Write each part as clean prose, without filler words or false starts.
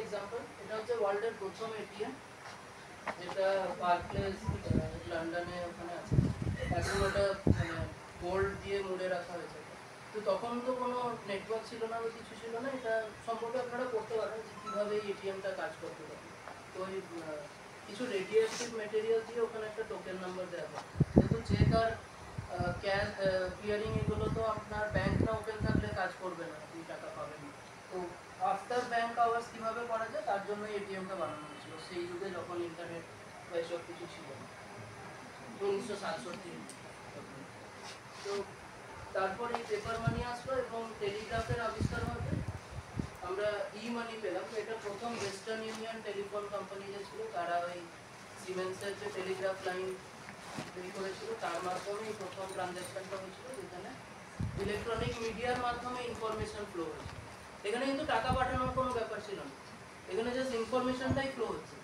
Example, এটা হচ্ছে ওয়ার্ল্ডের প্রথম এটিএম, যেটা বার্কলেস লন্ডনে ওখানে আছে। এখন ওটা মানে গোল্ড দিয়ে মুড়ে রাখা হয়েছে। তো তখন তো কোনো নেটওয়ার্ক ছিল না বা কিছু ছিল না, এটা সম্পর্কে আপনারা করতে পারেন যে কীভাবে এটিএমটা কাজ করতে পারে। তো ওই কিছু রেডিয়েটিভ মেটেরিয়াল দিয়ে ওখানে একটা টোকেন নাম্বার দেওয়া হয়। যেহেতু চেক আর ক্যাশ ক্লিয়ারিং এগুলো তো আপনার ব্যাংক না ওপেন থাকলে কাজ করবে না, আপনি টাকা পাবেন না। তো আফটার ব্যাংক আওয়ার্স কীভাবে করা যায় তার জন্য এটিএমটা বানানো হয়েছিল, সেই যুগে যখন ইন্টারনেট বা এসব কিছু ছিল না, 1967। তো তারপরে এই পেপার মানি আসলো এবং টেলিগ্রাফের আবিষ্কার হবে, আমরা ই মানি পেলাম। এটা প্রথম ওয়েস্টার্ন ইউনিয়ন টেলিফোন কোম্পানি যে ছিল, তারা ওই সিমেন্সের যে টেলিগ্রাফ লাইন তৈরি করেছিল তার মাধ্যমে এই প্রথম ট্রানজ্যাকশনটা হয়েছিল, যেখানে ইলেকট্রনিক মিডিয়ার মাধ্যমে ইনফরমেশন ফ্লো হয়েছে। এখানে কিন্তু টাকা পাঠানোর কোনো ব্যাপার ছিল না, এখানে জাস্ট ইনফরমেশনটাই ফ্লো হচ্ছে।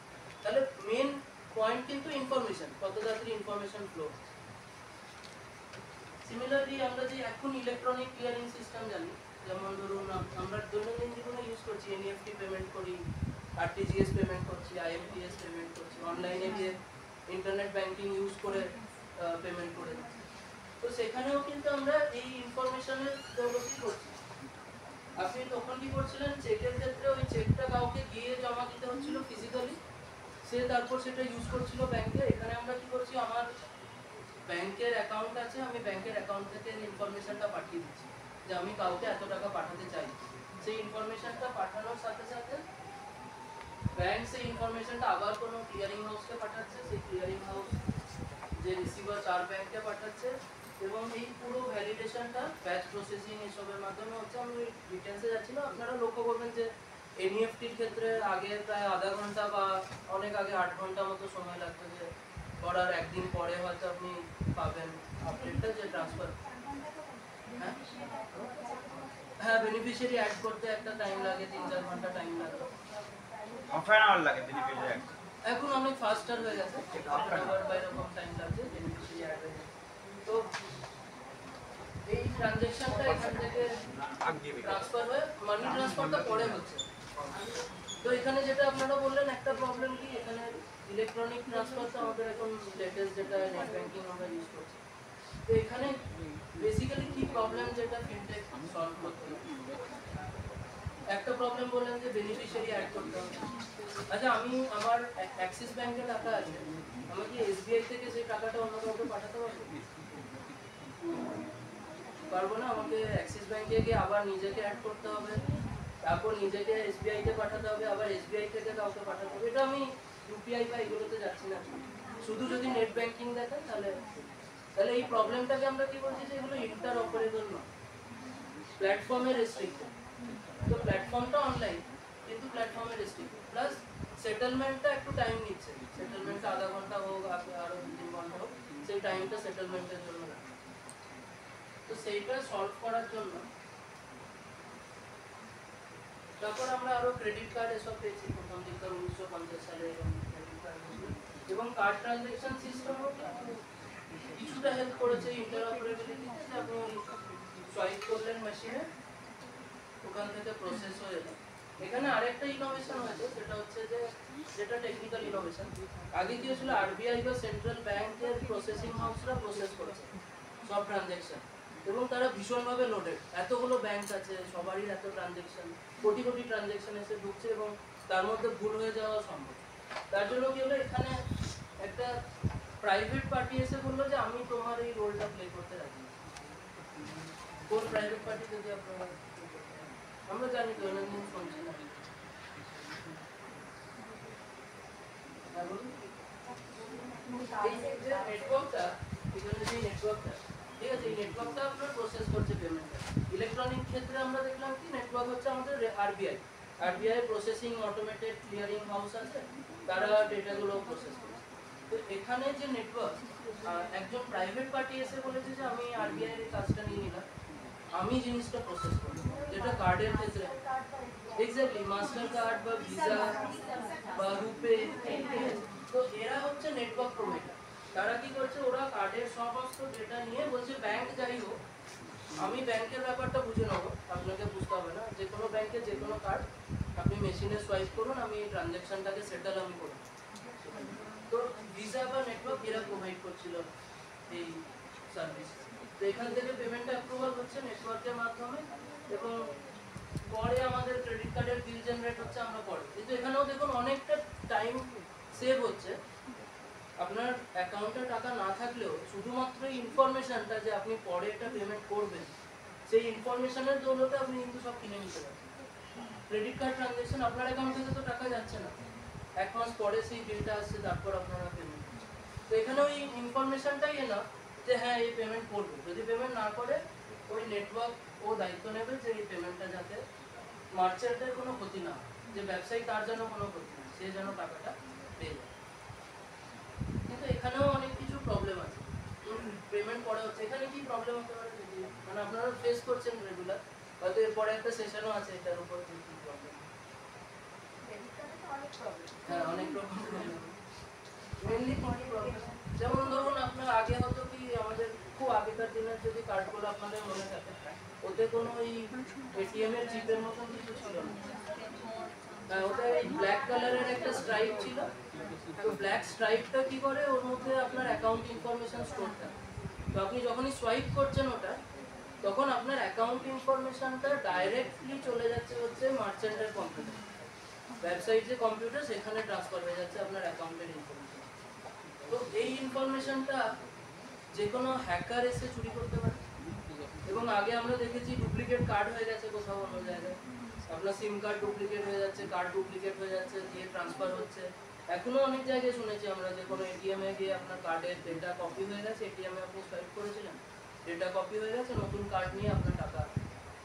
তাহলে মেন পয়েন্ট কিন্তু ইনফরমেশন, কত তাড়াতাড়ি ইনফরমেশন ফ্লো হচ্ছে। সিমিলারলি আমরা যে এখন ইলেকট্রনিক ক্লিয়ারিং সিস্টেম জানি, যেমন ধরুন আমরা দৈনন্দিন জীবনে ইউজ করছি, এনইএফটি পেমেন্ট করি, আরটিজিএস পেমেন্ট করছি, আইএমপিএস পেমেন্ট করছি, অনলাইনে গিয়ে ইন্টারনেট ব্যাংকিং ইউজ করে পেমেন্ট করে দিচ্ছি। তো সেখানেও কিন্তু আমরা এই ইনফরমেশনের দৌলতই করছি। আপনি তখন কি করছিলেন, চেকের ক্ষেত্রে ওই চেকটা কাউকে গিয়ে জমা দিতে হচ্ছিল ফিজিক্যালি, সে তারপর সেটা ইউজ করছিল ব্যাংকে। এখানে আমরা কি করছি, আমার ব্যাংকের অ্যাকাউন্ট আছে, আমি ব্যাংকের অ্যাকাউন্ট থেকে ইনফরমেশনটা পাঠিয়ে দিচ্ছি যে আমি কাউকে এত টাকা পাঠাতে চাই। সেই ইনফরমেশনটা পাঠানোর সাথে সাথে ব্যাংক সেই ইনফরমেশনটা আবার কোনো ক্লিয়ারিং হাউসকে পাঠাচ্ছে, সেই ক্লিয়ারিং হাউস যে রিসিভার তার ব্যাংকে পাঠাচ্ছে, এবং এই পুরো ভ্যালিডেশনটা ব্যাচ প্রসেসিং এসবের মাধ্যমে হচ্ছে। আমি ডিটেলসে যাচ্ছি না, আপনারা লক্ষ্য করবেন যে এনইএফটির ক্ষেত্রে আগে প্রায় আধা ঘন্টা বা অনেক আগে 8 ঘন্টা মতো সময় লাগতো, যে করার একদিন পরে হয়তো আপনি পাবেন আপডেটটা যে ট্রান্সফার। হ্যাঁ, বেনিফিশিয়ারি অ্যাড করতে একটা টাইম লাগে, 3-4 ঘন্টা টাইম লাগে, হাফ অ্যান আওয়ার লাগে বেনিফিশিয়ারি অ্যাড। এখন অনেক ফাস্টার হয়ে গেছে, হাফ অ্যান আওয়ার বা এরকম টাইম লাগছে বেনিফিশিয়ারি অ্যাড হয়ে গেছে। তো এই ট্রানজ্যাকশনটা এখান থেকে ট্রান্সফার হয়ে মানি ট্রান্সফারটা পরে হচ্ছে। তো এখানে যেটা আপনারা বললেন একটা প্রবলেম কি, এখানে ইলেকট্রনিক ট্রান্সফার তো আমাদের এখন লেটেস্ট যেটা নেট ব্যাংকিং আমরা ইউজ করছি। তো এখানে বেসিক্যালি কি প্রবলেম যেটা ফিনটেক সলভ করতে হবে, একটা প্রবলেম বললেন যে বেনিফিশিয়ারি অ্যাড করতে হবে। আচ্ছা, আমি আমার অ্যাক্সিস ব্যাংকে টাকা আছে, আমি কি এসবিআই থেকে সেই টাকাটা অন্য কাউকে পাঠাতে পারবো? পারবো না, আমাকে অ্যাক্সিস ব্যাংকে গিয়ে আবার নিজেকে অ্যাড করতে হবে, তারপর নিজেকে এসবিআইতে পাঠাতে হবে, আবার এসবিআই থেকে কাউকে পাঠাতে হবে। এটা আমি ইউপিআই বা এগুলোতে যাচ্ছি না, শুধু যদি নেট ব্যাংকিং দেখেন তাহলে এই প্রবলেমটাকে আমরা কি বলছি, যে এগুলো ইন্টার অপারেবল নয়, প্ল্যাটফর্মে রেস্ট্রিক্টেড। তো প্ল্যাটফর্মটা অনলাইন কিন্তু প্ল্যাটফর্মে রেস্ট্রিক্টেড, প্লাস সেটেলমেন্টটা একটু টাইম নিচ্ছে, সেটেলমেন্টটা আধা ঘন্টা হোক আরো 2-3 ঘন্টা হোক, সেই টাইমটা সেটেলমেন্টের জন্য লাগে। তো সেইটা সলভ করার জন্য তারপর আমরা আরো ক্রেডিট কার্ড এসব পেয়েছি প্রথম দিককার 1950 সালে, এবং কার্ড ট্রানজ্যাকশন সিস্টেমও কিছুটা হেল্প করেছে ইন্টারঅপারেবিলিটিতে, যে আপনি সোয়াইপ করলেন মেশিনে, ওখান থেকে প্রসেস হয়ে যায়। এখানে আরেকটা ইনোভেশন হয়েছে, সেটা হচ্ছে যে যেটা টেকনিক্যাল ইনোভেশন। আগে কি হয়েছিল, আরবিআই বা সেন্ট্রাল ব্যাংকের প্রসেসিং হাউসরা প্রসেস করেছে সব ট্রানজ্যাকশন, এবং তারা ভীষণভাবে লোডেড, এতগুলো ব্যাংক আছে, সবারই এত ট্রানজ্যাকশন, কোটি কোটি ট্রানজ্যাকশন এসে ঢুকছে, এবং তার মধ্যে ভুল হয়ে যাওয়া সম্ভব। তার জন্য কি হলো, এখানে একটা প্রাইভেট পার্টি এসে বললো যে আমি তোমার এই রোলটা প্লে করতে রাজি। কোন প্রাইভেট পার্টি যদি আপনারা আমরা জানি, দৈনন্দিন শুনছি না, এই যে নেটওয়ার্কটা, এখানে যে নেটওয়ার্কটা, ঠিক আছে, এই নেটওয়ার্কটা আপনার প্রসেস করছে পেমেন্টটা। ইলেকট্রনিক ক্ষেত্রে আমরা দেখলাম কি, নেটওয়ার্ক হচ্ছে আমাদের RBI processing automated clearing house আছে, তারা ডেটাগুলো প্রসেস করে। তো এখানে যে নেটওয়ার্ক, একজন প্রাইভেট পার্টি এসে বলেছে যে আমি আরবিআই এর কাজটা নিয়ে নিলাম, আমি জিনিসটা প্রসেস করব, যেটা কার্ডের ক্ষেত্রে এক্স্যাক্টলি মাস্টার কার্ড বা ভিসা বা রুপে। তো এরা হচ্ছে নেটওয়ার্ক প্রোভাইডার, তারা কি করছে, ওরা কার্ডের সমস্ত ডেটা নিয়ে বলছে ব্যাংক যাই হোক, আমি ব্যাংকের ব্যাপারটা বুঝে নেবো, আপনাকে বুঝতে হবে না, যে কোনো ব্যাংকে যে কোনো কার্ড আপনি মেশিনে সোয়াইপ করুন, আমি ট্রানজ্যাকশনটাকে সেটেল আমি করব। তো ভিসা বা নেটওয়ার্ক এরা প্রোভাইড করছিল এই সার্ভিস। তো এখান থেকে পেমেন্ট অ্যাপ্রুভাল হচ্ছে নেটওয়ার্কের মাধ্যমে, এবং পরে আমাদের ক্রেডিট কার্ডের বিল জেনারেট হচ্ছে আমরা পরে। কিন্তু এখানেও দেখুন অনেকটা টাইম সেভ হচ্ছে। আপনার অ্যাকাউন্টে টাকা না থাকলেও শুধুমাত্র ইনফরমেশনটা যে আপনি পরে এটা পেমেন্ট করবেন, সেই ইনফরমেশনের দৌলতে আপনি কিন্তু সব কিনে নিতে পারেন। ক্রেডিট কার্ড ট্রানজ্যাকশন আপনার অ্যাকাউন্ট থেকে তো টাকা যাচ্ছে না, এক মাস পরে সেই বিলটা আসছে, তারপর আপনারা পেমেন্ট। তো এখানে ওই ইনফরমেশনটাই এনা যে হ্যাঁ এই পেমেন্ট করবে। যদি পেমেন্ট না করে ওই নেটওয়ার্ক ও দায়িত্ব নেবে যে এই পেমেন্টটা যাতে মার্চেন্টের কোনো ক্ষতি না হয়, যে ব্যবসায়ী তার যেন কোনো ক্ষতি না, সে যেন টাকাটা পেয়ে যায়। কিন্তু এখানেও অনেক কিছু প্রবলেম আছে। পেমেন্ট পরে হচ্ছে, এখানে কি প্রবলেম হতে পারে যদি মানে আপনারা ফেস করছেন রেগুলার, হয়তো এরপরে একটা সেশনও আছে এটার উপর যে কি প্রবলেম। হ্যাঁ, অনেক রকম প্রবলেম। মেনলি কি প্রবলেম, যেমন ধরুন আপনার আগে হতো কি, আমাদের খুব আগেকার দিনের যদি কার্ডগুলো আপনাদের মনে থাকে, ওতে কোনো ওই এটিএম এর চিপের মতন কিছু ছিল না। ওটা এই ব্ল্যাক কালারের একটা স্ট্রাইপ ছিল। তো ব্ল্যাক স্ট্রাইপটা কি করে, ওর মধ্যে আপনার অ্যাকাউন্ট ইনফরমেশন স্টোর থাকে। তো আপনি যখনই সোয়াইপ করছেন ওটা, তখন আপনার অ্যাকাউন্ট ইনফরমেশনটা ডাইরেক্টলি চলে যাচ্ছে হচ্ছে মার্চেন্টের কম্পিউটার, ওয়েবসাইট যে কম্পিউটার সেখানে ট্রান্সফার হয়ে যাচ্ছে আপনার অ্যাকাউন্টের ইনফরমেশন। তো এই ইনফরমেশনটা যে কোনো হ্যাকার এসে চুরি করতে পারে। এবং আগে আমরা দেখেছি ডুপ্লিকেট কার্ড হয়ে গেছে কোথাও অন্য জায়গায়, আপনার সিম কার্ড ডুপ্লিকেট হয়ে যাচ্ছে, কার্ড ডুপ্লিকেট হয়ে যাচ্ছে, দিয়ে ট্রান্সফার হচ্ছে। এখনো অনেক জায়গায় শুনেছি আমরা যে কোনো এটিএম এ গিয়ে আপনার কার্ডের ডেটা কপি হয়ে গেছে, এটিএম এ আপনি সোয়াইপ করেছিলেন, ডেটা কপি হয়ে গেছে, নতুন কার্ড নিয়ে আপনার টাকা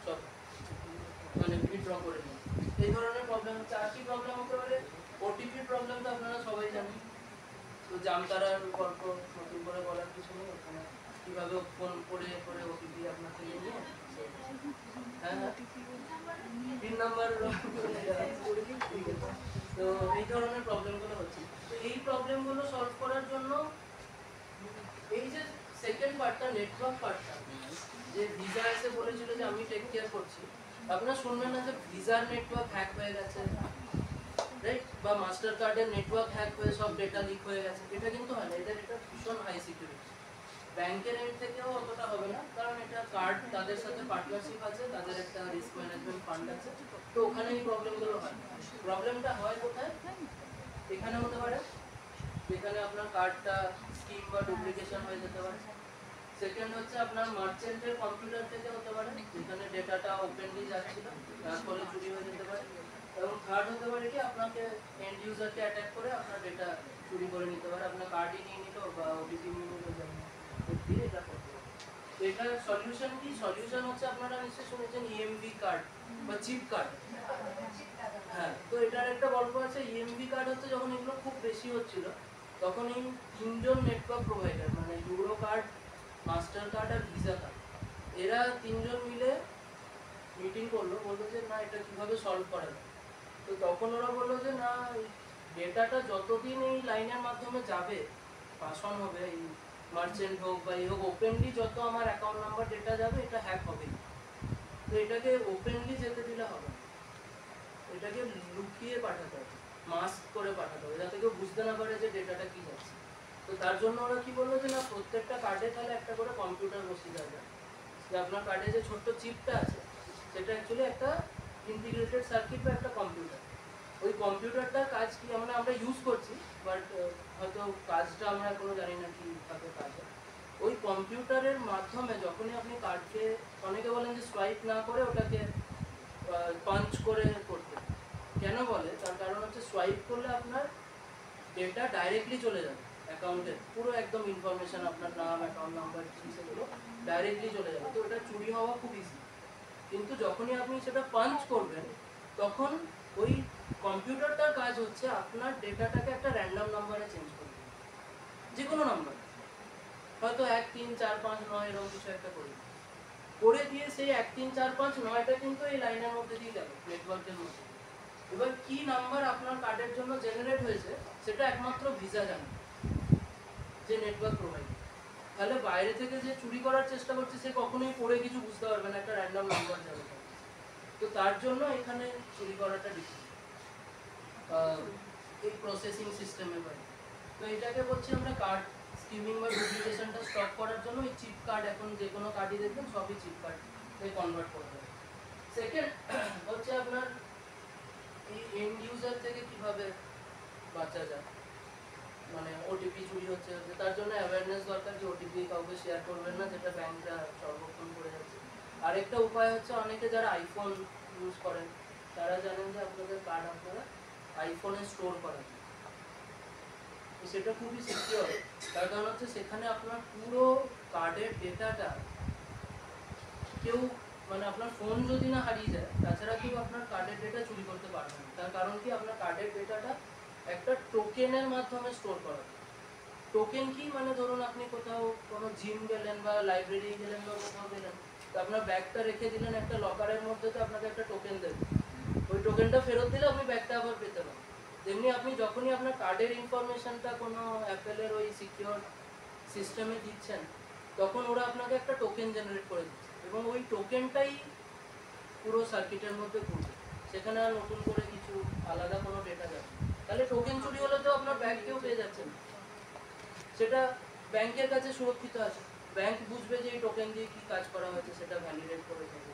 সব মানে উইথড্র করে নিন। এই ধরনের প্রবলেম হচ্ছে। আর কি প্রবলেম হতে পারে, ওটিপির প্রবলেম তো আপনারা সবাই জানেন। তো জামতারার গল্প নতুন করে বলার কিছু নেই, ওখানে কীভাবে ফোন করে করে ওটিপি আপনার থেকে নিয়ে, হ্যাঁ হ্যাঁ পিন নাম্বার, তো এই ধরনের প্রবলেমগুলো হচ্ছে। তো এই প্রবলেমগুলো সলভ করার জন্য এই যে সেকেন্ড পার্টটা, নেটওয়ার্ক পার্টটা, যে ভিসা এসে বলেছিল যে আমি টেক কেয়ার করছি, আপনারা শুনবেন না যে ভিসার নেটওয়ার্ক হ্যাক হয়ে গেছে, রাইট, বা মাস্টার কার্ডের নেটওয়ার্ক হ্যাক হয়ে সব ডেটা লিক হয়ে গেছে। এটা কিন্তু হয় না, এটা ভীষণ হাই সিকিউরিটি। ব্যাংকের এন্ড থেকেও অতটা হবে না, কারণ এটা কার্ড তাদের সাথে পার্টনারশিপ আছে, তাদের একটা রিস্ক ম্যানেজমেন্ট ফান্ড আছে। তো ওখানে এই প্রবলেমগুলো হয়। প্রবলেমটা হয় কোথায়, এখানে হতে পারে, যেখানে আপনার কার্ডটা স্কিম বা ডুপ্লিকেশন হয়ে যেতে পারে। সেকেন্ড হচ্ছে আপনার মার্চেন্টের কম্পিউটার থেকে হতে পারে, যেখানে ডেটাটা ওপেনলি যাচ্ছিল, তার ফলে চুরি হয়ে যেতে পারে। এবং থার্ড হতে পারে কি, আপনাকে এন্ড ইউজারকে অ্যাটাক করে আপনার ডেটা চুরি করে নিতে পারে, আপনার কার্ডই নিয়ে নিল বা ওটিপি নিয়ে নিল, দিয়ে এটা করতে পারে। তো এটার সলিউশন কি, সলিউশন হচ্ছে আপনারা নিশ্চয়ই শুনেছেন ইএমভি কার্ড বা চিপ কার্ড। হ্যাঁ, তো এটার একটা গল্প আছে। ইএমভি কার্ড হচ্ছে যখন এগুলো খুব বেশি হচ্ছিল, তখন এই তিনজন নেটওয়ার্ক প্রোভাইডার মানে ইউরো কার্ড, মাস্টার কার্ড আর ভিসা কার্ড, এরা তিনজন মিলে মিটিং করলো, বললো যে না এটা কিভাবে সলভ করা যায়। তো তখন ওরা বললো যে না, ডেটাটা যতদিন এই লাইনের মাধ্যমে যাবে, পাস অন হবে, এই মার্চেন্ট হোক বা এই হোক, ওপেনলি যত আমার অ্যাকাউন্ট নাম্বার ডেটা যাবে এটা হ্যাক হবে। তো এটাকে ওপেনলি যেতে দিলে হবে, এটাকে লুকিয়ে পাঠাতে হবে, মাস্ক করে পাঠাতে হবে, যাতে কেউ বুঝতে না পারে যে ডেটাটা কি যাচ্ছে। তো তার জন্য ওরা কি বললো যে না, প্রত্যেকটা কার্ডে তাহলে একটা করে কম্পিউটার বসিয়ে দেওয়া যায়, যে আপনার কার্ডে যে ছোট্ট চিপটা আছে সেটা অ্যাকচুয়ালি একটা ইন্টিগ্রেটেড সার্কিট বা একটা কম্পিউটার। ওই কম্পিউটারটার কাজ কি আমরা ইউজ করছি, বাট হয়তো কাজটা আমরা এখনো জানি না কীভাবে কাজ হয়। ওই কম্পিউটারের মাধ্যমে যখনই আপনি কার্ডকে, অনেকে বলেন যে সোয়াইপ না করে ওটাকে পাঞ্চ করে করতে, কেন বলে, তার কারণ হচ্ছে সোয়াইপ করলে আপনার ডেটা ডাইরেক্টলি চলে যাবে অ্যাকাউন্টে, পুরো একদম ইনফরমেশন, আপনার নাম, অ্যাকাউন্ট নাম্বার, সেগুলো ডাইরেক্টলি চলে যাবে। তো এটা চুরি হওয়া খুব ইজি। কিন্তু যখনই আপনি সেটা পাঞ্চ করবেন, তখন ওই কম্পিউটারটার কাজ হচ্ছে আপনার ডেটাটাকে একটা র্যান্ডম নাম্বারে চেঞ্জ করবে, যে কোনো নাম্বার, হয়তো 1 3 4 5 9 এরকম কিছু একটা করে দিয়ে সেই 1 3 4 5 9টা কিন্তু এই লাইনের মধ্যে দিয়ে যাবে, নেটওয়ার্কের মধ্যে। এবার কি নাম্বার আপনার কার্ডের জন্য জেনারেট হয়েছে সেটা একমাত্র ভিসা জানে, যে নেটওয়ার্ক প্রোভাইডার। তাহলে বাইরে থেকে যে চুরি করার চেষ্টা করছে সে কখনোই পড়ে কিছু বুঝতে পারবে না, একটা র্যান্ডম নাম্বার যাবে। তো তার জন্য এখানে চুরি করাটা ডিফারেন্ট এই প্রসেসিং সিস্টেমের বাইরে। তো এটাকে বলছি আমরা কার্ড স্কিমিং বা ডুপ্লিকেশনটা স্টপ করার জন্য এই চিপ কার্ড, এখন যে কোনো কার্ডই দেখবেন সবই চিপ কার্ড কনভার্ট করা যায়। সেকেন্ড হচ্ছে আপনার এই এন্ড ইউজার থেকে কিভাবে বাঁচা যায়, মানে ওটিপি চুরি হচ্ছে, তার জন্য অ্যাওয়ারনেস দরকার যে ওটিপি কাউকে শেয়ার করবেন না, যেটা ব্যাংকটা সংরক্ষণ করে যাচ্ছে। আরেকটা উপায় হচ্ছে অনেকে যারা আইফোন ইউজ করেন তারা জানেন যে আপনাদের কার্ড আপনারা আইফোনে স্টোর করা যায়, তো সেটা খুবই সিকিউর। তার কারণ হচ্ছে সেখানে আপনার পুরো কার্ডের ডেটাটা কেউ, মানে আপনার ফোন যদি না হারিয়ে যায় তাছাড়া কেউ আপনার কার্ডের ডেটা চুরি করতে পারবে না। তার কারণ কি, আপনার কার্ডের ডেটাটা একটা টোকেনের মাধ্যমে স্টোর করা। টোকেন কি, মানে ধরুন আপনি কোথাও কোনো জিম গেলেন বা লাইব্রেরি গেলেন বা কোথাও গেলেন, তো আপনার ব্যাগটা রেখে দিলেন একটা লকারের মধ্যে, তো আপনাকে একটা টোকেন দেবে, ওই টোকেনটা ফেরত দিলে আপনি ব্যাগটা আবার পেতে পারেন। তেমনি আপনি যখনই আপনার কার্ডের ইনফরমেশনটা কোনো অ্যাপেলের ওই সিকিউর সিস্টেমে দিচ্ছেন, তখন ওরা আপনাকে একটা টোকেন জেনারেট করে দিচ্ছে এবং ওই টোকেনটাই পুরো সার্কিটের মধ্যে ঘুরবে, সেখানে আর নতুন করে কিছু আলাদা কোনো ডেটা যাবে। তাহলে টোকেন চুরি হলে তো আপনার ব্যাগ কেউ পেয়ে যাচ্ছে না, সেটা ব্যাংকের কাছে সুরক্ষিত আছে, ব্যাংক বুঝবে যে এই টোকেন দিয়ে কি কাজ করা হয়েছে, সেটা ভ্যালিডেট করে দেবে।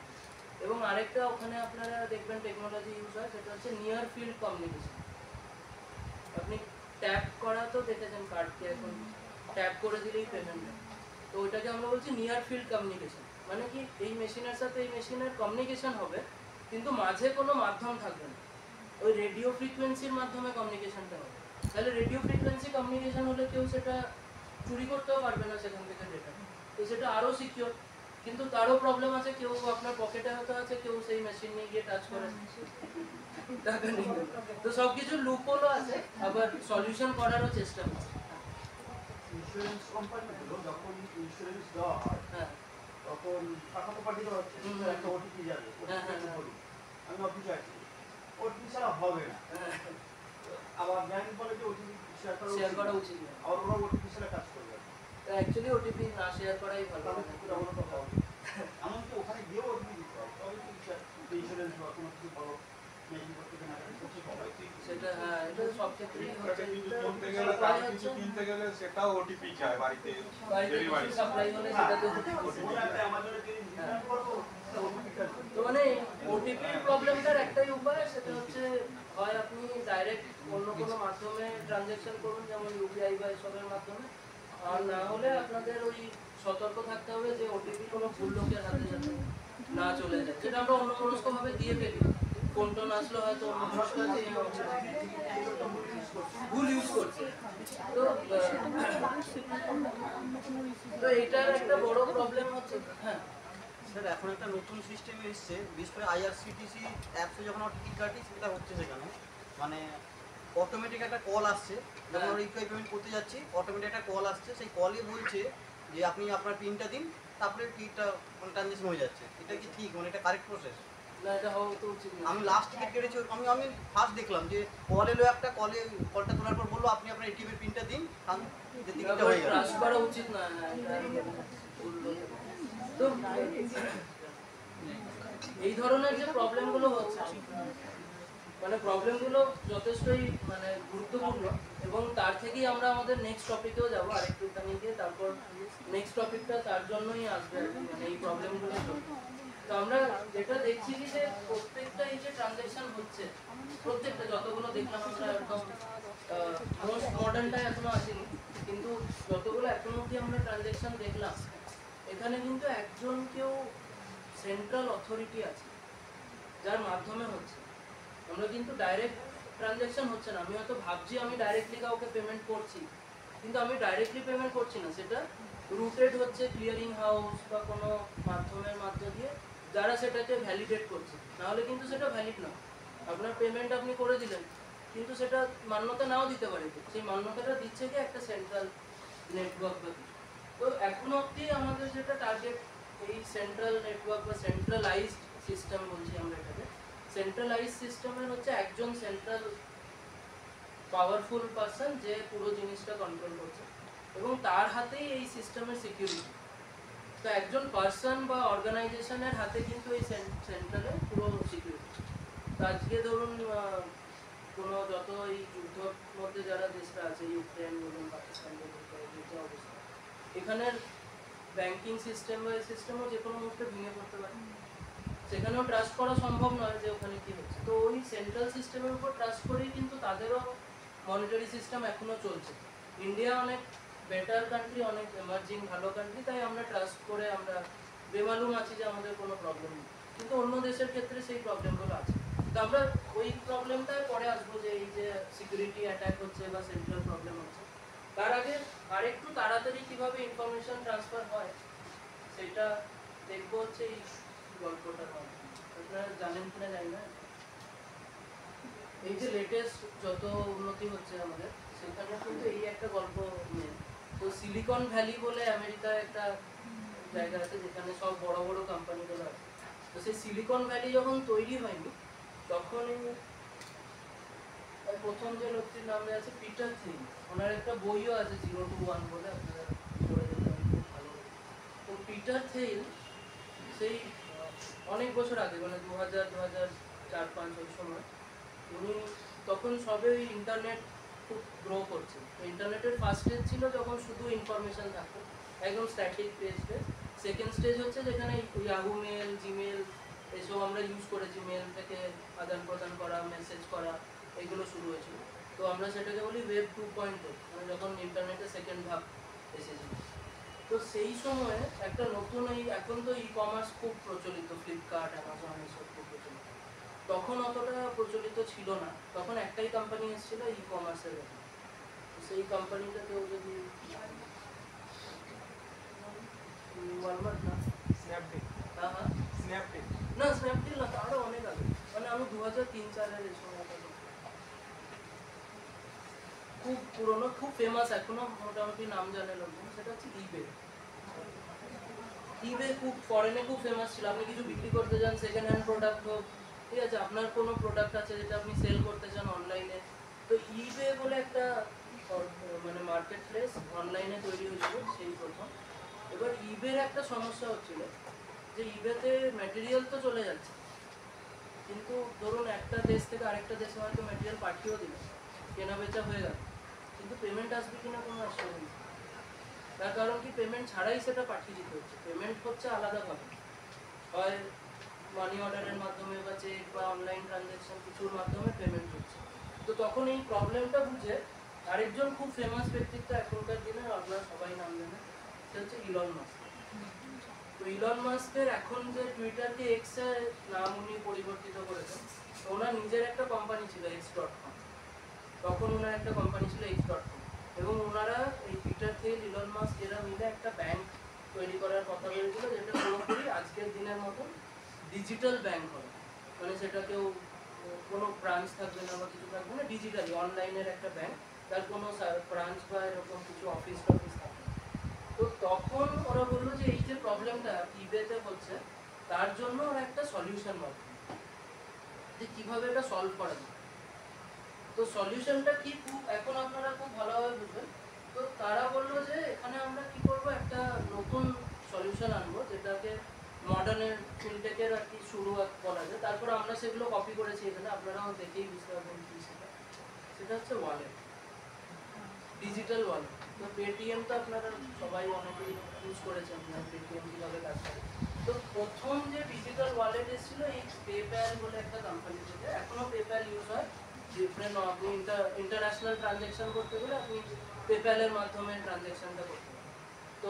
এবং আরেকটা ওখানে আপনারা দেখবেন টেকনোলজি ইউজ হয়, সেটা হচ্ছে নিয়ার ফিল্ড কমিউনিকেশন। আপনি ট্যাপ করা তো দেখেছেন কার্ডকে, এখন ট্যাপ করে দিলেই পেমেন্ট হয়, তো ওইটাকে আমরা বলছি নিয়ার ফিল্ড কমিউনিকেশন। মানে কি, এই মেশিনের সাথে এই মেশিনের কমিউনিকেশন হবে কিন্তু মাঝে কোনো মাধ্যম থাকবে না, ওই রেডিও ফ্রিকোয়েন্সির মাধ্যমে কমিউনিকেশনটা হবে। তাহলে রেডিও ফ্রিকোয়েন্সি কমিউনিকেশন হলে কেউ সেটা চুরি করতেও পারবে না সেখান থেকে ডেটা, তো সেটা আরও সিকিউর। কিন্তু তারও প্রবলেম আছে, কেউ আপনার পকেটে হয়তো আছে, কেউ সেই মেশিন নিয়ে গিয়ে টাচ করে টাকা নিয়ে নেবে। তো সব কিছু লুপহোলও আছে, আবার সলিউশন করারও চেষ্টা করছে। ইন্স্যুরেন্স কোম্পানিগুলো যখন ইন্স্যুরেন্স দেওয়া হয়, হ্যাঁ তখন টাকা তো পাঠিয়ে দেওয়া হচ্ছে, একটা ওটিপি যাবে, বলি আমি অফিসে আছি, ওটিপি ছাড়া হবে না। আবার ব্যাংক বলে যে ওটিপি শেয়ার করা উচিত না, আবার ওরা ওটিপি ছাড়া কাজ করবে। অ্যাকচুয়ালি ওটিপি না শেয়ার করাই ভালো, এমনকি ওখানে গিয়েও ওটিপি দিতে হয়, তবে তো ইন্স্যুরেন্স বা কোনো কিছু বড় মেশিন করতে কেনাকাটা করতে সবাই সেটা। হ্যাঁ, এটা সব ক্ষেত্রেই হচ্ছে। কিনতে গেলে তার কিছু কিনতে গেলে সেটাও ওটিপি চায় বাড়িতে ডেলিভারি সাপ্লাই হলে সেটাতে তো মানে ওটিপির প্রবলেমটার একটাই উপায়, সেটা হচ্ছে হয় আপনি ডাইরেক্ট অন্য কোনো মাধ্যমে ট্রানজ্যাকশন করুন, যেমন ইউপিআই বা এসবের মাধ্যমে, আর না হলে আপনাদের ওই সতর্ক থাকতে হবে যে ওটিপি কোনো ভুল লোকের হাতে যাতে না চলে যায়, যেটা আমরা অন্যমনস্কভাবে দিয়ে ফেলি। ফোন টোন আসলো হয়তো ভুল ইউজ করছে, তো এটার একটা বড় প্রবলেম হচ্ছে। হ্যাঁ স্যার, এখন একটা নতুন সিস্টেম এসছে, বিশেষ করে আইআরসিটিসি অ্যাপসে যখন আমরা টিকিট কাটি সেটা হচ্ছে সেখানে মানে অটোমেটিক একটা কল আসছে, যখন আমরা ইউপিআই পেমেন্ট করতে যাচ্ছি অটোমেটিক একটা কল আসছে, সেই কলই বলছে যে আপনি আপনার পিনটা দিন, তারপরে টিকিটটা মানে ট্রানজেকশন হয়ে যাচ্ছে। এটা কি ঠিক, মানে এটা কারেক্ট প্রসেস? না, এটা হওয়া তো উচিত না। আমি লাস্ট টিকিট কেটেছি, আমি ফার্স্ট দেখলাম যে কল এলো একটা, কলটা তোলার পর বললো আপনি আপনার এটিএম এর পিনটা দিন, টিকিটটা হয়ে গেল। ট্রাস্ট করা উচিত না। তো এই ধরনের যে প্রবলেমগুলো হচ্ছে, মানে প্রবলেমগুলো যথেষ্টই মানে গুরুত্বপূর্ণ, এবং তার থেকেই আমরা আমাদের নেক্সট টপিকেও যাবো আরেকটুখানি গিয়ে, তারপর নেক্সট টপিকটা তার জন্যই আসবে, মানে এই প্রবলেমগুলোর জন্য। তো আমরা যেটা দেখছি কি, যে প্রত্যেকটা এই যে ট্রানজ্যাকশন হচ্ছে, প্রত্যেকটা যতগুলো দেখলাম আমরা একদম মোস্ট মডার্নটা এখনো আসেনি, কিন্তু যতগুলো এখনো অবধি আমরা ট্রানজ্যাকশন দেখলাম, এখানে কিন্তু একজন কেউ সেন্ট্রাল অথরিটি আছে যার মাধ্যমে হচ্ছে। আমরা কিন্তু ডাইরেক্ট ট্রানজ্যাকশন হচ্ছে না, আমি হয়তো ভাবছি আমি ডাইরেক্টলি কাউকে পেমেন্ট করছি, কিন্তু আমি ডাইরেক্টলি পেমেন্ট করছি না, সেটা রুটেড হচ্ছে ক্লিয়ারিং হাউস বা কোনো মাধ্যমের মধ্য দিয়ে, যারা সেটাকে ভ্যালিডেট করছে। নাহলে কিন্তু সেটা ভ্যালিড না। আপনার পেমেন্ট আপনি করে দিলেন, কিন্তু সেটা মান্যতা নাও দিতে পারে, সেই মান্যতাটা দিচ্ছে কি একটা সেন্ট্রাল নেটওয়ার্ক বা কিছু। তো এখন অবধি আমাদের যেটা টার্গেট, এই সেন্ট্রাল নেটওয়ার্ক বা সেন্ট্রালাইজড সিস্টেম বলছি আমরা এটাকে, সেন্ট্রালাইজড সিস্টেমের হচ্ছে একজন সেন্ট্রাল পাওয়ারফুল পারসন যে পুরো জিনিসটা কন্ট্রোল করছে, এবং তার হাতেই এই সিস্টেমের সিকিউরিটি। তো একজন পার্সন বা অর্গানাইজেশনের হাতে কিন্তু এই সেন্টারে পুরো সিকিউরিটি। তো আজকে ধরুন কোনো যত এই যুদ্ধর মধ্যে যারা দেশরা আছে, ইউক্রেন বলুন, পাকিস্তান বলুন, যুদ্ধ অবস্থা, এখানের ব্যাংকিং সিস্টেম বা এই সিস্টেমও যে কোনো মুহূর্তে ভেঙে পড়তে পারে। সেখানেও ট্রাস্ট করা সম্ভব নয় যে ওখানে কি হচ্ছে। তো ওই সেন্ট্রাল সিস্টেমের উপর ট্রাস্ট করেই কিন্তু তাদেরও মনিটারি সিস্টেম এখনো চলছে। ইন্ডিয়া অনেক বেটার কান্ট্রি, অনেক এমার্জিং ভালো কান্ট্রি, তাই আমরা ট্রাস্ট করে আমরা বেমালুম আছি যে আমাদের কোনো প্রবলেম নেই। কিন্তু অন্য দেশের ক্ষেত্রে সেই প্রবলেমগুলো আছে। তো আমরা ওই প্রবলেমটায় পরে আসবো, যে এই যে সিকিউরিটি অ্যাটাক হচ্ছে বা সেন্ট্রাল প্রবলেম হচ্ছে, তার আগে আরেকটু তাড়াতাড়ি কিভাবে ইনফরমেশন ট্রান্সফার হয় সেটা দেখবো হচ্ছে এই গল্পটার মাধ্যমে। আপনারা জানেন কিনা জানি না, এই যে লেটেস্ট যত উন্নতি হচ্ছে আমাদের, সেখানে কিন্তু এই একটা গল্প নেই। তো সিলিকন ভ্যালি বলে আমেরিকায় একটা জায়গা আছে যেখানে সব বড় বড় কোম্পানিগুলো আছে। তো সেই সিলিকন ভ্যালি যখন তৈরি হয়নি, তখন প্রথম যে লোকটির নাম আছে পিটার থিল, ওনার একটা বইও আছে 0 to 1 বলে, আপনারা পড়ে যেতে খুব ভালো। তো পিটার থিল সেই অনেক বছর আগে, মানে 2004-5 ওই সময়, উনি তখন সবে ওই ইন্টারনেট খুব গ্রো করছে। তো ইন্টারনেটের ফার্স্ট স্টেজ ছিল যখন শুধু ইনফরমেশন থাকতো, একদম স্ট্যাটিক পেজে। সেকেন্ড স্টেজ হচ্ছে যেখানে ইয়াহু মেল, জিমেল এসব আমরা ইউজ করেছি, মেল থেকে আদান প্রদান করা, মেসেজ করা, এগুলো শুরু হয়েছিল। তো আমরা সেটাকে বলি ওয়েব 2.0, মানে যখন ইন্টারনেটের সেকেন্ড ধাপ এসেছিল। তো সেই সময়ে একটা নতুন, এই এখন তো ই কমার্স খুব প্রচলিত, ফ্লিপকার্ট, অ্যামাজন এসব খুব প্রচলিত। তখন অতটা প্রচলিত ছিল না, তখন একটাই কোম্পানি এসেছিল ই কমার্সের ব্যাপারে। তো সেই কোম্পানিটাকেও যদি ওয়ালমার্ট না, স্ন্যাপডিল হ্যাঁ হ্যাঁ স্ন্যাপডিল না, স্ন্যাপডিল না, তারও অনেক আগে, মানে আমি 2003-4 এই সময় খুব পুরনো, খুব ফেমাস, এখনো মোটামুটি নাম জানে লোকজন, সেটা হচ্ছে ইবে। ইবে খুব ফরেনে খুব ফেমাস ছিল। আপনি কিছু বিক্রি করতে চান, সেকেন্ড হ্যান্ড প্রোডাক্ট হোক, ঠিক আছে, আপনার কোনো প্রোডাক্ট আছে যেটা আপনি সেল করতে চান অনলাইনে, তো ইবে বলে একটা মানে মার্কেট প্লেস অনলাইনে তৈরি হয়েছিল সেই প্রথম। এবার ইবের একটা সমস্যা হচ্ছিল যে ইবেতে ম্যাটেরিয়াল তো চলে যাচ্ছে, কিন্তু ধরুন একটা দেশ থেকে আরেকটা দেশে হয়তো ম্যাটেরিয়াল পাঠিয়েও দিল, কেনা বেচা হয়ে গেল, কিন্তু পেমেন্ট আসবে কিনা কোনো আসবে না। তার কারণ কি, পেমেন্ট ছাড়াই সেটা পাঠিয়ে দিতে হচ্ছে। পেমেন্ট হচ্ছে আলাদাভাবে, হয় মানি অর্ডারের মাধ্যমে বা চেক বা অনলাইন ট্রানজ্যাকশন কিছুর মাধ্যমে পেমেন্ট হচ্ছে। তো তখন এই প্রবলেমটা বুঝে আরেকজন খুব ফেমাস ব্যক্তিত্ব এখনকার দিনে, আপনারা সবাই নাম জানেন, সে হচ্ছে ইলন মাস্ক। তো ইলন মাস্কের এখন যে টুইটারকে এক্সে নাম উনি পরিবর্তিত করেছেন, তো ওনার নিজের একটা কোম্পানি ছিল x.com, তখন ওনার একটা কোম্পানি ছিল x.com, এবং ওনারা এই পিটার থিল, ইলন মাস্ক এরা মিলে একটা ব্যাংক তৈরি করার কথা বলেছিল, যেটা পুরোপুরি আজকের দিনের মতো ডিজিটাল ব্যাংক হবে। মানে সেটা কেউ কোনো ব্রাঞ্চ থাকবে না বা কিছু থাকবে না, ডিজিটালি অনলাইনের একটা ব্যাংক, তার কোনো ব্রাঞ্চ বা এরকম কিছু অফিস থাকবে। তো তখন ওরা বললো যে এই যে প্রবলেমটা ইবেতে হচ্ছে, তার জন্য ওরা একটা সলিউশন পাবে, যে কিভাবে এটা সলভ করা যায়। তো সলিউশনটা কি, খুব এখন আপনারা খুব ভালোভাবে বুঝবেন। তো তারা বললো যে এখানে আমরা কি করবো, একটা নতুন সলিউশন আনবো, যেটাকে মডার্নের ফিনটেকের আর কি শুরুয়াত বলা যায়। তারপর আমরা সেগুলো কপি করেছি এখানে, আপনারাও দেখেই বুঝতে পারবেন কি সেটা হচ্ছে ওয়ালেট, ডিজিটাল ওয়ালেট। তো পেটিএম তো আপনারা সবাই অনেকেই ইউজ করেছেন, পেটিএম কীভাবে কাজ করে। তো প্রথম যে ডিজিটাল ওয়ালেট এসেছিল এই পেপ্যাল বলে একটা কোম্পানি থেকে, এখনও পেপ্যাল ইউজ হয়। ডিফারেন্ট, আপনি ইন্টারন্যাশনাল ট্রানজ্যাকশন করতে গেলে আপনি পেপ্যালের মাধ্যমে ট্রানজ্যাকশনটা করতে পারেন। তো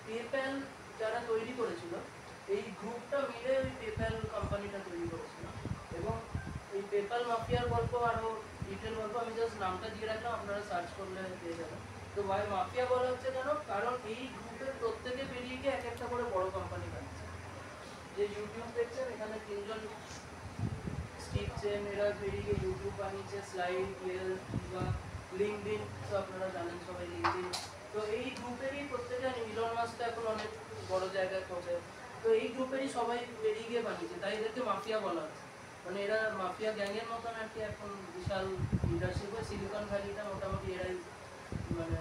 পেপ্যাল যারা তৈরি করেছিল, এই গ্রুপটা মিলে ওই পেপ্যাল কোম্পানিটা তৈরি করেছিল। এবং এই পেপ্যাল মাফিয়ার গল্প আরও ডিটেল গল্প আমি জাস্ট নামটা দিয়ে রাখলাম, আপনারা সার্চ করলে পেয়ে যাবেন। তো ভাই মাফিয়া বলা হচ্ছে কেন, কারণ এই গ্রুপের প্রত্যেকে বেরিয়ে গিয়ে এক একটা করে বড় কোম্পানি বানিয়েছে। যে ইউটিউব দেখছেন, এখানে 3জন স্টিভ চেন, এরা বেরিয়ে গিয়ে ইউটিউব বানিয়েছে, স্লাইড, ইয়েল্প বা লিঙ্কডইন, তো আপনারা জানেন সবাই লিঙ্কডইন। তো এই গ্রুপেরই প্রত্যেকে, ইলন মাস্ক এখন অনেক বড় জায়গায় পৌঁছে, তো এই গ্রুপেরই সবাই বেরিয়ে গিয়ে বানিয়েছে, তাই এদেরকে মাফিয়া বলা হচ্ছে। মানে এরা মাফিয়া গ্যাংয়ের মতন আর কি, এখন বিশাল লিডারশিপ হয়। সিলিকন ভ্যালিটা মোটামুটি এরাই, মানে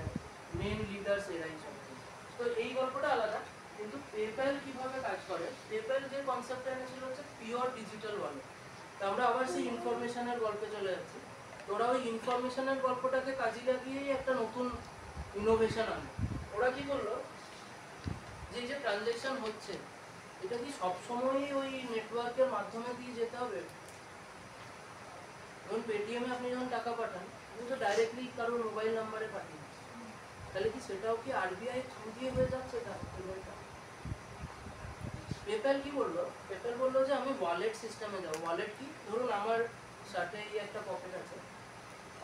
মেন লিডার্স এরাই সব। তো এই গল্পটা আলাদা। কিন্তু পেপ্যাল কিভাবে কাজ করে, পেপ্যাল যে কনসেপ্টটা এনেছিল হচ্ছে পিওর ডিজিটাল ওয়ালেট। তো আমরা আবার সেই ইনফরমেশনের গল্পে চলে যাচ্ছি। তো ওরা ওই ইনফরমেশনের গল্পটাকে কাজে লাগিয়েই একটা নতুন ইনোভেশন আনে। ওরা কি করলো, যে এই যে ট্রানজ্যাকশন হচ্ছে এটা কি সবসময়ই ওই নেটওয়ার্কের মাধ্যমে দিয়ে যেতে হবে? ধরুন পেটিএমে আপনি যখন টাকা পাঠান আপনি তো ডাইরেক্টলি কারোর মোবাইল নাম্বারে পাঠিয়ে দিন, তাহলে কি সেটাও কি আরবিআই থ্রু দিয়ে হয়ে যাচ্ছে? পেপ্যাল কি বললো, পেপ্যাল বললো যে আমি ওয়ালেট সিস্টেমে যাবো। ওয়ালেট কি, ধরুন আমার সাথে এই একটা পকেট আছে,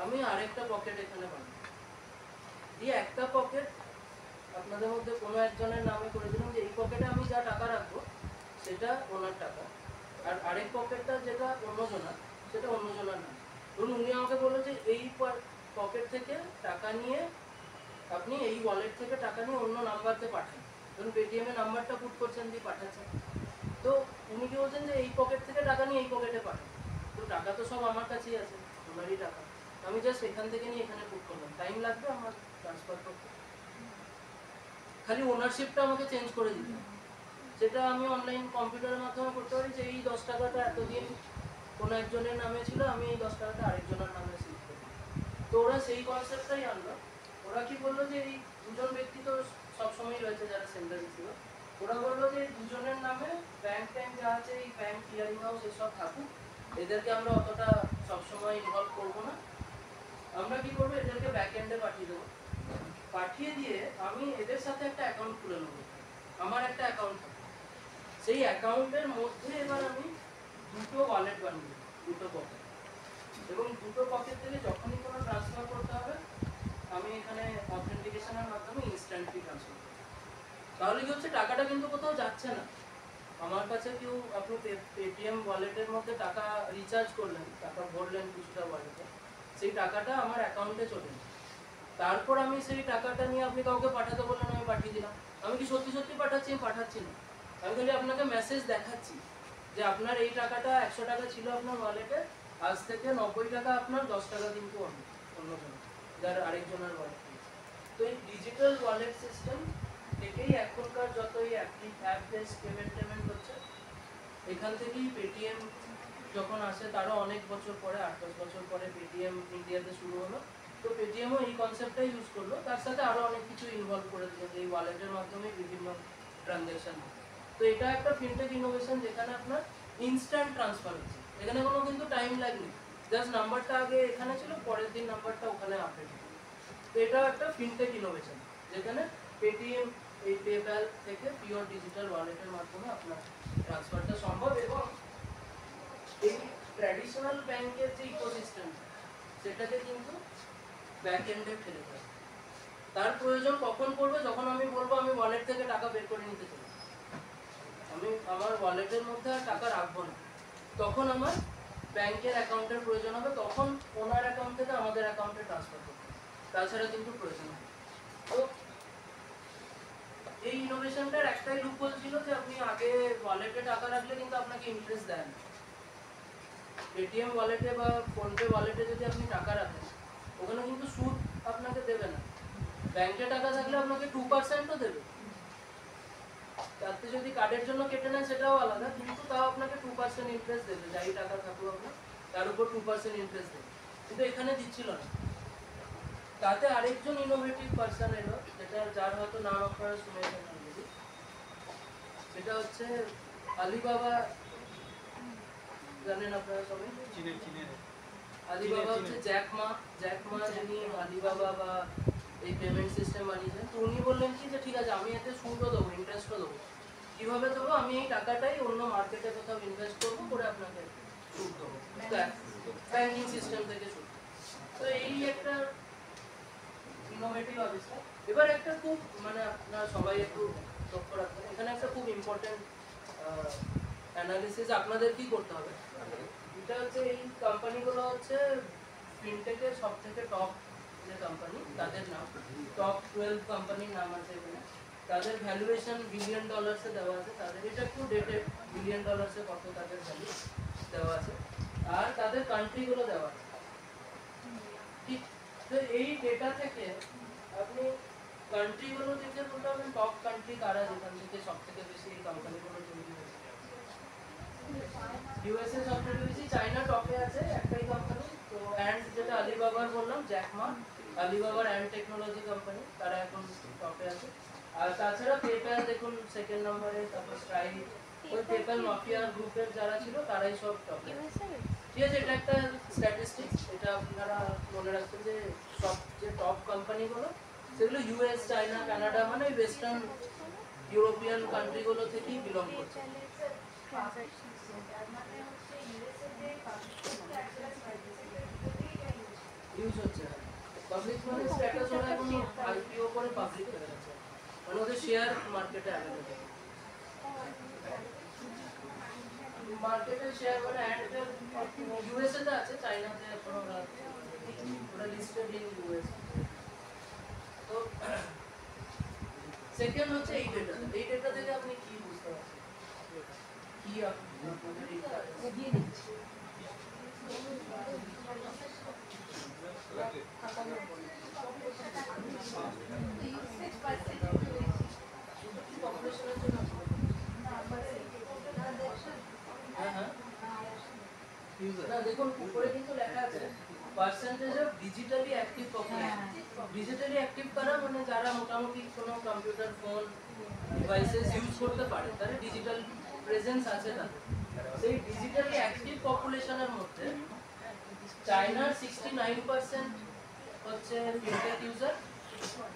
আমি আরেকটা পকেট এখানে বানাবো, দিয়ে একটা পকেট আপনাদের মধ্যে কোনো একজনের নামে করে দিলাম যে এই পকেটে আমি যা টাকা রাখবো সেটা ওনার টাকা, আর আরেক পকেটটা যেটা অন্যজনার সেটা অন্যজনার নাম। ধরুন উনি আমাকে বললো যে এই পকেট থেকে টাকা নিয়ে আপনি এই ওয়ালেট থেকে টাকা নিয়ে অন্য নাম্বারতে পাঠান। ধরুন পেটিএমের নাম্বারটা পুট করছেন, দিয়ে পাঠাচ্ছেন। তো উনি কি বলছেন যে এই পকেট থেকে টাকা নিয়ে এই পকেটে পাঠান। তো টাকা তো সব আমার কাছেই আছে, ওনারই টাকা, আমি জাস্ট এখান থেকে নিয়ে এখানে পুট করলাম। টাইম লাগবে আমার ট্রান্সফার করতে, খালি ওনারশিপটা আমাকে চেঞ্জ করে দিতে হবে। সেটা আমি অনলাইন কম্পিউটারের মাধ্যমে করতে পারি যে এই 10 টাকাটা এতদিন কোনো একজনের নামে ছিল, আমি এই 10 টাকাটা আরেকজনের নামে শিফট করি। তো ওরা সেই কনসেপ্টটাই আনলো। ওরা কি বললো যে এই দুজন ব্যক্তি তো সবসময়ই রয়েছে যারা সেন্ডার ছিল, ওরা বললো যে দুজনের নামে ব্যাংক ট্যাঙ্ক যা আছে, এই ব্যাংক ক্লিয়ারিং হাউস এসব থাকুক, এদেরকে আমরা অতটা সবসময় ইনভলভ করবো না। আমরা কি করবো, এদেরকে ব্যাক এন্ডে পাঠিয়ে দেবো। পাঠিয়ে দিয়ে আমি এদের সাথে একটা অ্যাকাউন্ট খুলে নেবো, আমার একটা অ্যাকাউন্ট থাকে, সেই অ্যাকাউন্টের মধ্যে এবার আমি দুটো ওয়ালেট বানিয়ে দুটো পকেট, এবং দুটো পকেট থেকে যখনই কোনো ট্রান্সফার করতে হবে আমি এখানে অথেন্টিকেশনের মাধ্যমে ইনস্ট্যান্টলি ট্রান্সফার করব। তাহলে কি হচ্ছে, টাকাটা কিন্তু কোথাও যাচ্ছে না আমার কাছে। কেউ আপনি পেটিএম ওয়ালেটের মধ্যে টাকা রিচার্জ করলেন, টাকা ভরলেন কিছুটা ওয়ালেটে, সেই টাকাটা আমার অ্যাকাউন্টে চলে যাবে। তারপর আমি সেই টাকাটা নিয়ে আপনি কাউকে পাঠাতে বললেন, আমি পাঠিয়ে দিলাম। আমি কি সত্যি সত্যি পাঠাচ্ছি? আমি পাঠাচ্ছি না, আমি খালি আপনাকে মেসেজ দেখাচ্ছি যে আপনার এই টাকাটা 100 টাকা ছিল আপনার ওয়ালেটে, আজ থেকে 90 টাকা আপনার, 10 টাকা কিন্তু অন্যজন যার আরেকজনের ওয়ালেট। তো এই ডিজিটাল ওয়ালেট সিস্টেম থেকেই এখনকার যত এই অ্যাপ বেস পেমেন্ট হচ্ছে, এখান থেকেই পেটিএম যখন আসে তারও অনেক বছর পরে, 8-10 বছর পরে পেটিএম ইন্ডিয়াতে শুরু হলো। তো পেটিএমও এই কনসেপ্টটাই ইউজ করলো, তার সাথে আরও অনেক কিছু ইনভলভ করে দিল, এই ওয়ালেটের মাধ্যমে বিভিন্ন ট্রানজ্যাকশন। তো এটা একটা ফিনটেক ইনোভেশন যেখানে আপনার ইনস্ট্যান্ট ট্রান্সফার হচ্ছে, এখানে কোনো কিন্তু টাইম লাগেনি, জাস্ট নাম্বারটা আগে এখানে ছিল, পরের দিন নাম্বারটা ওখানে আপডেট। তো এটাও একটা ফিনটেক ইনোভেশন যেখানে পেটিএম এই পেপ্যাল থেকে পিওর ডিজিটাল ওয়ালেটের মাধ্যমে আপনার ট্রান্সফারটা সম্ভব, এবং এই ট্র্যাডিশনাল ব্যাংকের যে ইকোসিস্টেম সেটাকে কিন্তু ব্যাক এন্ডে ফেলে দেয়। তার প্রয়োজন কখন পড়বে, যখন আমি বলবো আমি ওয়ালেট থেকে টাকা বের করে নিতে চাই, আমি আমার ওয়ালেটের মধ্যে আর টাকা রাখবো না, তখন আমার ব্যাংকের অ্যাকাউন্টের প্রয়োজন হবে, তখন ওনার অ্যাকাউন্ট থেকে আমাদের অ্যাকাউন্টে ট্রান্সফার করতে, তাছাড়া কিন্তু প্রয়োজন হবে। তো এই ইনোভেশনটার একটাই লুপহোল ছিল যে আপনি আগে ওয়ালেটে টাকা রাখলে কিন্তু আপনাকে ইন্টারেস্ট দেন। পেটিএম ওয়ালেটে বা ফোনপে ওয়ালেটে যদি আপনি টাকা রাখেন ওখানে কিন্তু সুদ আপনাকে দেবে না, ব্যাংকে টাকা থাকলে আপনাকে 2%ও দেবে, তাতে যদি কার্ডের জন্য কেটে নেন সেটাও আলাদা, কিন্তু তাও আপনাকে 2% ইন্টারেস্ট দেবে, যাই টাকা থাকুক আপনার তার উপর 2% ইন্টারেস্ট দেবে, কিন্তু এখানে দিচ্ছিল না। তাতে আরেকজন ইনোভেটিভ পার্সন এলো, যেটা যার হয়তো নাম আপনারা শুনেছেন অলরেডি, সেটা হচ্ছে আলিবাবা। জানেন আপনারা সবাই? আলিবাবা হচ্ছে জ্যাক মা যিনি আলিবাবা বা এই পেমেন্ট সিস্টেম বানিয়েছেন। তো উনি বললেন কি যে ঠিক আছে আমি এতে সুদও দেবো, ইন্টারেস্টও দেবো। কিভাবে দেবো, আমি এই টাকাটাই অন্য মার্কেটে কোথাও ইনভেস্ট করবো, করে আপনাকে সুদ দেবো, ব্যাংকিং সিস্টেম থেকে সুদ। তো এই একটা ইনোভেটিভ অবস্থা। এবার একটা খুব মানে আপনারা সবাই একটু লক্ষ্য রাখবেন, এখানে একটা খুব ইম্পর্টেন্ট অ্যানালিসিস আপনাদের কি করতে হবে। এটা হচ্ছে এই কোম্পানিগুলো হচ্ছে ফিনটেকের সব থেকে টপ যে কোম্পানি, তাদের নাম টপ 12 কোম্পানির নাম আছে এখানে। তাদের ভ্যালুয়েশন $1 বিলিয়ন দেওয়া আছে, তাদের এটা একটু ডেটেড $1 বিলিয়ন কত তাদের ভ্যালু দেওয়া আছে, আর তাদের কান্ট্রিগুলো দেওয়া আছে। ঠিক, তো এই ডেটা থেকে আপনি কান্ট্রিগুলো দেখে বলতে হবে টপ কান্ট্রি কারা যেখান থেকে সব থেকে বেশি কোম্পানিগুলো তৈরি হয়েছে। ইউএসএ সব থেকে বেশি, চায়না টপে আছে একটাই কোম্পানি তো অ্যান্ড যেটা আলিবাবার বললাম জ্যাকমা, আলিবাবার অ্যান্ড টেকনোলজি কোম্পানি তারা এখন টপে আছে। আর তাছাড়া পেপ্যাল দেখুন সেকেন্ড নম্বরে, তারপর স্ট্রাইপ, ওই পেপ্যাল মাফিয়া গ্রুপের যারা ছিল তারাই সব টপে। ঠিক আছে, এটা একটা স্ট্যাটিস্টিক্স, এটা আপনারা মনে রাখবেন যে সব যে টপ কোম্পানিগুলো সেগুলো ইউএস, চায়না, কানাডা মানে ওয়েস্টার্ন ইউরোপিয়ান কান্ট্রিগুলো থেকেই বিলং করছে। ইউজ হচ্ছে পাবলিক মানে স্ট্যাটাস ওরা এখন আইপিও করে পাবলিক হয়ে গেছে, মানে ওদের শেয়ার মার্কেটে অ্যাভেলেবল। মার্কেটে শেয়ার মানে ইউএসএ তে আছে, চায়নাতে এখন ওরা লিস্টেড ইন ইউএস। তো সেকেন্ড হচ্ছে এই ডেটা, এই ডেটা থেকে আপনি কি বুঝতে পারছেন, কি আপনাদের এগিয়ে দিচ্ছে পপুলেশনের জন্য। না দেখুন উপরে কিন্তু লেখা আছে percentage of digitally active population. Digitally active কারা, মানে যারা মোটামুটি কোনো কম্পিউটার, ফোন, ডিভাইসেস ইউজ করতে পারে, তাদের ডিজিটাল প্রেজেন্স আছে তাদের। সেই ডিজিটালি অ্যাক্টিভ পপুলেশনের মধ্যে চায়নার 69% হচ্ছে ফিনটেক ইউজার,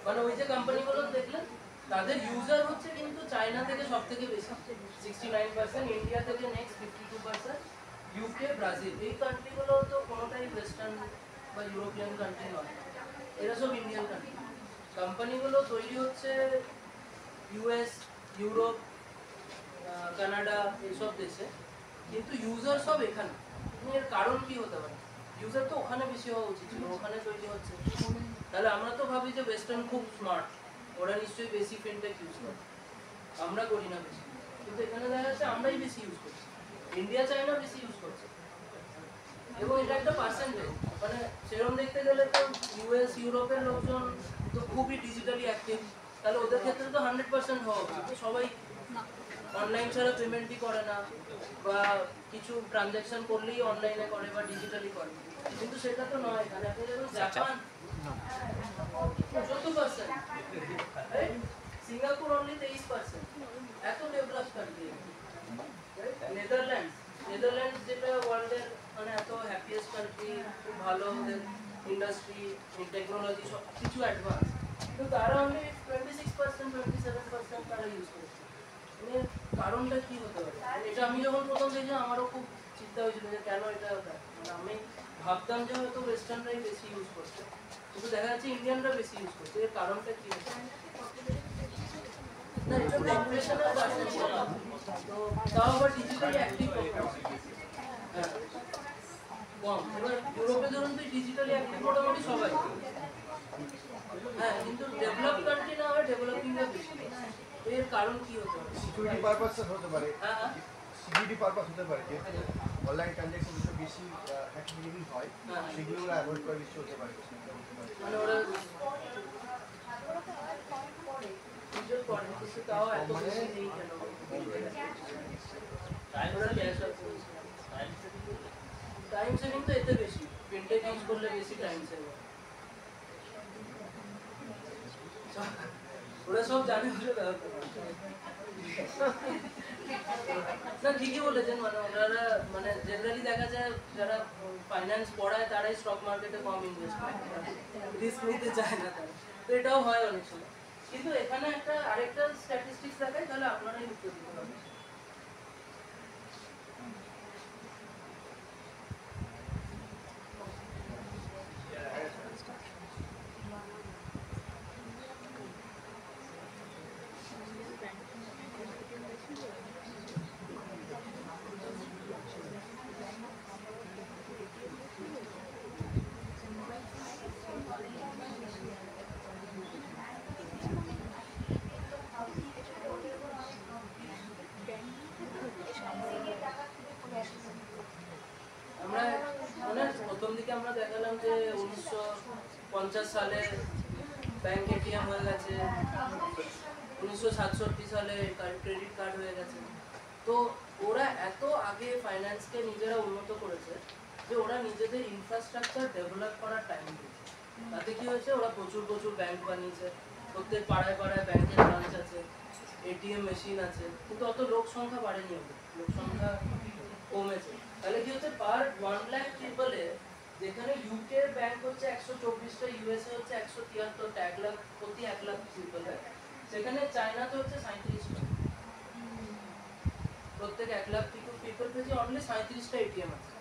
মানে ওই যে কোম্পানিগুলো দেখলেন তাদের ইউজার হচ্ছে কিন্তু চায়না থেকে সব থেকে বেশি 69%, ইন্ডিয়া থেকে নেক্সট 52%, ইউকে, ব্রাজিল, এই কান্ট্রিগুলো তো কোনোটাই ওয়েস্টার্ন বা ইউরোপিয়ান কান্ট্রি নয়, এরা সব ইন্ডিয়ান কান্ট্রি। কোম্পানিগুলো তৈরি হচ্ছে ইউএস, ইউরোপ, কানাডা এইসব দেশে, কিন্তু ইউজার সব এখানে। এর কারণ কি হতে পারে? ইউজার তো ওখানে বেশি হওয়া উচিত ছিল, ওখানে তৈরি হচ্ছে। তাহলে আমরা তো ভাবি যে ওয়েস্টার্ন খুব স্মার্ট, ওরা নিশ্চয়ই বেশি ফিনটেক ইউজ করে, আমরা করি না বেশি, কিন্তু এখানে দেখা যাচ্ছে আমরাই বেশি ইউজ করছি, ইন্ডিয়া, চায়না বেশি ইউজ করছে। এবং এটা একটা পার্সেন্টেজ, মানে সেরকম দেখতে গেলে তো ইউএস, ইউরোপের লোকজন তো খুবই ডিজিটালি অ্যাক্টিভ, তাহলে ওদের ক্ষেত্রে তো 100% হওয়া উচিত। সবাই অনলাইন ছাড়া পেমেন্টই করে না, বা কিছু ট্রানজ্যাকশন করলেই অনলাইনে করে বা ডিজিটালি করে, কিন্তু সেটা তো নয়। এখানে আপনি দেখুন জাপান 14%, সিঙ্গাপুর অনলি 23%, এত ডেভেলপ কান্ট্রি। নেদারল্যান্ডস যেটা ওয়ার্ল্ডের মানে এত হ্যাপিয়েস্ট কান্ট্রি, খুব ভালো, ওদের ইন্ডাস্ট্রি, টেকনোলজি সব কিছু অ্যাডভান্স, কিন্তু তারা অনলি 26%, 27% তারা ইউজ করেছে। মানে কারণটা কি হতে পারে? এটা আমি যখন প্রথম দেখলাম আমারও খুব চিন্তা হয়েছিল যে কেন এটা হতো। মানে আমি ভাবতাম যে হয়তো ওয়েস্টার্নরাই বেশি ইউজ করছে, কিন্তু দেখা যাচ্ছে ইন্ডিয়ানরা বেশি ইউজ করছে। এর কারণটা কি হতে পারে? না, এটা পপুলেশনের পার্সেন্টেজ, তো তাও আবার ডিজিটালি অ্যাক্টিভ হ্যাঁ কম। এবার ইউরোপে ধরুন তো ডিজিটালি অ্যাক্টিভ মোটামুটি সবাই, হ্যাঁ, কিন্তু ডেভেলপ কান্ট্রি না হয় ডেভেলপিংটা বেশি। এর কারণ কি হতে পারে? সিকিউরিটি পারপাস হতে পারে, হ্যাঁ, সিকিউরিটি পারপাস হতে পারে, যে অনলাইন ট্রানজ্যাকশন যেসব বেশি অ্যাক্টিভিটি হয় সেগুলো অ্যাভয়েড করা বেশি হতে পারে। মানে ওরা ইউজ করে, কিন্তু তাও এত বেশি নেই কেন? টাইম সেভিং তো এতে বেশি, ফিনটেক ইউজ করলে বেশি টাইম সেভিং। ওরা সব জানে বলে ব্যবহার করে না, ঠিকই বলেছেন। মানে ওনারা মানে জেনারেলি দেখা যায় যারা ফাইন্যান্স পড়ায় তারাই স্টক মার্কেটে কম ইনভেস্ট করে, রিস্ক নিতে চায় না তারা, তো এটাও হয় অনেক সময়। কিন্তু এখানে একটা আরেকটা স্ট্যাটিস্টিক্স দেখায়, তাহলে আপনারাই উত্তর দিতে পারবেন। আমরা মানে প্রথম দিকে আমরা দেখালাম যে 1950 সালে ব্যাংক এটিএম হয়ে গেছে, 1967 সালে ক্রেডিট কার্ড হয়ে গেছে। তো ওরা এত আগে ফাইন্যান্সকে নিজেরা উন্নত করেছে যে ওরা নিজেদের ইনফ্রাস্ট্রাকচার ডেভেলপ করার টাইম দিয়েছে। তাতে কি হয়েছে, ওরা প্রচুর প্রচুর ব্যাংক বানিয়েছে, প্রত্যেক পাড়ায় পাড়ায় ব্যাংকের ব্রাঞ্চ আছে, এটিএম মেশিন আছে, কিন্তু অত লোক সংখ্যা বাড়েনি, ওদের লোক সংখ্যা কমেছে। তাহলে কি হচ্ছে, পার 1 লাখ পিপলে যেখানে ইউকে ব্যাংক হচ্ছে 124টা, ইউএসএ হচ্ছে 173টা, 1 লাখ প্রতি 1 লাখ পিপলে, সেখানে চায়নাতে হচ্ছে 37টা, প্রত্যেক 1 লাখ পিপল থেকে অনলি 37টা এটিএম আছে।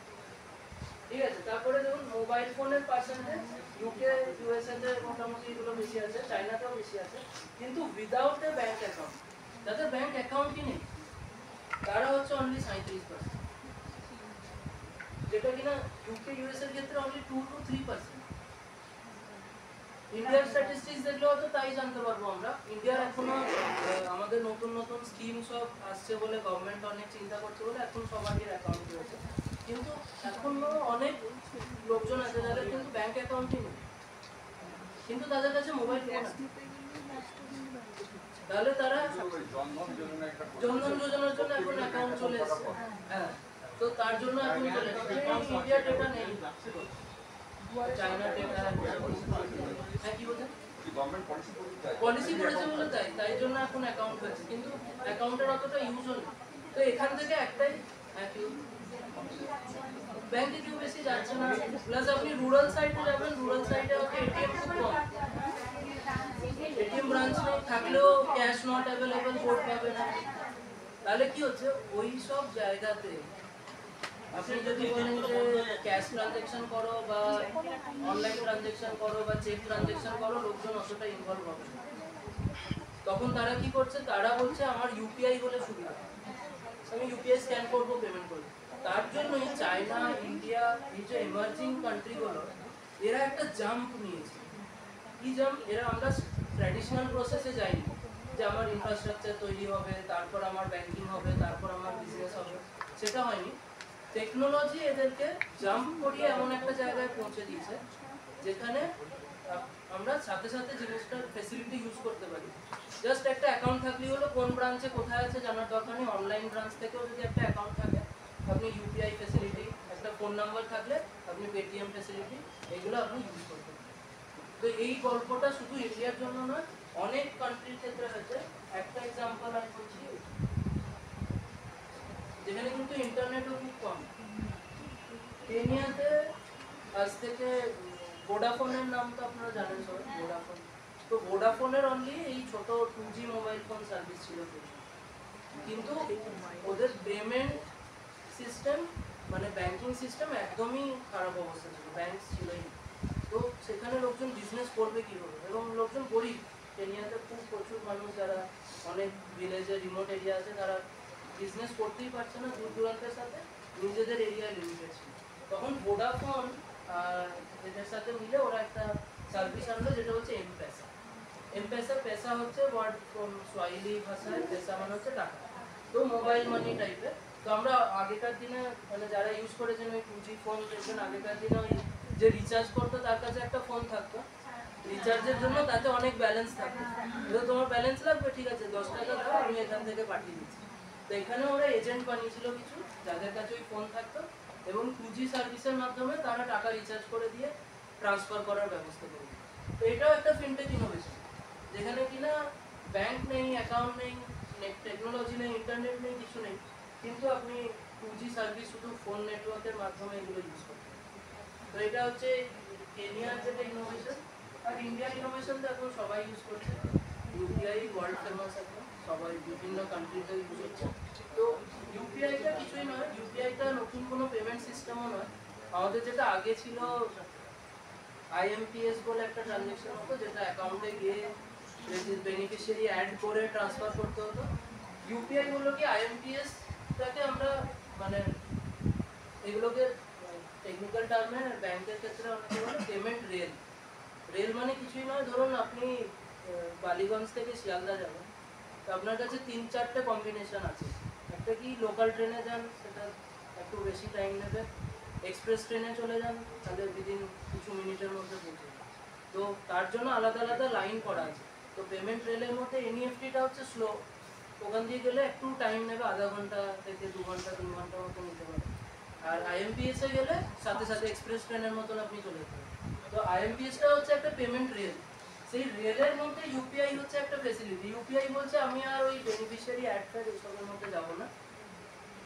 ঠিক আছে, তারপরে দেখুন মোবাইল ফোনের পার্সেন্টেজ ইউকে ইউএসএ তে মোটামুটি এগুলো বেশি আছে, চায়নাতেও বেশি আছে, কিন্তু উইদাউট এ ব্যাংক অ্যাকাউন্ট, যাদের ব্যাংক অ্যাকাউন্টই নেই তারা হচ্ছে অনলি 37%, যেটা কিনা ইউকে ইউএসএ এর ক্ষেত্রে অনলি 2 to 3%। ইন্ডিয়ার স্ট্যাটিস্টিক্স দেখলে হয়তো তাই জানতে পারবো আমরা, ইন্ডিয়ার এখনো আমাদের নতুন নতুন স্কিম সব আসছে বলে, গভর্নমেন্ট অনেক চিন্তা করছে বলে এখন সবারই অ্যাকাউন্ট রয়েছে, কিন্তু এখনো অনেক লোকজন আছে যাদের কিন্তু ব্যাংক অ্যাকাউন্টই নেই, কিন্তু তাদের কাছে মোবাইল ফোন আছে। তাহলে তারা জনধন যোজনার জন্য এখন অ্যাকাউন্ট চলে এসেছে, হ্যাঁ, তো তার জন্য এখন চলে এসেছে। ইন্ডিয়ার ডেটা নেই, চায়না ডেটা, হ্যাঁ কি বলছেন, পলিসি করেছে বলে তাই জন্য এখন অ্যাকাউন্ট হয়েছে, কিন্তু অ্যাকাউন্টের অতটা ইউজ হলো। তো এখান থেকে একটাই ব্যাংকে কেউ বেশি যাচ্ছে না, প্লাস আপনি রুরাল সাইডে যাবেন, রুরাল সাইডে হচ্ছে এটিএম খুব কম, এটিএম ব্রাঞ্চ নেই, থাকলেও ক্যাশ নট অ্যাভেলেবল বোর্ড পাবে না। তাহলে কি হচ্ছে, ওই সব জায়গাতে আপনি যদি বলেন যে ক্যাশ ট্রানজ্যাকশন করো বা অনলাইন ট্রানজ্যাকশন করো বা চেক ট্রানজ্যাকশন করো, লোকজন অতটা ইনভলভ হবে না। তখন তারা কি করছে, তারা বলছে আমার ইউপিআই হলে সুবিধা, আমি ইউপিআই স্ক্যান করবো, পেমেন্ট করবো। তার জন্যই চায়না, ইন্ডিয়া, এই যে এমার্জিং কান্ট্রিগুলো, এরা একটা জাম্প নিয়েছে। কি জাম্প? এরা আমরা ট্র্যাডিশনাল প্রসেসে যাইনি যে আমার ইনফ্রাস্ট্রাকচার তৈরি হবে, তারপর আমার ব্যাংকিং হবে, তারপর আমার বিজনেস হবে, সেটা হয়নি। টেকনোলজি এদেরকে জাম্প করিয়ে এমন একটা জায়গায় পৌঁছে দিয়েছে যেখানে আমরা সাথে সাথে জিনিসটার ফেসিলিটি ইউজ করতে পারি। জাস্ট একটা অ্যাকাউন্ট থাকলেই হলো, কোন ব্রাঞ্চে কোথায় আছে জানার দরকার নেই, অনলাইন ব্রাঞ্চ থেকেও যদি একটা অ্যাকাউন্ট থাকে, আপনি ইউপিআই ফেসিলিটি, একটা ফোন নাম্বার থাকলে আপনি পেটিএম ফেসিলিটি, এগুলো আপনি ইউজ করতে পারেন। তো এই গল্পটা শুধু ইন্ডিয়ার জন্য নয়, অনেক কান্ট্রির ক্ষেত্রে হয়েছে। একটা এক্সাম্পল আমি বলছি, যেখানে কিন্তু ইন্টারনেটও খুব কম। কেনিয়াতে আজ থেকে ভোডাফোনের নাম তো আপনারা জানেন সবাই, ভোডাফোন। তো ভোডাফোনের অনলি এই ছোট 2G মোবাইল ফোন সার্ভিস ছিল, কিন্তু ওদের পেমেন্ট সিস্টেম মানে ব্যাংকিং সিস্টেম একদমই খারাপ অবস্থা ছিল, ব্যাংক ছিলই। তো সেখানে লোকজন বিজনেস করবে কীভাবে, এবং লোকজন গরিব। কেনিয়াতে খুব প্রচুর মানুষ যারা অনেক ভিলেজে রিমোট এরিয়া আছে, তারা বিজনেস করতেই পারছে না, দূর দূরান্তের সাথে নিজেদের এরিয়ায় লিমিটেড ছিল। তখন ভোডাফোন এদের সাথে মিলে ওরা একটা সার্ভিস আনলো, যেটা হচ্ছে এম-পেসা। এম-পেসা, পেসা হচ্ছে ওয়ার্ড ফ্রম সোয়াহিলি ভাষায়, পেসা মানে হচ্ছে টাকা, তো মোবাইল মানি টাইপের। তো আমরা আগেকার দিনে মানে যারা ইউজ করেছেন ওই 2G ফোন দেখবেন, আগেকার দিনে ওই যে রিচার্জ করতো তার কাছে একটা ফোন থাকতো, রিচার্জের জন্য তাতে অনেক ব্যালেন্স থাকতো। এবার তোমার ব্যালেন্স লাগবে, ঠিক আছে 10 টাকা দাও, আমি এখান থেকে পাঠিয়ে দিচ্ছি। তো এখানে ওরা এজেন্ট বানিয়েছিল কিছু, যাদের কাছে ওই ফোন থাকতো, এবং 2G সার্ভিসের মাধ্যমে তারা টাকা রিচার্জ করে দিয়ে ট্রান্সফার করার ব্যবস্থা করে। তো এটাও একটা ফিনটেক ইনোভেশন, যেখানে কিনা ব্যাংক নেই, অ্যাকাউন্ট নেই, টেকনোলজি নেই, ইন্টারনেট নেই, কিছু নেই, কিন্তু আপনি 2G সার্ভিস শুধু ফোন নেটওয়ার্কের মাধ্যমে এগুলো ইউজ করতে। তো এটা হচ্ছে কেনিয়ার যেটা ইনোভেশন। আর ইন্ডিয়ান ইনোভেশন তো এখন সবাই ইউজ করছে, ইউপিআই ওয়ার্ল্ড ফেমাস, এখন সবাই বিভিন্ন কান্ট্রিতে ইউজ হচ্ছে। তো ইউপিআইটা কিছুই নয়, ইউপিআইটা নতুন কোনো পেমেন্ট সিস্টেমও নয়। আমাদের যেটা আগে ছিল আইএমপিএস বলে একটা ট্রানজ্যাকশন হতো, যেটা অ্যাকাউন্টে গিয়ে বেনিফিশিয়ারি অ্যাড করে ট্রান্সফার করতে হতো। ইউপিআই হলো কি আইএমপিএসটাকে আমরা মানে এগুলোকে টেকনিক্যাল টার্মে ব্যাংকের ক্ষেত্রে অনেকে বলে পেমেন্ট রেল। রেল মানে কিছুই নয়, ধরুন আপনি বালিগঞ্জ থেকে শিয়ালদা যাবেন, তো আপনার কাছে 3-4টে কম্বিনেশন আছে। একটা কি লোকাল ট্রেনে যান, সেটা একটু বেশি টাইম নেবে, এক্সপ্রেস ট্রেনে চলে যান, তাহলে উইদিন কিছু মিনিটের মধ্যে পৌঁছে যান। তো তার জন্য আলাদা আলাদা লাইন করা আছে। তো পেমেন্ট রেলের মধ্যে এনইএফটিটা হচ্ছে স্লো, ওখান দিয়ে গেলে একটু টাইম নেবে, আধা ঘন্টা থেকে 2 ঘন্টা 3 ঘন্টার মতো নিতে পারে। আর আইএমপিএস এ গেলে সাথে সাথে এক্সপ্রেস ট্রেনের মতন আপনি চলে যেতে পারেন। তো আইএমপিএসটা হচ্ছে একটা পেমেন্ট রেল, সেই রেলের মধ্যে ইউপিআই হচ্ছে একটা ফেসিলিটি। ইউপিআই বলছে আমি আর ওই বেনিফিশিয়ারি অ্যাড ফ্যাড এইসবের মধ্যে যাবো না,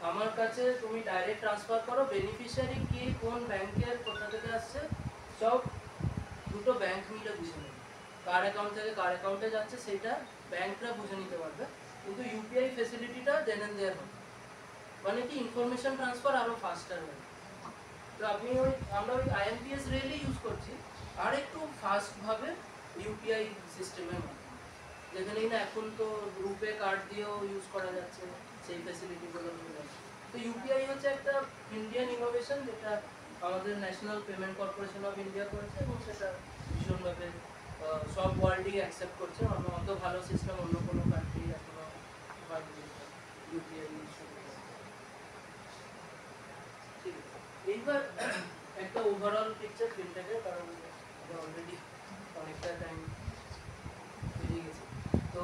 আমার কাছে তুমি ডাইরেক্ট ট্রান্সফার করো, বেনিফিশিয়ারি কি কোন ব্যাংকের কোথা থেকে আসছে সব দুটো ব্যাংক মিলে বুঝে নেবে, কার অ্যাকাউন্ট থেকে কার অ্যাকাউন্টে যাচ্ছে সেটা ব্যাংকরা বুঝে নিতে পারবে, কিন্তু ইউপিআই ফেসিলিটিটা দেন এন্ড দেয়ার হবে, মানে কি ইনফরমেশন ট্রান্সফার আরও ফাস্টার হবে। তো আপনি আমরা ওই আইএমপিএস রেলই ইউজ করছি আর একটু ফাস্টভাবে ইউপিআই সিস্টেমের মাধ্যমে, যেখানে না এখন তো রুপে কার্ড দিয়েও ইউজ করা যাচ্ছে, সেই ফেসিলিটিগুলো নিয়ে যাচ্ছে। তো ইউপিআই হচ্ছে একটা ইন্ডিয়ান ইনোভেশন, যেটা আমাদের national payment corporation of India করেছে এবং সেটা ভীষণভাবে সব ওয়ার্ল্ডই অ্যাকসেপ্ট করছে। অত ভালো সিস্টেম অন্য কোনো কান্ট্রি এখনো ইউপিআই ইউজ করতে। ঠিক আছে, এইবার একটা ওভারঅল পিকচার ফিনটেকের, কারণ অলরেডি অনেকটা টাইম বেরিয়ে গেছে। তো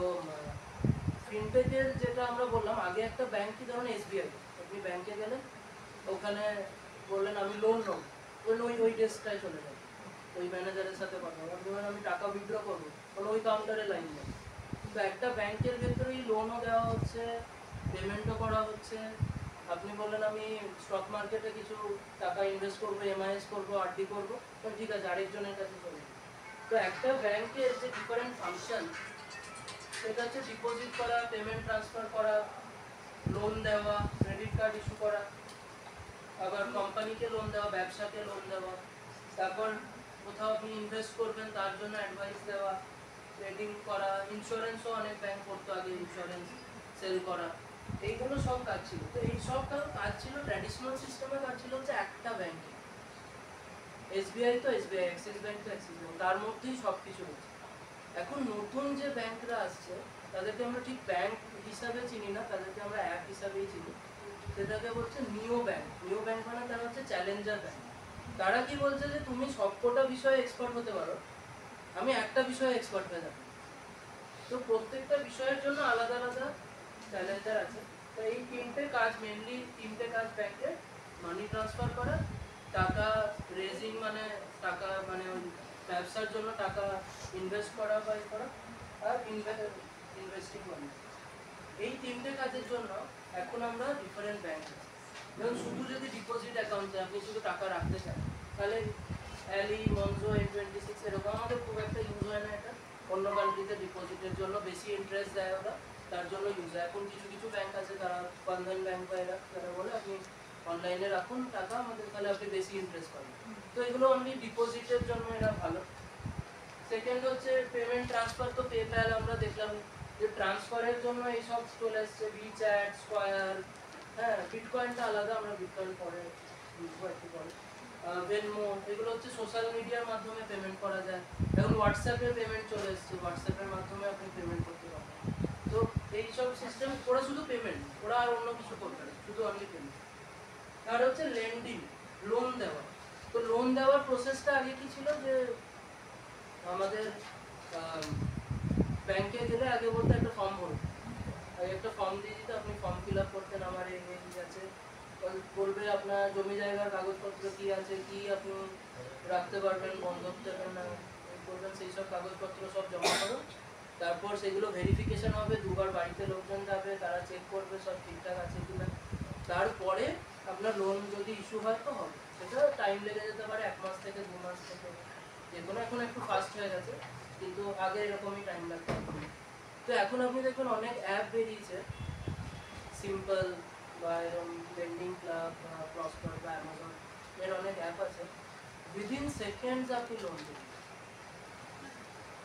ফিনটেকের যেটা আমরা বললাম আগে, একটা ব্যাংক কি ধরুন এসবিআই, আপনি ব্যাংকে গেলেন, ওখানে বললেন আমি লোন নেব, ওই ডেস্কটায় চলে যাবে, ওই ম্যানেজারের সাথে কথা বলবেন, ধরুন আমি টাকা উইথড্র করবো, ওই কাউন্টারে লাইন নেই। তো একটা ব্যাংকের ভেতরেই লোনও দেওয়া হচ্ছে, পেমেন্টও করা হচ্ছে। আপনি বললেন আমি স্টক মার্কেটে কিছু টাকা ইনভেস্ট করবো, এমআইএস করবো, আরডি করবো, তো ঠিক আছে আরেকজনের কাছে চলে যাবে। তো একটা ব্যাংকের যে ডিফারেন্ট ফাংশন, সেটা হচ্ছে ডিপোজিট করা, পেমেন্ট ট্রান্সফার করা, লোন দেওয়া, ক্রেডিট কার্ড ইস্যু করা, আবার কোম্পানিকে লোন দেওয়া, ব্যবসাকে লোন দেওয়া, তারপর কোথাও আপনি ইনভেস্ট করবেন তার জন্য অ্যাডভাইস দেওয়া, ট্রেডিং করা, ইন্স্যুরেন্সও অনেক ব্যাংক করতো আগে, ইন্স্যুরেন্স সেল করা, এইগুলো সব কাজ ছিল। তো এই সব কাজ ছিল ট্র্যাডিশনাল সিস্টেমে, কাজ ছিল হচ্ছে একটা ব্যাংকে, এসবিআই তো এসবিআই, অ্যাক্সিস ব্যাংক তো অ্যাক্সিস ব্যাংক, তার মধ্যেই সব কিছু হচ্ছে। এখন নতুন যে ব্যাংকরা আসছে তাদেরকে আমরা ঠিক ব্যাংক হিসাবে চিনি না, তাদেরকে আমরা অ্যাপ হিসাবেই চিনি, সেটাকে বলছে নিও ব্যাংক। নিও ব্যাংক মানে তারা হচ্ছে চ্যালেঞ্জার ব্যাংক। তারা কি বলছে যে তুমি সবকটা বিষয়ে এক্সপার্ট হতে পারো, আমি একটা বিষয়ে এক্সপার্ট হয়ে যাবো। তো প্রত্যেকটা বিষয়ের জন্য আলাদা আলাদা চ্যালেঞ্জার আছে। তো এই তিনটে কাজ, মেনলি তিনটে কাজ ব্যাংকের: মানি ট্রান্সফার করা, টাকা রেজিং মানে টাকা মানে ব্যবসার জন্য টাকা ইনভেস্ট করা বা করা, আর ইনভেস্টিং মানি। এই তিনটে কাজের জন্য এখন আমরা ডিফারেন্ট ব্যাংক আছে। যেমন শুধু যদি ডিপোজিট অ্যাকাউন্টে আপনি শুধু টাকা রাখতে চান, তাহলে অ্যালি, মনজো, N26 এরকম আমাদের খুব একটা ইউজ হয় না। এটা অন্য কান্ট্রিতে ডিপোজিটের জন্য বেশি ইন্টারেস্ট দেয় ওরা, তার জন্য ইউজ হয়। এখন কিছু কিছু ব্যাংক আছে, তারা বন্ধন ব্যাংক বা এরা তারা বলে আপনি অনলাইনে রাখুন টাকা আমাদের, তাহলে আপনি বেশি ইন্টারেস্ট পাবেন। তো এগুলো অনলি ডিপোজিটের জন্য এরা ভালো। সেকেন্ড হচ্ছে পেমেন্ট ট্রান্সফার। তো পেপ্যাল আমরা দেখলাম যে ট্রান্সফারের জন্য এইসব চলে এসছে, ভিচ্যাট, স্কোয়ার, হ্যাঁ বিটকয়েনটা আলাদা, আমরা বিটকয়েন পরে বুঝবো একটু পরে। ভেনমো, এগুলো হচ্ছে সোশ্যাল মিডিয়ার মাধ্যমে পেমেন্ট করা যায়। এখন হোয়াটসঅ্যাপে পেমেন্ট চলে এসছে, হোয়াটসঅ্যাপের মাধ্যমে আপনি পেমেন্ট করতে পারবেন। তো এইসব সিস্টেম, ওরা শুধু পেমেন্ট, ওরা আর অন্য কিছু করবে না, শুধু অনলি পেমেন্ট। আর হচ্ছে লেন্ডিং, লোন দেওয়া। তো লোন দেওয়ার প্রসেসটা আগে কি ছিল, যে আমাদের ব্যাংকে গেলে আগে বলতে একটা ফর্ম ভরুন, আগে একটা ফর্ম দিয়ে দিতে, আপনি ফর্ম ফিল আপ করতেন, আমার এই আছে, বলবে আপনার জমি জায়গার কাগজপত্র কি আছে, কি আপনি রাখতে পারবেন, বন্ধক দেবেন না করবেন, সেই সব কাগজপত্র সব জমা করুন। তারপর সেগুলো ভেরিফিকেশন হবে, দুবার বাড়িতে লোকজন যাবে, তারা চেক করবে সব ঠিকঠাক আছে কিনা। তারপরে আপনার লোন যদি ইস্যু হয় তো হবে। সেটা টাইম লেগে যেতে পারে 1 মাস থেকে 2 মাস থেকে, যেগুলো এখন একটু ফাস্ট হয়ে গেছে, কিন্তু আগে এরকমই টাইম লাগতো। তো এখন আপনি দেখবেন অনেক অ্যাপ বেরিয়েছে, সিম্পল বা এরকম লেন্ডিং ক্লাব বা প্রসপার বা অ্যামাজন, এর অনেক অ্যাপ আছে। উইদিন সেকেন্ডস আপনি লোন দেবেন,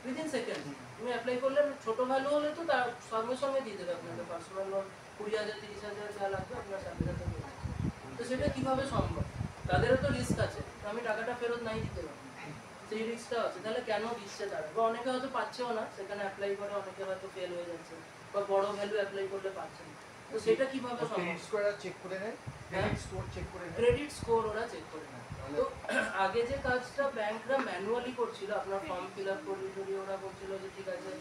উইদিন সেকেন্ড। তুমি অ্যাপ্লাই করলে, ছোট ভ্যালু হলে তো তার সঙ্গে সঙ্গে দিয়ে দেবে আপনাকে পার্সোনাল লোন 20,000 30,000 যা লাগবে আপনার সাথে সাথে দিয়ে দেবে। তো সেটা কীভাবে সম্ভব? তাদেরও তো রিস্ক আছে, আমি টাকাটা ফেরত নাই দিতে পারবো, সেই রিস্কটা আছে। তাহলে কেন দিচ্ছে তারা? বা অনেকে হয়তো পাচ্ছেও না, সেখানে অ্যাপ্লাই করে অনেকে হয়তো ফেল হয়ে যাচ্ছে, বা বড় ভ্যালু অ্যাপ্লাই করলে পাচ্ছে না। তো সেটা কিভাবে সম্ভব? ক্রেডিট স্কোর চেক করে নেয়, ক্রেডিট স্কোর চেক করে নেয়। ক্রেডিট স্কোর ওরা চেক করে নেয়। তো আগে যে কাজটা ব্যাংকরা ম্যানুয়ালি করছিল, আপনার ফর্ম ফিল আপ করলে যদি ওরা বলছিল যে ঠিক আছে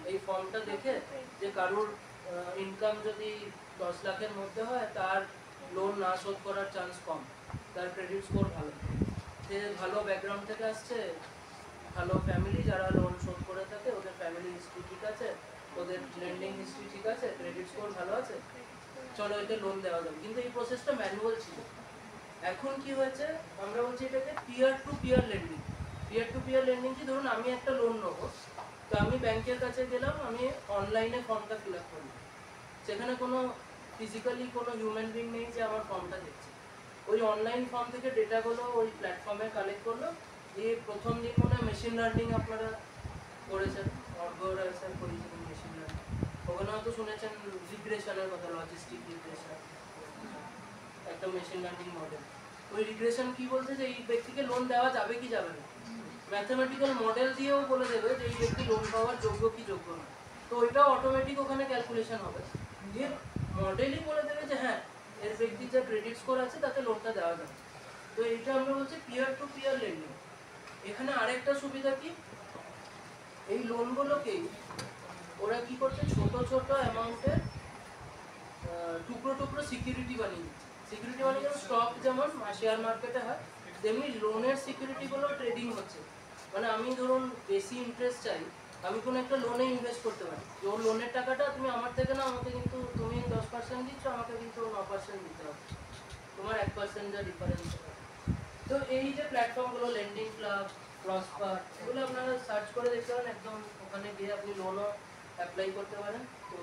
এই ফর্মটা দেখে যে কারোর ইনকাম যদি 10 লাখের মধ্যে হয় তার লোন না শোধ করার চান্স কম, তার ক্রেডিট স্কোর ভালো, সে ভালো ব্যাকগ্রাউন্ড থেকে আসছে, ভালো ফ্যামিলি, যারা লোন শোধ করে থাকে ওদের ফ্যামিলি হিস্ট্রি ঠিক আছে, ওদের লেন্ডিং হিস্ট্রি ঠিক আছে, ক্রেডিট স্কোর ভালো আছে, চলো এতে লোন দেওয়া যাবে। কিন্তু এই প্রসেসটা ম্যানুয়াল ছিল। এখন কি হয়েছে, আমরা বলছি এটাকে peer to peer lending. Peer to peer lending কি, ধরুন আমি একটা লোন নেবো, তো আমি ব্যাংকের কাছে গেলাম, আমি অনলাইনে ফর্মটা ফিল আপ করলাম, সেখানে কোনো ফিজিক্যালি কোনো হিউম্যান বিং নেই যে আমার ফর্মটা দেখছে। ওই অনলাইন ফর্ম থেকে ডেটাগুলো ওই প্ল্যাটফর্মে কালেক্ট করলো। এই প্রথম দিন মনে হয় মেশিন লার্নিং আপনারা করেছেন, অর্গরা স্যার করেছিলেন মেশিন লার্নিং, ওখানে হয়তো শুনেছেন রিগ্রেশনের কথা, লজিস্টিক রিগ্রেশন, একটা মেশিন লার্নিং মডেল। ওই রিগ্রেশন কি বলছে যে এই ব্যক্তিকে লোন দেওয়া যাবে কি যাবে না, ম্যাথমেটিক্যাল মডেল দিয়েও বলে দেবে যে এই ব্যক্তি লোন পাওয়ার যোগ্য কি যোগ্য না। তো ওইটাও অটোমেটিক ওখানে ক্যালকুলেশন হবে, দিয়ে মডেলই বলে দেবে যে হ্যাঁ এর ব্যক্তির যা ক্রেডিট স্কোর আছে তাতে লোনটা দেওয়া যাবে। তো এইটা আমরা বলছি পিয়ার টু পিয়ার লেন্ডিং। এখানে আরেকটা সুবিধা কি, এই লোনগুলোকেই ওরা কি করছে, ছোট ছোট অ্যামাউন্টের টুকরো টুকরো সিকিউরিটি বানিয়ে দিচ্ছে। সিকিউরিটি মানে যেমন স্টক যেমন শেয়ার মার্কেটে হয়, তেমনি লোনের সিকিউরিটিগুলো ট্রেডিং হচ্ছে। মানে আমি ধরুন বেশি ইন্টারেস্ট চাই, আমি কোনো একটা লোনে ইনভেস্ট করতে পারি, যে ওর লোনের টাকাটা তুমি আমার থেকে না, আমাকে কিন্তু তুমি 10% দিচ্ছ, আমাকে কিন্তু 9% দিতে হবে, তোমার 1% যা ডিফারেন্স হবে। তো এই যে প্ল্যাটফর্মগুলো লেন্ডিং ক্লাব, প্রসপার, এগুলো আপনারা সার্চ করে দেখতে পারেন, একদম ওখানে গিয়ে আপনি লোনও অ্যাপ্লাই করতে পারেন। তো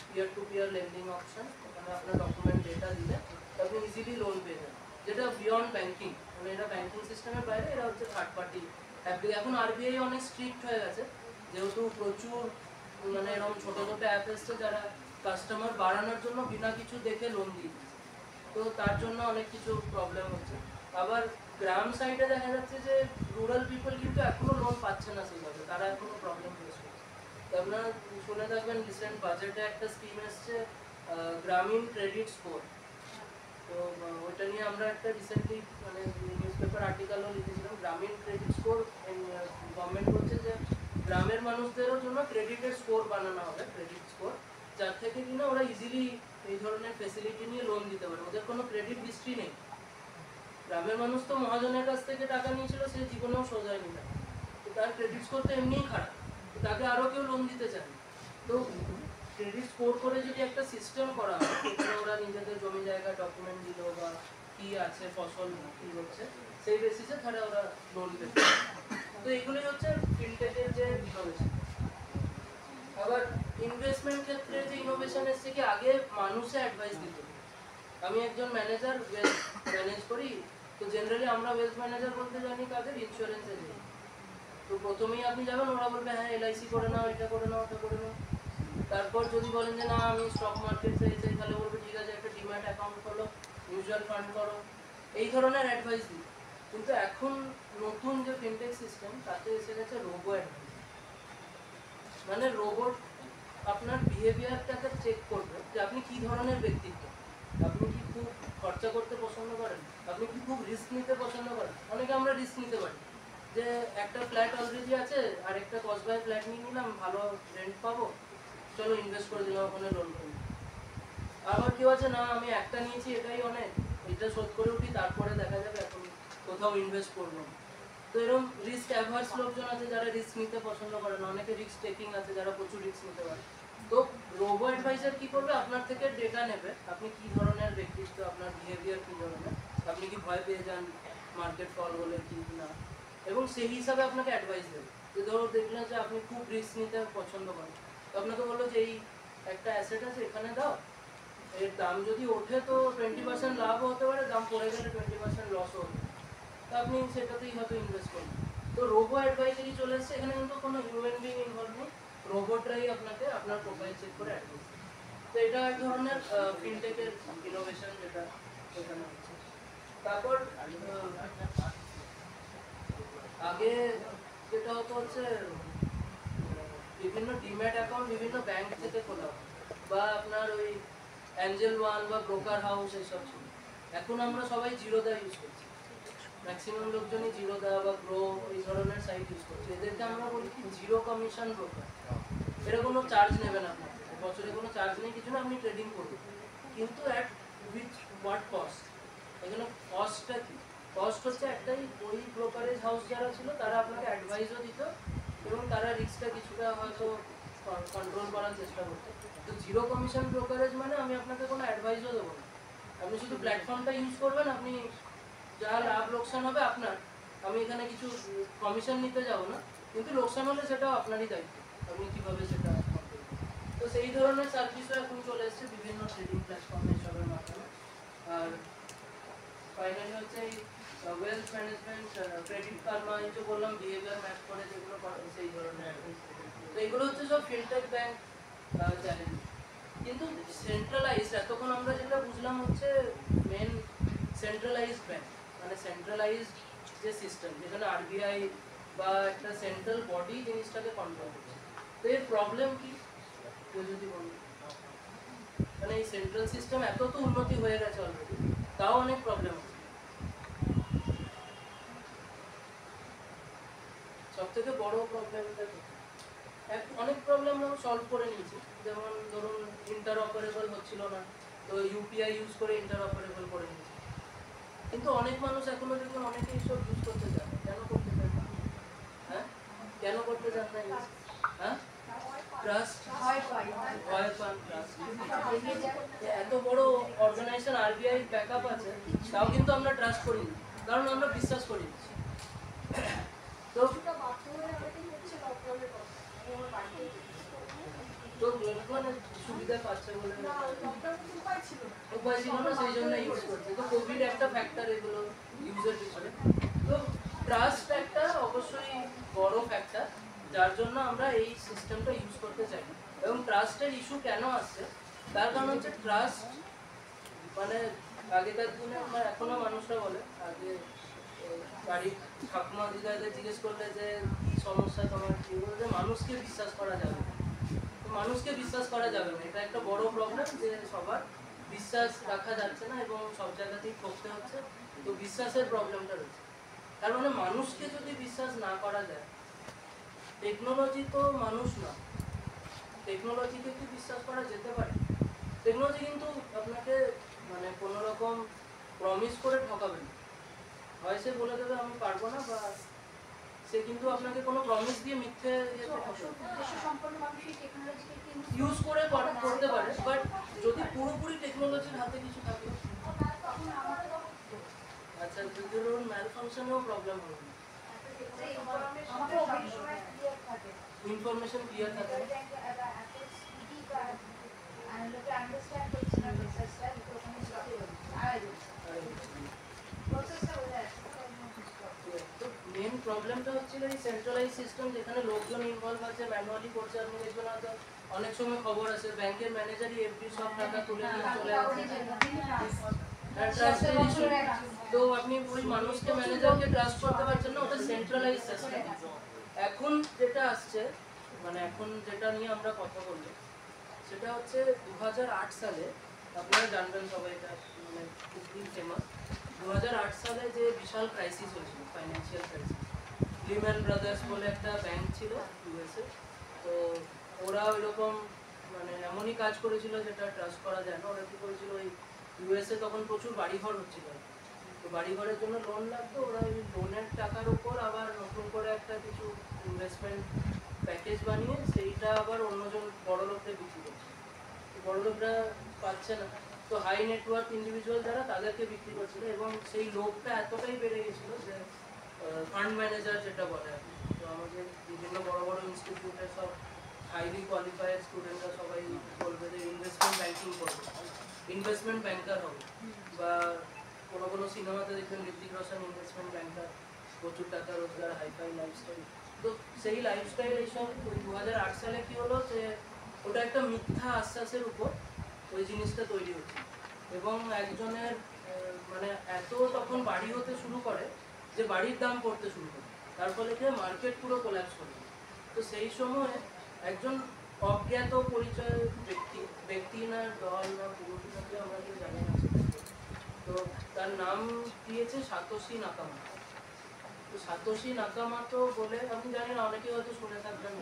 peer to peer lending option, ওখানে আপনার ডকুমেন্ট ডেটা দিলে আপনি ইজিলি লোন পেয়ে যাবেন, যেটা বিয়ন্ড ব্যাংকিং, মানে এটা ব্যাংকিং সিস্টেমের বাইরে, এটা হচ্ছে থার্ড পার্টি অ্যাপ্লিকেশন। এখন আরবিআই অনেক স্ট্রিক্ট হয়ে গেছে, যেহেতু প্রচুর মানে এরকম ছোটো ছোটো অ্যাপ এসছে যারা কাস্টমার বাড়ানোর জন্য বিনা কিছু দেখে লোন দিয়ে দিচ্ছে, তো তার জন্য অনেক কিছু প্রবলেম হচ্ছে। আবার গ্রাম সাইডে দেখা যাচ্ছে যে রুরাল পিপল কিন্তু এখনো লোন পাচ্ছে না সেইভাবে, তারা এখনো প্রবলেম ফেস করছে। তো আপনারা শুনে থাকবেন রিসেন্ট বাজেটে একটা স্কিম এসছে গ্রামীণ ক্রেডিট স্কোর। তো ওইটা নিয়ে আমরা একটা রিসেন্টলি মানে নিউজ পেপার আর্টিকেলও লিখেছিলাম। গ্রামীণ ক্রেডিট স্কোর গভর্নমেন্ট বলছে যে গ্রামের মানুষদেরও জন্য ক্রেডিটের স্কোর বানানো হবে, ক্রেডিট স্কোর, যার থেকে কিনা ওরা ইজিলি এই ধরনের ফেসিলিটি নিয়ে লোন দিতে পারে, ওদের কোনো ক্রেডিট হিস্ট্রি নেই। গ্রামের মানুষ তো মহাজনের কাছ থেকে টাকা নিয়েছিল, সে জীবনেও শোধ হয়নি না, তো তার ক্রেডিট স্কোর তো এমনিই খারাপ, তো তাকে আরও কেউ লোন দিতে চায়। তো ক্রেডিট স্কোর করে যদি একটা সিস্টেম করা হয়, ওরা নিজেদের জমি জায়গা ডকুমেন্ট দিল বা কি আছে ফসল কি হচ্ছে সেই বেসিসে তাহলে ওরা লোন পেতে। তো এগুলোই হচ্ছে ফিনটেকের যে ইনোভেশন। আবার ইনভেস্টমেন্ট ক্ষেত্রে যে ইনোভেশন এসছে কি, আগে মানুষে অ্যাডভাইস দিত। আমি একজন ম্যানেজার ওয়েলথ ম্যানেজ করি, তো জেনারেলি আমরা ওয়েলথ ম্যানেজার বলতে জানি কাদের, ইন্স্যুরেন্স এজেন্ট। তো প্রথমেই আপনি যাবেন, ওরা বলবে হ্যাঁ এলআইসি করে নাও, এটা করে নাও, ওটা করে নাও। তারপর যদি বলেন যে না আমি স্টক মার্কেট চাই, তাহলে বলবে ঠিক আছে একটা ডিম্যাট অ্যাকাউন্ট করো, মিউচুয়াল ফান্ড করো, এই ধরনের অ্যাডভাইস দিই। কিন্তু এখন নতুন যে ফিনটেক সিস্টেম তাতে এসে গেছে রোবো অ্যাডভাইস। মানে রোবট আপনার বিহেভিয়ারটাকে চেক করবে যে আপনি কি ধরনের ব্যক্তিত্ব, আপনি কি খুব খরচা করতে পছন্দ করেন, আপনি কি খুব রিস্ক নিতে পছন্দ করেন। অনেকে আমরা রিস্ক নিতে পারি, যে একটা ফ্ল্যাট অলরেডি আছে আর একটা কসবাই ফ্ল্যাট নিয়ে নিলাম, ভালো রেন্ট পাবো, চলো ইনভেস্ট করে দিলাম, ওখানে লোন করি। আবার কেউ আছে না আমি একটা নিয়েছি এটাই অনেক, এটা শোধ করে উঠি তারপরে দেখা যাবে, এখন কোথাও ইনভেস্ট করবো। তো এরকম রিস্ক অ্যাভার্স লোকজন আছে যারা রিস্ক নিতে পছন্দ করে না, অনেকে রিস্ক টেকিং আছে যারা প্রচুর রিস্ক নিতে পারে। তো রোবো অ্যাডভাইজার কি করবে, আপনার থেকে ডেটা নেবে, আপনি কি ধরনের ব্যক্তিত্ব, আপনার বিহেভিয়ার কি ধরনের, আপনি কি ভয় পেয়ে যান মার্কেট ফল হলে কি না, এবং সেই হিসাবে আপনাকে অ্যাডভাইস দেবে। যে ধরো দেখলেন যে আপনি খুব রিস্ক নিতে পছন্দ করেন, তো আপনাকে বললো যে এই একটা অ্যাসেট আছে এখানে দাও, এর দাম যদি ওঠে তো 20% লাভও হতে পারে, দাম পড়ে গেলে 20% লসও হতে পারে, তো আপনি সেটাতেই হয়তো ইনভেস্ট করবেন। তো রোবো অ্যাডভাইজারি চলে এসছে, এখানে কিন্তু কোনো হিউম্যান বিং ইনভলভ নেই, রোবটরাই আপনাকে আপনার প্রোফাইল চেক করে অ্যাডভাইস। তো এটা এক ধরনের ফিনটেকের ইনোভেশন যেটা এখানে হচ্ছে। তারপর আগে যেটা হতো হচ্ছে বিভিন্ন ডিম্যাট অ্যাকাউন্ট বিভিন্ন ব্যাংক থেকে খোলা, বা আপনার ওই অ্যাঞ্জেল ওয়ান বা ব্রোকার হাউস এইসব ছিল। এখন আমরা সবাই জিরোদা ইউজ করছি, ম্যাক্সিমাম লোকজনই জিরোদা বা গ্রো এই ধরনের সাইট ইউজ করছে। এদেরকে আমরা বলি কি জিরো কমিশন ব্রোকার। এরা কোনো চার্জ নেবে না আপনার থেকে, বছরে কোনো চার্জ নেই, কিছু না, আপনি ট্রেডিং করবেন। কিন্তু অ্যাট উইথ হোয়াট কস্ট? এখানে কস্টটা কি? কস্ট হচ্ছে একটাই, ওই ব্রোকারেজ হাউস যারা ছিল তারা আপনাকে অ্যাডভাইসও দিত এবং তারা রিস্কটা কিছুটা হয়তো কন্ট্রোল করার চেষ্টা করতো। তো জিরো কমিশন ব্রোকারেজ মানে আমি আপনাকে কোনো অ্যাডভাইসও দেবো না, আপনি শুধু প্ল্যাটফর্মটা ইউজ করবেন, আপনি যা লাভ লোকসান হবে আপনার, আমি এখানে কিছু কমিশন নিতে যাবো না, কিন্তু লোকসান হলে সেটাও আপনারই দায়িত্ব, আপনি কীভাবে সেটা করবেন। তো সেই ধরনের সার্ভিসও এখন চলে এসছে বিভিন্ন ট্রেডিং প্ল্যাটফর্মে সবের মাধ্যমে। আর ফাইনালি হচ্ছে এই ওয়েলথ ম্যানেজমেন্ট, ক্রেডিট কার্মা, এই যে বললাম বিহেভিয়ার ম্যাপ করে যেগুলো সেই ধরনের। তো এগুলো হচ্ছে সব ফিনটেক ব্যাংক চ্যালেঞ্জ, কিন্তু সেন্ট্রালাইজড এতক্ষণ আমরা যেটা বুঝলাম হচ্ছে মেন সেন্ট্রালাইজড ব্যাংক, মানে সেন্ট্রালাইজড যে সিস্টেম যেখানে আরবিআই বা একটা সেন্ট্রাল বডি জিনিসটাকে কন্ট্রোল করছে। তো এর প্রবলেম কি কেউ যদি বলি, মানে এই সেন্ট্রাল সিস্টেম এত তো উন্নতি হয়ে গেছে অলরেডি, তাও অনেক প্রবলেম আছে। সব থেকে বড় প্রবলেমটা অনেক প্রবলেম আমরা সলভ করে নিয়েছি, যেমন ধরুন ইন্টার অপারেবল হচ্ছিল না, তো ইউপিআই ইউজ করে ইন্টার অপারেবল করে নিয়েছি। কিন্তু অনেক মানুষ এখনো দেখুন অনেকেই সব ইউজ করতে চায়, কেন করতে চায় না? হ্যাঁ, কেন করতে চান না ইউজ? হ্যাঁ, ট্রাস্ট, ভয় পান ট্রাস্ট। এত বড় অর্গানাইজেশন আরবিআই ব্যাকআপ আছে, তাও কিন্তু আমরা ট্রাস্ট করি না, কারণ আমরা বিশ্বাস করি না। তো মানে সুবিধা পাচ্ছে বলে উপায় ছিল না, সেই জন্য ইউজ করছে। তো কোভিড একটা ফ্যাক্টর এগুলো ইউজের পিছনে। তো ট্রাস্ট একটা অবশ্যই বড় ফ্যাক্টর, যার জন্য আমরা এই সিস্টেমটা ইউজ করতে চাই। এবং ট্রাস্টের ইস্যু কেন আসছে তার কারণ হচ্ছে ট্রাস্ট মানে আগেকার দিনে আমার এখনো মানুষরা বলে, আগে বাড়ির ঠাকুমা দিদাদের জিজ্ঞেস করলে যে কি সমস্যা তোমার, কি বলতে মানুষকে বিশ্বাস করা যাবে না। তো মানুষকে বিশ্বাস করা যাবে না, এটা একটা বড় প্রবলেম, যে সবার বিশ্বাস রাখা যাচ্ছে না এবং সব জায়গাতেই করতে হচ্ছে। তো বিশ্বাসের প্রবলেমটা রয়েছে, তার মানে মানুষকে যদি বিশ্বাস না করা যায়, টেকনোলজি তো মানুষ না, টেকনোলজিকে কি বিশ্বাস করা যেতে পারে? টেকনোলজি কিন্তু আপনাকে মানে কোনো রকম প্রমিস করে ঠকাবে না, হয় সে বলে দেবে আমি পারবো না, বা সে কিন্তু আপনাকে কোনো প্রমিস দিয়ে মিথ্যে ইউজ করে করতে পারে। বাট যদি পুরোপুরি টেকনোলজির হাতে কিছু থাকে, আচ্ছা ধরুন ম্যাল ফাংশনেও প্রবলেম হবে, ইনফরমেশন ক্লিয়ার থাকে। মেন প্রবলেমটা হচ্ছিল এই সেন্ট্রালাইজ সিস্টেম, যেখানে লোকজন ইনভলভ আছে, ম্যানুয়ালি করছে। আপনি দেখবেন হয়তো অনেক সময় খবর আছে ব্যাংকের ম্যানেজারই এফডি সব টাকা তুলে নিয়ে চলে আসছে। তো আপনি ওই মানুষকে ম্যানেজারকে ট্রাস্ট করতে পারছেন না, ওটা সেন্ট্রালাইজ সিস্টেম। এখন যেটা আসছে, মানে এখন যেটা নিয়ে আমরা কথা বলবো সেটা হচ্ছে 2008 সালে, আপনারা জানবেন সবাই, এটা মানে খুবই ফেমাস। 2008 সালে যে বিশাল ক্রাইসিস হয়েছিল, ফাইন্যান্সিয়াল ক্রাইসিস, লিম্যান ব্রাদার্স বলে একটা ব্যাংক ছিল ইউএসএ। তো ওরা ওইরকম মানে এমনই কাজ করেছিল যেটা ট্রাস্ট করা যায় না। ওরা কী করেছিল, ওই ইউএসএ তখন প্রচুর বাড়িঘর হচ্ছিল, তো বাড়িঘরের জন্য লোন লাগতো, ওরা ওই লোনের টাকার উপর আবার নতুন করে একটা কিছু ইনভেস্টমেন্ট প্যাকেজ বানিয়ে সেইটা আবার অন্যজন বড় লোকদের বিক্রি করছে। বড় লোকরা পাচ্ছে না, তো হাই নেটওয়ার্ক ইন্ডিভিজুয়াল যারা তাদেরকে বিক্রি করছিল। এবং সেই লোকটা এতটাই বেড়ে গেছিল যে ফান্ড ম্যানেজার যেটা বলে আর কি, তো আমাদের বিভিন্ন বড় বড় ইনস্টিটিউটের সব হাইলি কোয়ালিফাইড স্টুডেন্টরা সবাই বলবে যে ইনভেস্টমেন্ট ব্যাংকিং করবে, ইনভেস্টমেন্ট ব্যাংকার হবে। বা কোনো কোনো সিনেমাতে দেখবেন ঋতিক রোশন ইনভেস্টমেন্ট ব্যাংকার, প্রচুর টাকা রোজগার, হাইফাই লাইফস্টাইল। তো সেই লাইফস্টাইল এইসব 2008 সালে কী হলো যে ওটা একটা মিথ্যা আশ্বাসের উপর ওই জিনিসটা তৈরি হচ্ছে। এবং একজনের মানে এত তখন বাড়ি হতে শুরু করে যে বাড়ির দাম পড়তে শুরু করে, তার ফলে কি মার্কেট পুরো কোল্যাপস করে। তো সেই সময় একজন অজ্ঞাত পরিচয় ব্যক্তি না দল না পুরোপুরি আমরা কেউ জানি না, তো তার নাম দিয়েছে সাতোশি নাকামোটো। তো সাতোশি নাকামোটো বলে আপনি জানেন, অনেকে হয়তো শুনে থাকবেন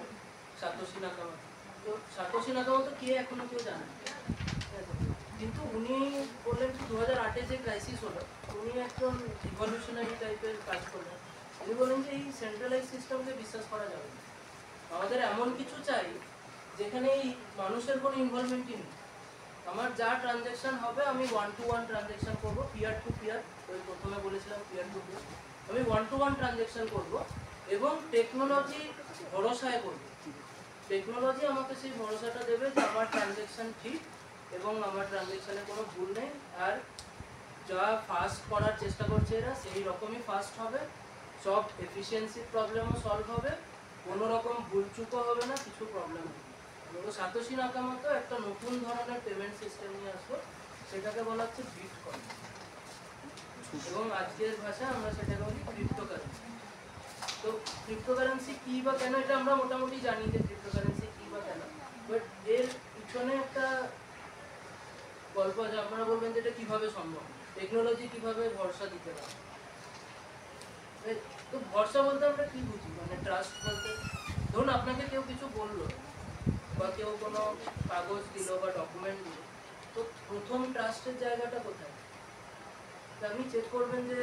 সাতোশি নাকামোটো। তো সাতোশি নাকামোটো কে এখনো কেউ জানে না। কিন্তু উনি বললেন কি 2008-এ যে ক্রাইসিস হলো, উনি একজন রিভলিউশনারি টাইপের কাজ করলেন। উনি বলেন যে এই সেন্ট্রালাইজ সিস্টেমকে বিশ্বাস করা যাবে না, আমাদের এমন কিছু চাই যেখানে এই মানুষের কোনো ইনভলভমেন্টই নেই। আমার যা ট্রানজ্যাকশন হবে আমি 1-to-1 ট্রানজ্যাকশন করবো, পিয়ার টু পিয়ার, ওই প্রথমে বলেছিলাম পিয়ার টু পিয়ার, আমি 1-to-1 ট্রানজ্যাকশন করবো এবং টেকনোলজি ভরসায় করবো। টেকনোলজি আমাকে সেই ভরসাটা দেবে যে আমার ট্রানজ্যাকশন ঠিক এবং আমার ট্রানজ্যাকশনে কোনো ভুল নেই, আর যা ফাস্ট করার চেষ্টা করছে এরা সেই রকমই ফাস্ট হবে, সব এফিসিয়েন্সির প্রবলেমও সলভ হবে, কোনো রকম ভুলচুকও হবে না, কিছু প্রবলেম হবে। তো সাতোশি নাকামোটো একটা নতুন ধরনের পেমেন্ট সিস্টেম নিয়ে আসবো, সেটাকে বলা হচ্ছে বিটকয়েন, এবং আজকের ভাষায় আমরা সেটাকে বলি ক্রিপ্টোকারেন্সি। তো ক্রিপ্টোকারেন্সি কী বা কেন, এটা আমরা মোটামুটি জানি যে ক্রিপ্টোকারেন্সি কী বা কেন, বাট এর পিছনে একটা গল্প আছে। আপনারা বলবেন যে এটা কীভাবে সম্ভব, টেকনোলজি কীভাবে ভরসা দিতে পারে। তো ভরসা বলতে আমরা কী বুঝি, মানে ট্রাস্ট বলতে, ধরুন আপনাকে কেউ কিছু বললো বা কেউ কোনো কাগজ দিল বা ডকুমেন্ট দিল, তো প্রথম ট্রাস্টের জায়গাটা কোথায়? আপনি চেক করবেন যে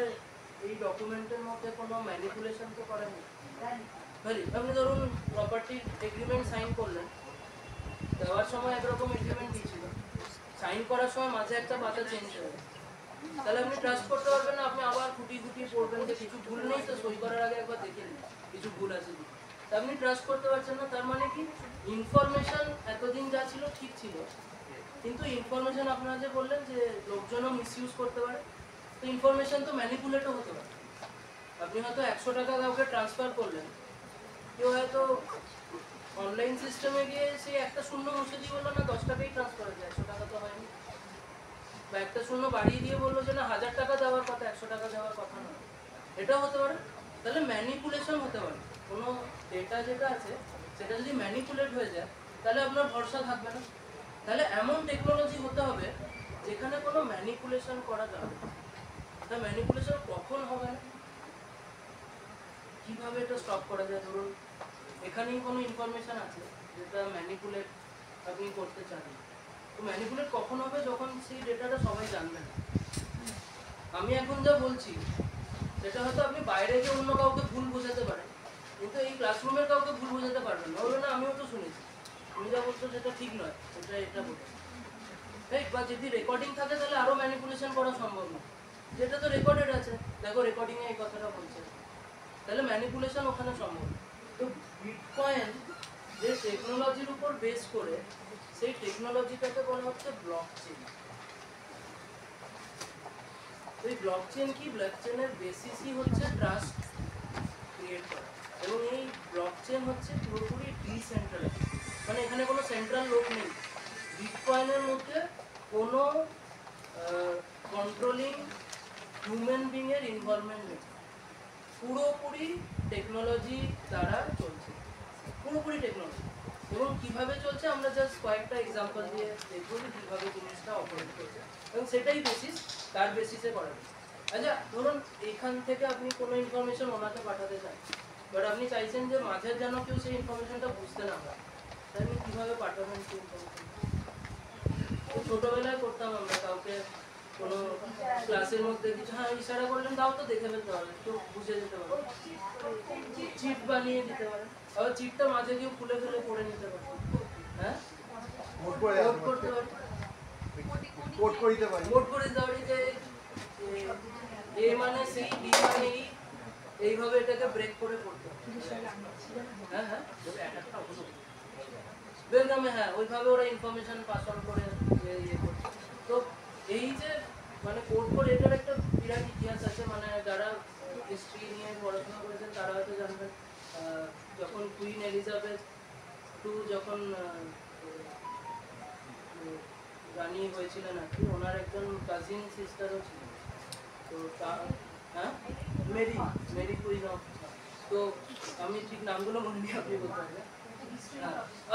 এই ডকুমেন্টের মধ্যে কোনো ম্যানিপুলেশন তো করেনি। আপনি ধরুন প্রপার্টি এগ্রিমেন্ট সাইন করলেন, দেওয়ার সময় একরকম এগ্রিমেন্ট দিয়েছিল, সাইন করার সময় মাঝে একটা পাতা চেঞ্জ হয়ে গেছে, তাহলে আপনি ট্রাস্ট করতে পারবেন না। আপনি আবার খুঁটিয়ে খুঁটিয়ে পড়বেন যে কিছু ভুল নেই তো, সই করার আগে একবার দেখে নিন কিছু ভুল আছে কি, তা আপনি ট্রাস্ট করতে পারছেন না। তার মানে কি, ইনফরমেশন এতদিন যা ছিল ঠিক ছিল, কিন্তু ইনফরমেশন আপনারা যে বললেন যে লোকজনও মিসইউজ করতে পারে, তো ইনফরমেশন তো ম্যানিপুলেটও হতে পারে। আপনি হয়তো 100 টাকা কাউকে ট্রান্সফার করলেন, কেউ হয়তো অনলাইন সিস্টেমে গিয়ে সেই একটা শূন্য মুছে দিয়ে বললো না 10 টাকাই ট্রান্সফার হয়েছে, 100 টাকা তো হয়নি, বা একটা শূন্য বাড়িয়ে দিয়ে বললো যে না 1000 টাকা দেওয়ার কথা, 100 টাকা দেওয়ার কথা নয়, এটাও হতে পারে। তাহলে ম্যানিপুলেশন হতে পারে, কোনো ডেটা যেটা আছে সেটা যদি ম্যানিপুলেট হয়ে যায় তাহলে আপনার ভরসা থাকবে না। তাহলে এমন টেকনোলজি হতে হবে যেখানে কোনো ম্যানিপুলেশন করা যাবে না। তা ম্যানিপুলেশন কখন হবে না, কিভাবে এটা স্টপ করা যায়? ধরুন এখানেই কোনো ইনফরমেশন আছে যেটা ম্যানিপুলেট আপনি করতে চান, তো ম্যানিপুলেট কখন হবে? যখন সেই ডেটাটা সবাই জানবে না। আমি এখন যা বলছি সেটা হয়তো আপনি বাইরে গিয়ে অন্য কাউকে ভুল বোঝাতে পারেন, কিন্তু এই ক্লাসরুমের কাউকে ভুল বোঝাতে পারবেন না। বলবে না আমিও তো শুনেছি, তুমি যা বলছো সেটা ঠিক নয়, এটা বলে, রাইট? বা যদি রেকর্ডিং থাকে তাহলে আরও ম্যানিপুলেশন করা সম্ভব না, যেটা তো রেকর্ডেড আছে, দেখো রেকর্ডিংয়ে এই কথাটা বলছে, তাহলে ম্যানিপুলেশন ওখানে সম্ভব। তো বিটকয়েন যে টেকনোলজির উপর বেস করে, সেই টেকনোলজিটাকে বলা হচ্ছে ব্লকচেন। এই ব্লকচেন কি? ব্লকচেনের বেসিসই হচ্ছে ট্রাস্ট ক্রিয়েট করা, এবং এই ব্লকচেন হচ্ছে পুরোপুরি ডিসেন্ট্রালাইজ, মানে এখানে কোনো সেন্ট্রাল লোক নেই। বিটকয়েনের মধ্যে কোনো কন্ট্রোলিং হিউম্যান বিংয়ের ইনভলভমেন্ট নেই, পুরোপুরি টেকনোলজি দ্বারা চলছে, পুরোপুরি টেকনোলজি। এবং কীভাবে চলছে আমরা জাস্ট কয়েকটা এক্সাম্পল দিয়ে দেখবো যে কীভাবে জিনিসটা অপারেট করছে, এবং সেটাই বেসিস, তার বেসিসে করা যায়। আচ্ছা ধরুন এইখান থেকে আপনি কোনো ইনফরমেশন ওনাকে পাঠাতে চান, বাট আপনি চাইছেন যে মাঝের যেন কেউ সেই ইনফরমেশনটা বুঝতে না পারে, তাই আপনি কীভাবে পাঠাবেন সেই ইনফরমেশন? ছোটোবেলায় করতাম আমরা, কাউকে কোনো ক্লাসের মধ্যে কিছু ইশারা করলেন, তাও তো দেখে ফেলতে পারবেন, কেউ বুঝে যেতে পারে, চিট বানিয়ে দিতে পারেন, আবার চিটটা মাঝে কেউ খুলে ফেলে পড়ে নিতে পারে, হ্যাঁ মোট করে নোট করতে পারি, কোড করে দিতে পারি, নোট করে দিতে পারি যে এ মানে সেই, বি মানে এইভাবে এটাকে ব্রেক করে পড়তে হবে। হ্যাঁ হ্যাঁ বেলগ্রামে, হ্যাঁ ওইভাবে ওরা ইনফরমেশন পাস অন করে ইয়ে করছে। তো এই যে মানে কোড করে, এটার একটা বিরাট ইতিহাস আছে, মানে যারা হিস্ট্রি নিয়ে পড়াশোনা করেছেন তারা হয়তো জানবেন, যখন কুইন এলিজাবেথ টু যখন রানী হয়েছিলেন আর কি, ওনার একজন কাজিন সিস্টারও ছিল, তো হ্যাঁ মেরি কুইন অফ, তো আমি ঠিক নামগুলো মনে নিয়ে আপনি বলতে পারবেন।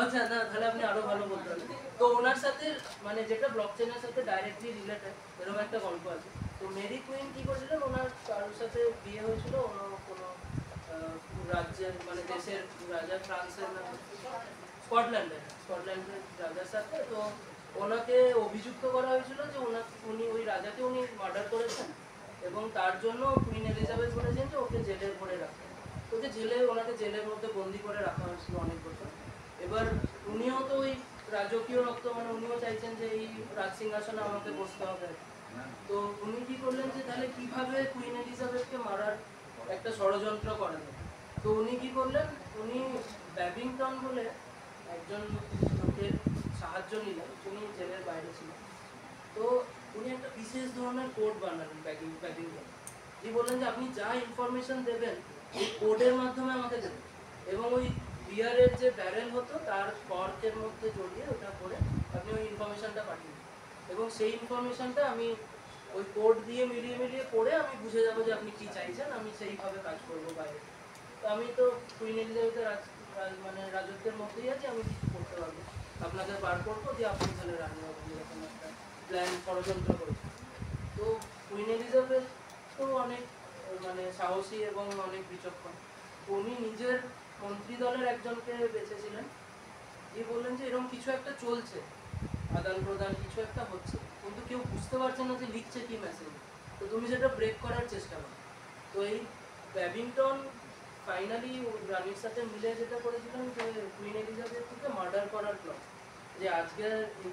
আচ্ছা না, তাহলে আপনি আরো ভালো বলতে পারবেন। তো ওনার সাথে মানে যেটা ব্লকচেনের সাথে ডাইরেক্টলি রিলেটেড, এরকম একটা গল্প আছে। তো তো মেরি কুইন কি করেছিলেন, ওনার কারোর সাথে বিয়ে হয়েছিল কোনো রাজ্যের মানে দেশের রাজা, ফ্রান্সের না স্কটল্যান্ডের রাজার সাথে। তো ওনাকে অভিযুক্ত করা হয়েছিল যে উনি ওই রাজাকে উনি মার্ডার করেছেন, এবং তার জন্য কুইন এলিজাবেথ বলেছেন যে ওকে জেলে ভরে রাখেন। ওকে ওনাকে জেলের মধ্যে বন্দি করে রাখা হয়েছিল অনেক বছর। এবার উনিও তো ওই রাজকীয় রক্ত মানে উনিও চাইছেন যে এই রাজ সিংহাসনে আমাকে বসতে হবে। তো উনি কি করলেন যে তাহলে কিভাবে কুইন এলিজাবেথকে মারার একটা ষড়যন্ত্র করা যায়। তো উনি কি করলেন, উনি ব্যাবিংটন বলে একজন লোকের সাহায্য নিলেন, উনি জেলের বাইরে ছিলেন। তো উনি একটা বিশেষ ধরনের কোড বানালেন ব্যাবিংটন। উনি বললেন যে আপনি যা ইনফরমেশন দেবেন এই কোডের মাধ্যমে আমাকে দেবেন, এবং ওই বিয়ারের যে ব্যারেল হতো তার কর্কের মধ্যে জড়িয়ে ওটা করে আপনি ওই ইনফরমেশনটা পাঠিয়ে দেবেন, এবং সেই ইনফরমেশনটা আমি ওই কোড দিয়ে মিলিয়ে পড়ে আমি বুঝে যাবো যে আপনি কি চাইছেন, আমি সেইভাবে কাজ করবো বাইরে। তো আমি তো কুইন এলিজাবেথের মানে রাজত্বের মধ্যেই আছি, আমি কিছু করতে পারবো, আপনাকে বার করবো যে আপনি তাহলে রানী হবেন, এরকম একটা প্ল্যান ষড়যন্ত্র করেছে। তো কুইন এলিজাবেথ তো অনেক মানে সাহসী এবং অনেক বিচক্ষণ। উনি নিজের মন্ত্রী দলের একজনকে বেঁচেছিলেন, যে বললেন যে এরকম কিছু একটা চলছে, আদান প্রদান কিছু একটা হচ্ছে, কিন্তু কেউ বুঝতে পারছে না যে লিখছে কি মেসেজ, তো তুমি সেটা ব্রেক করার চেষ্টা করো। তো এই ব্যাবিংটন ফাইনালি রানীর সাথে মিলে যেটা করেছিলেন যে কুইন এলিজাবেথকে মার্ডার করার প্লট, যে আজকে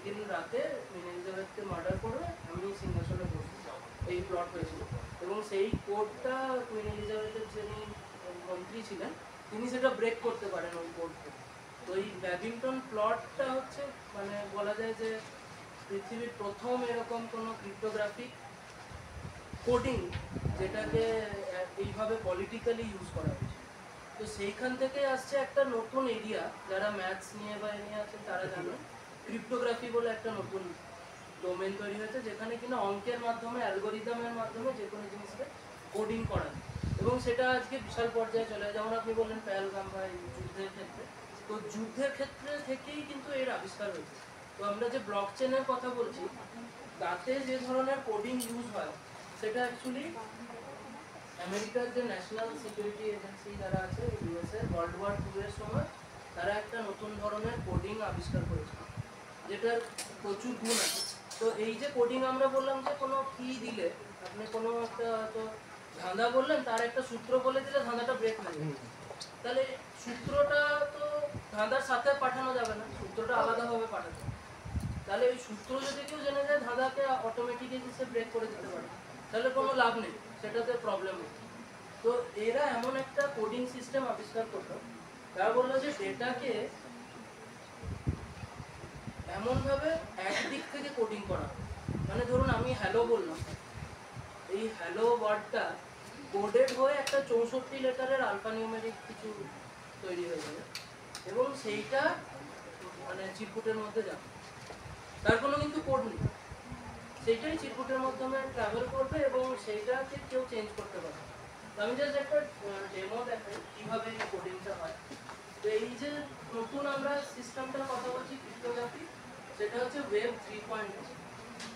দিন রাতে কুইন এলিজাবেথকে মার্ডার করবে, আমি সিংহাসনে বসবো, এই প্লট হয়েছিল। এবং সেই কোডটা কুইন এলিজাবেথের যিনি মন্ত্রী ছিলেন তিনি সেটা ব্রেক করতে পারেন ওই কোডকে। তো এই ব্যাবিংটন প্লটটা হচ্ছে মানে বলা যায় যে পৃথিবীর প্রথম এরকম কোনো ক্রিপ্টোগ্রাফিক কোডিং যেটাকে এইভাবে পলিটিক্যালি ইউজ করা হয়েছে। তো সেইখান থেকে আসছে একটা নতুন এরিয়া, যারা ম্যাথস নিয়ে বা নিয়ে আছেন তারা জানেন, ক্রিপ্টোগ্রাফি বলে একটা নতুন ডোমেন তৈরি হয়েছে, যেখানে কিনা অঙ্কের মাধ্যমে অ্যালগোরিদমের মাধ্যমে যে কোনো জিনিসকে কোডিং করা যায়, এবং সেটা আজকে বিশাল পর্যায়ে চলে যায়। যেমন আপনি বললেন পেহেলগাম বা যুদ্ধের ক্ষেত্রে, তো যুদ্ধের ক্ষেত্রে থেকেই কিন্তু এর আবিষ্কার হয়েছে। তো আমরা যে ব্লক চেনের কথা বলছি, তাতে যে ধরনের কোডিং ইউজ হয় সেটা অ্যাকচুয়ালি আমেরিকার যে ন্যাশনাল সিকিউরিটি এজেন্সি যারা আছে ইউএসএ, ওয়ার্ল্ড ওয়ার 2 এর সময় তারা একটা নতুন ধরনের কোডিং আবিষ্কার করেছিল, যেটার প্রচুর গুণ আছে। তো এই যে কোডিং আমরা বললাম যে কোনো কি দিলে আপনি কোনো একটা তো ধাঁধা বললেন, তার একটা সূত্র বলে দিলে ধাঁধাটা ব্রেক হয়ে যাবে, তাহলে সূত্রটা তো ধাঁধার সাথে পাঠানো যাবে না, সূত্রটা আলাদাভাবে পাঠাতে হবে। তাহলে ওই সূত্র যদি কেউ জেনে যায় ধাঁধাকে অটোমেটিক্যালি সে ব্রেক করে দিতে পারে, তাহলে কোনো লাভ নেই, সেটাতে প্রবলেম নেই। তো এরা এমন একটা কোডিং সিস্টেম আবিষ্কার করলো, তারা বললো যে ডেটাকে এমনভাবে একদিক থেকে কোডিং করা, মানে ধরুন আমি হ্যালো বললাম, এই হ্যালো ওয়ার্ডটা কোডেড হয়ে একটা 64 লেটারের আলফানিউমেরিক কিছু তৈরি হয়ে যাবে, এবং সেইটা মানে চিরকুটের মধ্যে যাবে, তার কোনো কিন্তু কোড নেই, সেইটাই চিরকুটের মাধ্যমে ট্রাভেল করবে এবং সেইটাকে কেউ চেঞ্জ করতে পারবে। আমি জাস্ট একটা ডেমো দেখাই কীভাবে এই কোডিংটা হয়। তো এই যে নতুন আমরা সিস্টেমটার কথা বলছি ক্রিপ্টোগ্রাফি, সেটা হচ্ছে ওয়েব 3.0,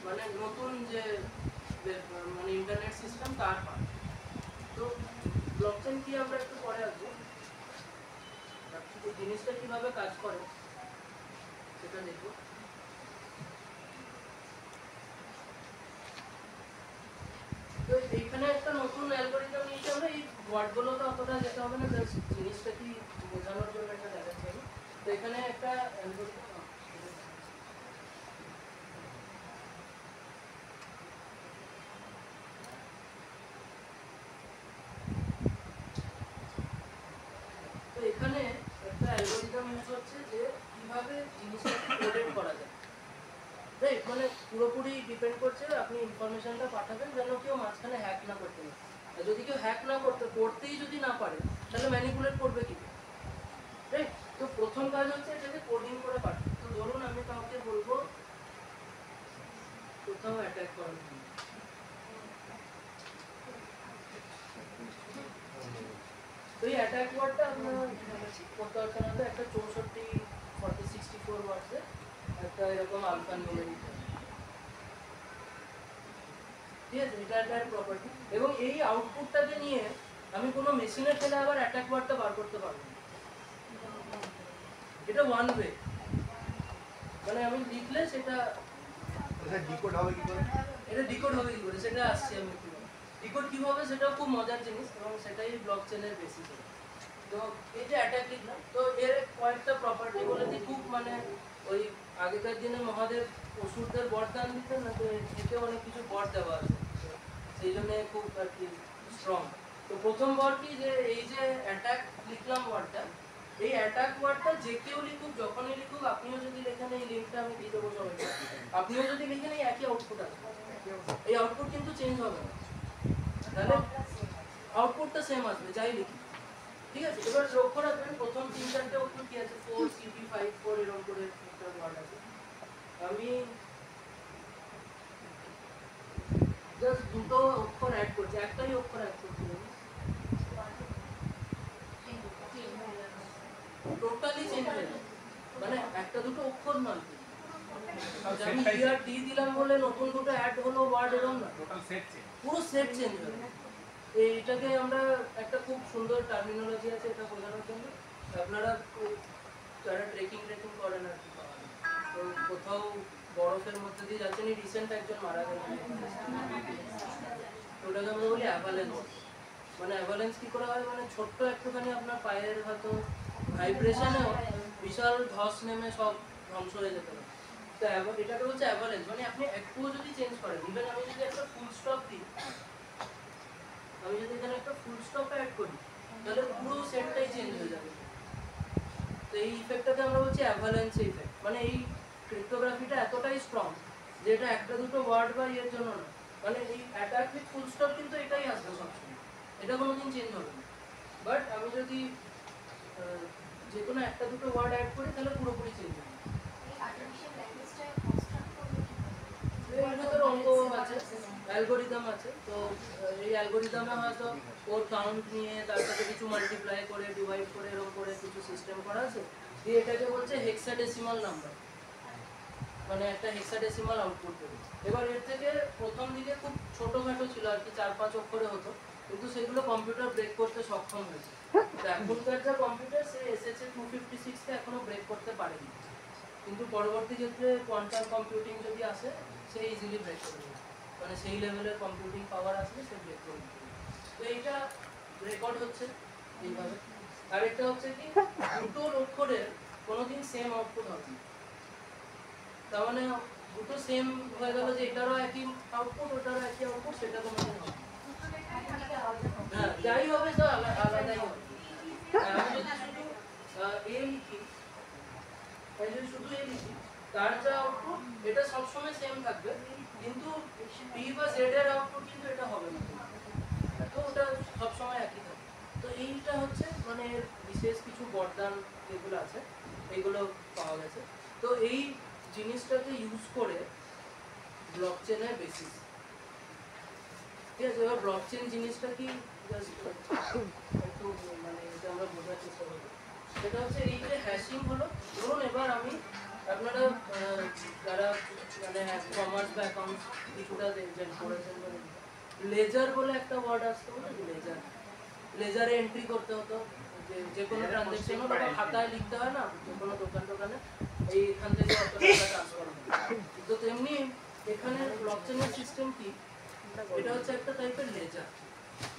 মানে নতুন যে মানে ইন্টারনেট সিস্টেম তার হয়। তো ব্লকচেন কি আমরা একটু পরে আসবো, এই জিনিসটা কিভাবে কাজ করে সেটা দেখবো। তো এইখানে একটা নতুন অ্যালগরিদম নিয়েছি আমরা, এই ওয়ার্ডগুলোতে অতটা যেতে হবে না, জাস্ট জিনিসটা কি বোঝানোর জন্য একটা দেখাচ্ছি আমি। তো এখানে একটা অ্যালগরিদম, তো এখানে একটা অ্যালগরিদম ইউজ হচ্ছে যে কিভাবে জিনিসটাকে কোডেড করা যায়, রাইট? মানে পুরোপুরি ডিপেন্ড করছে আপনি ইনফরমেশনটা পাঠাবেন যেন কেউ মাঝখানে হ্যাক না করতে পারে। আর যদি কেউ হ্যাক না করতেই যদি না পারে, তাহলে ম্যানিপুলেট করবে কি, রাইট? তো প্রথম কাজ হচ্ছে এটাকে কোডিং করে পাঠানো। তো ধরুন আমি কাউকে বলবো কোথাও অ্যাটাক করার জন্য, তো এই অ্যাটাক ওয়ার্ডটা আপনার করতে পারছে না, তো একটা 64 ওয়ার্ডসে একটা এরকম আলফানিউমেরিক। তো ঠিক আছে, এটা একটা প্রপার্টি। এবং এই আউটপুটটাকে নিয়ে আমি কোনো মেশিনে ঠেলে আবার অ্যাটাক ওয়ার্ডটা বার করতে পারবো না। এটা ওয়ান ওয়ে, মানে আমি লিখলে সেটা ডিকোড হবে কি করে? এটা ডিকোড হবে কি করে সেটা আসছে। আমি ডিকোড কি হবে সেটাও খুব মজার জিনিস এবং সেটাই ব্লকচেনের বেসিস। তো এই যে অ্যাটাক লিখলাম, তো এর কয়েকটা প্রপার্টি বলে দিই। খুব মানে ওই আগেকার দিনে মহাদেব অসুরদের বরদান দিতেন না, তো এতে অনেক কিছু বর দেওয়া আছে, সেই জন্য খুব আর কি স্ট্রং। তো প্রথম বর কি, যে এই যে অ্যাটাক লিখলাম ওয়ার্ডটা, এই অ্যাটাক ওয়ার্ডটা যে কেউ লিখুক, যখনই লিখুক, আপনিও যদি লেখেন, এই লিঙ্কটা আমি দিয়ে দেবো সবাইকে, আপনিও যদি লিখেন এই একই আউটপুট আসবে। এই আউটপুট কিন্তু চেঞ্জ হবে না, তাহলে আউটপুটটা সেম আসবে যাই লিখি। ঠিক আছে, এবার লক্ষ্য রাখবেন প্রথম 3-4টে অক্ষর কি আছে, 4 CP 5 4 এরকম করে একটা ওয়ার্ড আছে। আমি জাস্ট দুটো অক্ষর অ্যাড করছি, একটাই অক্ষর অ্যাড করছি, টোটালি চেঞ্জ হয়ে যাবে। মানে একটা দুটো অক্ষর নয়, আমি হিয়ার ডি দিলাম বলে নতুন দুটো অ্যাড হলো ওয়ার্ড, এরকম না, টোটাল সেট চেঞ্জ, পুরো সেট চেঞ্জ হয়ে যাবে। এইটাকে আমরা একটা খুব সুন্দর টার্মিনোলজি আছে এটা বোঝানোর জন্য। আপনারা যারা ট্রেকিং করেন আর কি, তো কোথাও বরফের মধ্যে দিয়ে যাচ্ছেন, রিসেন্ট একজন মারা গেলেন, ওটাকে আমরা বলি অ্যাভালেন্স। মানে অ্যাভালেন্স কি করে হয়, মানে ছোট্ট একটুখানি আপনার পায়ের হয়তো ভাইব্রেশনেও বিশাল ধস নেমে সব ধ্বংস হয়ে যেতে পারে। তো এটাকে বলছে অ্যাভালেন্স। মানে আপনি একটুও যদি চেঞ্জ করেন, ইভেন আমি যদি একটা ফুল স্টপ দিই, আমি যদি এখানে একটা ফুল স্টপ অ্যাড করি, তাহলে পুরো সেটটাই চেঞ্জ হয়ে যাবে। তো এই ইফেক্টটাকে আমরা বলছি অ্যাভালেন্স ইফেক্ট। মানে এই ক্রিপ্টোগ্রাফিটা এতটাই স্ট্রং যে এটা একটা দুটো ওয়ার্ড বা এর জন্য না, মানে এই অ্যাটাক উইথ ফুল স্টপ কিন্তু এটাই আসবে সবসময়, এটা কোনোদিন চেঞ্জ হবে না। বাট আমি যদি যে কোনো একটা দুটো ওয়ার্ড অ্যাড করি, তাহলে পুরোপুরি চেঞ্জ হবে। এর ভিতরে অঙ্ক আছে, অ্যালগোরিদম আছে। তো এই অ্যালগোরিদমে হয়তো ওর কাউন্ট নিয়ে তার সাথে কিছু মাল্টিপ্লাই করে ডিভাইড করে এরকম করে কিছু সিস্টেম করা আছে, দিয়ে এটাকে বলছে হেক্সাডেসিমাল নাম্বার, মানে একটা হেক্সাডেসিমাল আউটপুট দেবে। এবার এর থেকে প্রথম দিকে খুব ছোটোখাটো ছিল আর কি, 4-5 অক্ষরে হতো, কিন্তু সেগুলো কম্পিউটার ব্রেক করতে সক্ষম হয়েছে। তো এখনকার যা কম্পিউটার, সে SHA 256-কে এখনো ব্রেক করতে পারেনি, কিন্তু পরবর্তী ক্ষেত্রে কোয়ান্টাম কম্পিউটিং যদি আসে, সে ইজিলি ব্রেক করে দেবে। মানে সেই লেভেলের কম্পিউটিং পাওয়ার আসলে সে ব্রেক করে দেবে। তো এইটা রেকর্ড হচ্ছে এইভাবে। আরেকটা হচ্ছে কি, দুটো অক্ষরের কোনোদিন সেম আউটপুট হবে না। তার মানে দুটো সেম হয়ে গেল যে এটারও একই আউটপুট, ওটারও একই আউটপুট, সেটা কোনোদিন হবে না। হ্যাঁ, যাই হবে তো আলাদাই হবে। আমি যদি শুধু এ লিখি, শুধু এ লিখি, তার যা আউটপুট এটা সবসময় সেম থাকবে, কিন্তু বি বা জেড এর আউটপুট কিন্তু এটা হবে না, তো ওটা সবসময় একই থাকবে। তো এইটা হচ্ছে মানে বিশেষ কিছু বরদান যেগুলো আছে এইগুলো পাওয়া গেছে। তো এই জিনিসটাকে ইউজ করে ব্লকচেনের বেসিস। ঠিক আছে, এবার ব্লকচেন জিনিসটা কি একটু মানে এটা আমরা বোঝার চেষ্টা করবো। সেটা হচ্ছে এই যে হ্যাশিং হলো, ধরুন এবার আমি আপনারা যারা মানে কমার্স বা অ্যাকাউন্ট কিছুটা করেছেন, লেজার বলে একটা ওয়ার্ড আসতো, লেজার, লেজারে এন্ট্রি করতে হতো, যে কোনো ট্রানজ্যাকশন হলো খাতায় লিখতে হয় না, যে কোনো দোকানে এইখান থেকে অত টাকা ট্রান্সফার হয়। তো তেমনি এখানে ব্লকচেনের সিস্টেম কি, এটা হচ্ছে একটা টাইপের লেজার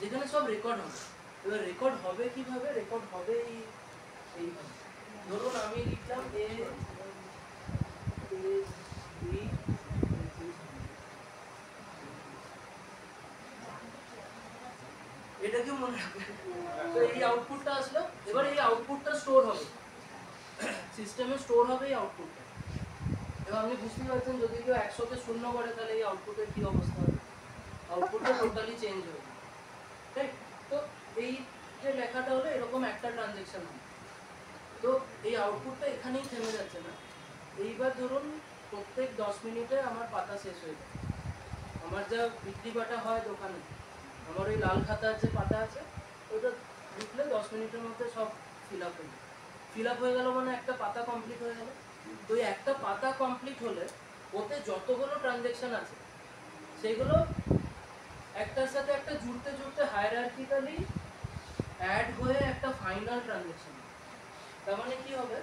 যেখানে সব রেকর্ড হবে। এবার রেকর্ড হবে কিভাবে, রেকর্ড হবে এইভাবে। ধরুন আমি লিখলাম এটা কি মনে রাখবে, তো এই আউটপুটটা আসলো। এবার এই আউটপুটটা স্টোর হবে সিস্টেমে, স্টোর হবে এই আউটপুটটা। এবার আপনি বুঝতে পারছেন যদি কেউ 100-কে 0 করে, তাহলে এই আউটপুটের কি অবস্থা হবে, আউটপুটটা টোটালি চেঞ্জ হবে, ঠিক? তো এই যে লেখাটা হলো এরকম একটা ট্রানজ্যাকশন হবে। তো এই আউটপুটটা এখানেই থেমে যাচ্ছে না। এইবার ধরুন প্রত্যেক 10 মিনিটে আমার পাতা শেষ হয়ে যায়। আমার যা বিক্রি বাটা হয় দোকানে, আমার ওই লাল খাতার যে পাতা আছে ওটা লিখলে 10 মিনিটের মধ্যে সব ফিল আপ হয়ে যায়। ফিল আপ হয়ে গেল মানে একটা পাতা কমপ্লিট হয়ে গেল। তো এই একটা পাতা কমপ্লিট হলে ওতে যতগুলো ট্রানজ্যাকশন আছে সেইগুলো একটার সাথে একটা জুড়তে জুড়তে হায়ারার্কিক্যালি অ্যাড হয়ে একটা ফাইনাল ট্রানজ্যাকশন। তার মানে কি হবে,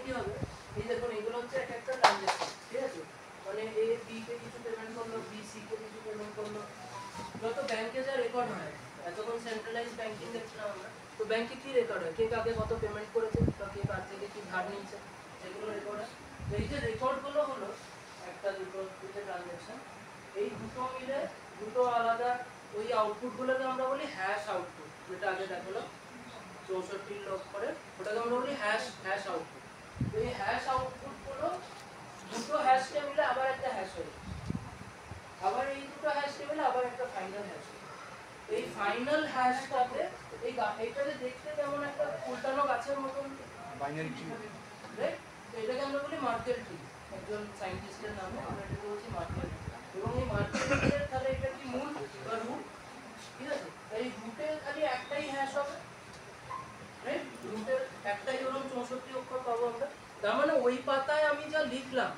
কি হবে, এই দেখুন এগুলো হচ্ছে এক একটা ট্রানজ্যাকশন, ঠিক আছে? মানে এ বি কে কিছু পেমেন্ট করলো, বি সি কে কিছু পেমেন্ট করলো, যত ব্যাংকে যা রেকর্ড হয়, এতক্ষণ সেন্ট্রালাইজ ব্যাংকিং দেখছিলাম আমরা, তো ব্যাংকে কি রেকর্ড হয়, কে কাকে কত পেমেন্ট করেছে বা কে কার থেকে কি ধার নিয়েছে, সেগুলো রেকর্ড হয়। তো এই যে রেকর্ডগুলো হলো একটা দুটো ট্রানজ্যাকশন, এই দুটো মিলে দুটো আলাদা ওই আউটপুটগুলোকে আমরা বলি হ্যাশ আউটপুট, যেটা আগে দেখালো 64 লগ করে, ওটাকে আমরা বলি হ্যাশ আউটপুট। এই হ্যাশ আউটপুট গুলো দুটো হ্যাশকে মিলে আবার একটা হ্যাশ হয়, আবার এই দুটো হ্যাশকে মিলে আবার একটা ফাইনাল হ্যাশ হয়। এই ফাইনাল হ্যাশটাতে এইটাকে দেখতে যেমন একটা উল্টানো গাছের মতন বাইনারি ট্রি, রাইট? তো এটাকে আমরা বলি মার্কেল ট্রি, একজন সায়েন্টিস্টের নামে আমরা এটাকে বলছি মার্কেল ট্রি। এবং এই মার্কেল ট্রির তাহলে এটা কি মূল বা রুট, ঠিক আছে? এই রুটে খালি একটাই হ্যাশ হবে, রাইট? রুটের একটাই ধরুন 64 অক্ষর পাবো আমরা। তার মানে ওই পাতায় আমি যা লিখলাম,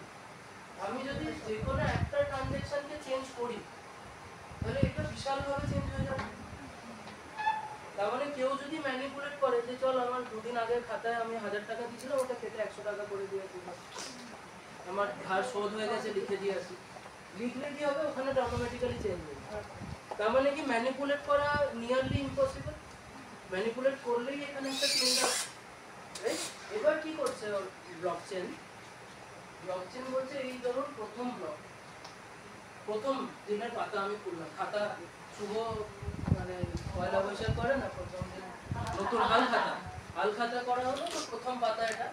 আমি যদি যে কোনো একটা ট্রানজ্যাকশনকে চেঞ্জ করি তাহলে এটা বিশালভাবে চেঞ্জ হয়ে যাবে। তার মানে কেউ যদি ম্যানিপুলেট করে যে চল আমার দুদিন আগের খাতায় আমি 1000 টাকা দিয়েছিলাম, ওটা কেটে 100 টাকা করে দিয়েছি, আমার ধার শোধ হয়ে গেছে লিখে দিয়ে আসি, লিখলে কি হবে, ওখানে অটোমেটিক্যালি চেঞ্জ হয়ে যাবে। তার মানে কি ম্যানিপুলেট করা নিয়ারলি ইম্পসিবল, ম্যানিপুলেট করলেই এখানে একটা চেঞ্জ হবে, রাইট? এবার কি করছে ব্লকচেন, ব্লকচেন বলছে এই ধরুন প্রথম ব্লক, প্রথম দিনের পাতা আমি খুললাম, খাতা শুভ মানে পয়লা বৈশাখ করে না, প্রথম দিন নতুন হাল খাতা করা হলো, তো প্রথম পাতা এটা,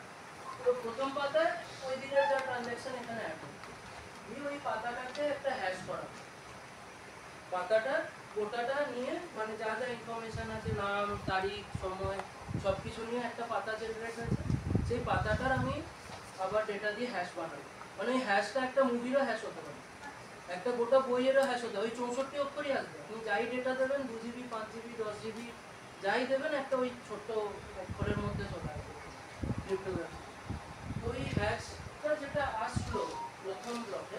তো প্রথম পাতায় ওই দিনের যা ট্রানজ্যাকশন এখানে অ্যাড হবে, ওই পাতাটাকে একটা হ্যাশ করা, পাতাটা গোটাটা নিয়ে মানে যা যা ইনফরমেশন আছে, নাম তারিখ সময় সবকিছু নিয়ে একটা পাতা জেনারেট হয়েছে, সেই পাতাটার আমি আবার ডেটা দিয়ে হ্যাশ বানাবো। মানে ওই হ্যাশটা একটা মুভিরও হ্যাশ হতে পারে, একটা গোটা বইয়েরও হ্যাশ হতে, ওই 64 অক্ষরই আসবে, আপনি যাই ডেটা দেবেন 2 GB 5 GB 10 GB যাই দেবেন একটা ওই ছোট্ট অক্ষরের মধ্যে চলে আসবে ক্রিপ্টোগ্রাফি। তো ওই হ্যাশটা যেটা আসলো প্রথম ব্লকে,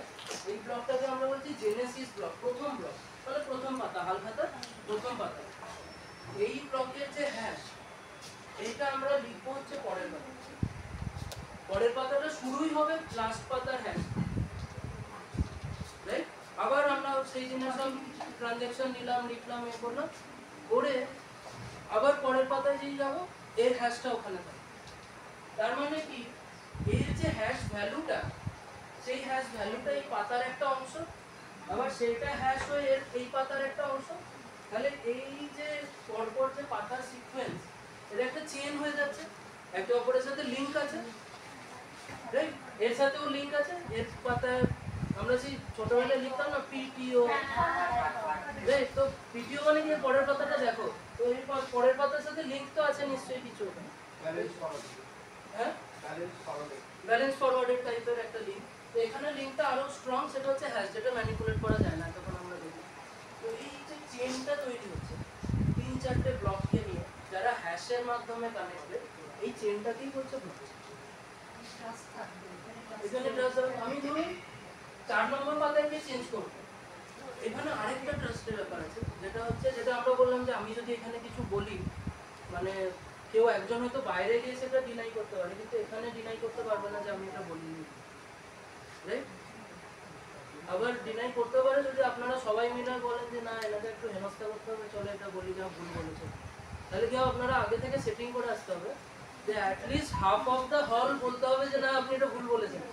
এই ব্লকটাকে আমরা বলছি জেনেসিস ব্লক, প্রথম ব্লক মানে প্রথম পাতা, হাল খাতা প্রথম পাতা। এই ব্লকের যে হ্যাশ, এইটা আমরা লিখবো হচ্ছে পরের পাতা, পরের পাতাটা শুরুই হবে লাস্ট পাতার হ্যাশ, রাইট? আবার আমরা সেই জিনিস ট্রানজ্যাকশন নিলাম, লিখলাম, এ করলাম করে আবার পরের পাতায় যেই যাবো এর হ্যাশটা ওখানে থাকে। তার মানে কি এর যে হ্যাশ ভ্যালুটা, সেই হ্যাশ ভ্যালুটা এই পাতার একটা অংশ, আবার সেটা হ্যাশ হয়ে এর এই পাতার একটা অংশ, তাহলে এই যে পরপর যে পাতার সিকোয়েন্স, এটা একটা চেন হয়ে যাচ্ছে, একে অপরের সাথে লিংক আছে, রাইট? এর সাথেও লিংক আছে, এর পাতায় আমরা সেই ছোটবেলায় লিখতাম না পিটিও, রাইট? তো পিটিও মানে কি পরের পাতাটা দেখো, তো এই পরের পাতার সাথে লিংক তো আছে নিশ্চয়ই কিছু, হ্যাঁ ব্যালেন্স ফরওয়ার্ডেড টাইপের একটা লিংক। তো এখানে লিংকটা আরো স্ট্রং, সেটা হচ্ছে হ্যাশ, যেটা ম্যানিপুলেট করা যায় না তখন আমরা দেখি। তো এই যে চেনটা তৈরি হচ্ছে 3-4টে ব্লককে নিয়ে, যারা হ্যাশের মাধ্যমে কানেক্টেড, এই চেনটাকেই বলছে ব্লকচেন। এখানে আমি ধরুন 4 নম্বর পাতায় গিয়ে চেঞ্জ করবো, এখানে আরেকটা ট্রাস্টের ব্যাপার আছে, যেটা হচ্ছে যেটা আমরা বললাম যে আমি যদি এখানে কিছু বলি, মানে কেউ একজন হয়তো বাইরে গিয়ে সেটা ডিনাই করতে পারে, কিন্তু এখানে ডিনাই করতে পারবে না যে আমি এটা বলিনি, রাইট? আবার ডিনাই করতে পারে যদি আপনারা সবাই মিলে বলেন যে না এনাকে একটু হেনস্থা করতে হবে, চলে এটা বলি যা ভুল বলেছে, তাহলে কি আপনারা আগে থেকে সেটিং করে আসতে হবে যে at least half of the hall বলতে হবে যে না আপনি এটা ভুল বলেছেন,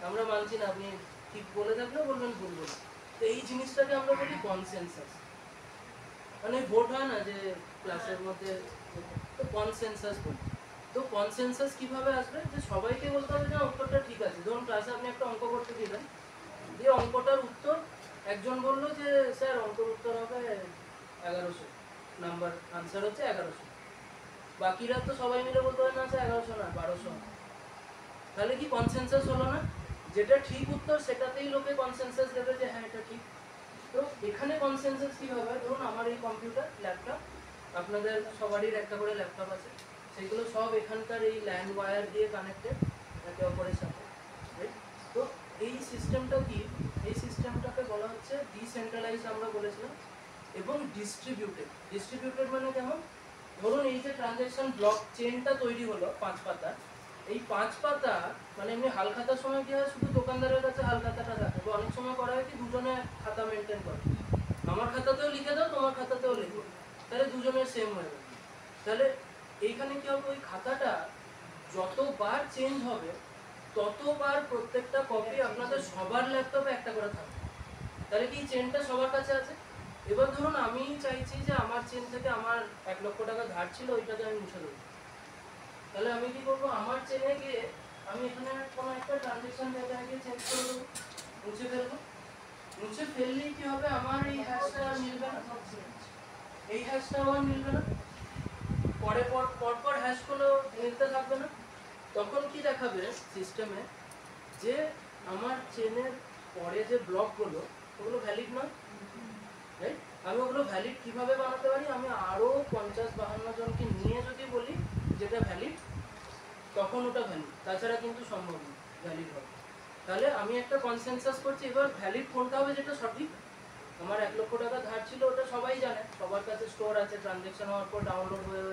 আমরা মানছি না, আপনি ঠিক বলে থাকলেও বলবেন ভুল বলে। তো এই জিনিসটাকে আমরা বলি কনসেনসাস, মানে ভোট হয় না যে ক্লাসের মধ্যে, তো কনসেনসাস বলি। তো কনসেনসাস কিভাবে আসবে, যে সবাইকে বলতে হবে যে উত্তরটা ঠিক আছে। ধরুন ক্লাসে আপনি একটা অঙ্ক করতে দিলেন, যে অঙ্কটার উত্তর একজন বললো যে স্যার অঙ্কের উত্তর হবে 1100, নাম্বার আনসার হচ্ছে 1100, বাকিরা তো সবাই মিলে বলতে হবে না স্যার 1100 না 1200, তাহলে কি কনসেনসাস হলো না? যেটা ঠিক উত্তর সেটাতেই লোকে কনসেনসাস দেবে যে হ্যাঁ এটা ঠিক। তো তো এখানে কনসেনসাস কি হবে, ধরুন আমার এই কম্পিউটার ল্যাপটপ, আপনাদের সবারই একটা করে ল্যাপটপ আছে, সেগুলো সব এখানকার এই ল্যান্ড ওয়্যার দিয়ে কানেক্টেড একে অপরের সাথে, রাইট? তো এই সিস্টেমটা কি, এই সিস্টেমটাকে বলা হচ্ছে ডিসেন্ট্রালাইজ আমরা বলেছিলাম, এবং ডিস্ট্রিবিউটেড মানে কেমন, ধরুন এই যে ট্রানজ্যাকশন ব্লক চেনটা তৈরি হলো 5 পাতা, এই 5 পাতা মানে এমনি হালখাতার সময় কি হয়, শুধু দোকানদারের কাছে হালখাতাটা থাকে, তো অনেক সময় করা হয় কি দুজনে খাতা মেনটেন করে, আমার খাতাতেও লিখে দাও তোমার খাতাতেও লিখো, তাহলে দুজনের সেম হয়ে যাবে। তাহলে এইখানে কি হবে, ওই খাতাটা যতবার চেঞ্জ হবে ততবার প্রত্যেকটা কপি আপনাদের সবার ল্যাপটপে একটা করে থাকবে, তাহলে কি চেনটা সবার কাছে আছে। এবার ধরুন আমি চাইছি যে আমার চেন থেকে আমার 1 লক্ষ টাকা ধার ছিল, ওইটাকে আমি মুছে দেবো, তাহলে আমি কি করবো, আমার চেনে গিয়ে আমি এখানে কোনো একটা ট্রানজ্যাকশন ডেটা গিয়ে চেঞ্জ করে দেবো, মুছে ফেলবো, মুছে ফেললেই কি হবে, আমার এই হ্যাশটা আর মিলবে না, এই হ্যাশটাও আর মিলবে না, পরপর হ্যাশগুলো মিলতে থাকবে না, তখন কি দেখাবে সিস্টেমে যে আমার চেনের পরে যে ব্লকগুলো ওগুলো ভ্যালিড নয়, রাইট? আমি ওগুলো ভ্যালিড কিভাবে বানাতে পারি, আমি আরও 50-52 জনকে নিয়ে যদি বলি যেটা ভ্যালিড, তখন ওটা ভ্যালিড, তাছাড়া কিন্তু সম্ভব নয় ভ্যালিড হবে। তাহলে আমি একটা কনসেনসাস করছি, এবার ভ্যালিড কোনটা হবে যেটা সঠিক, আমার 1 লক্ষ টাকা ধার ছিল ওটা সবাই জানে, সবার কাছে স্টোর আছে, ট্রানজ্যাকশন হওয়ার পর ডাউনলোড হয়ে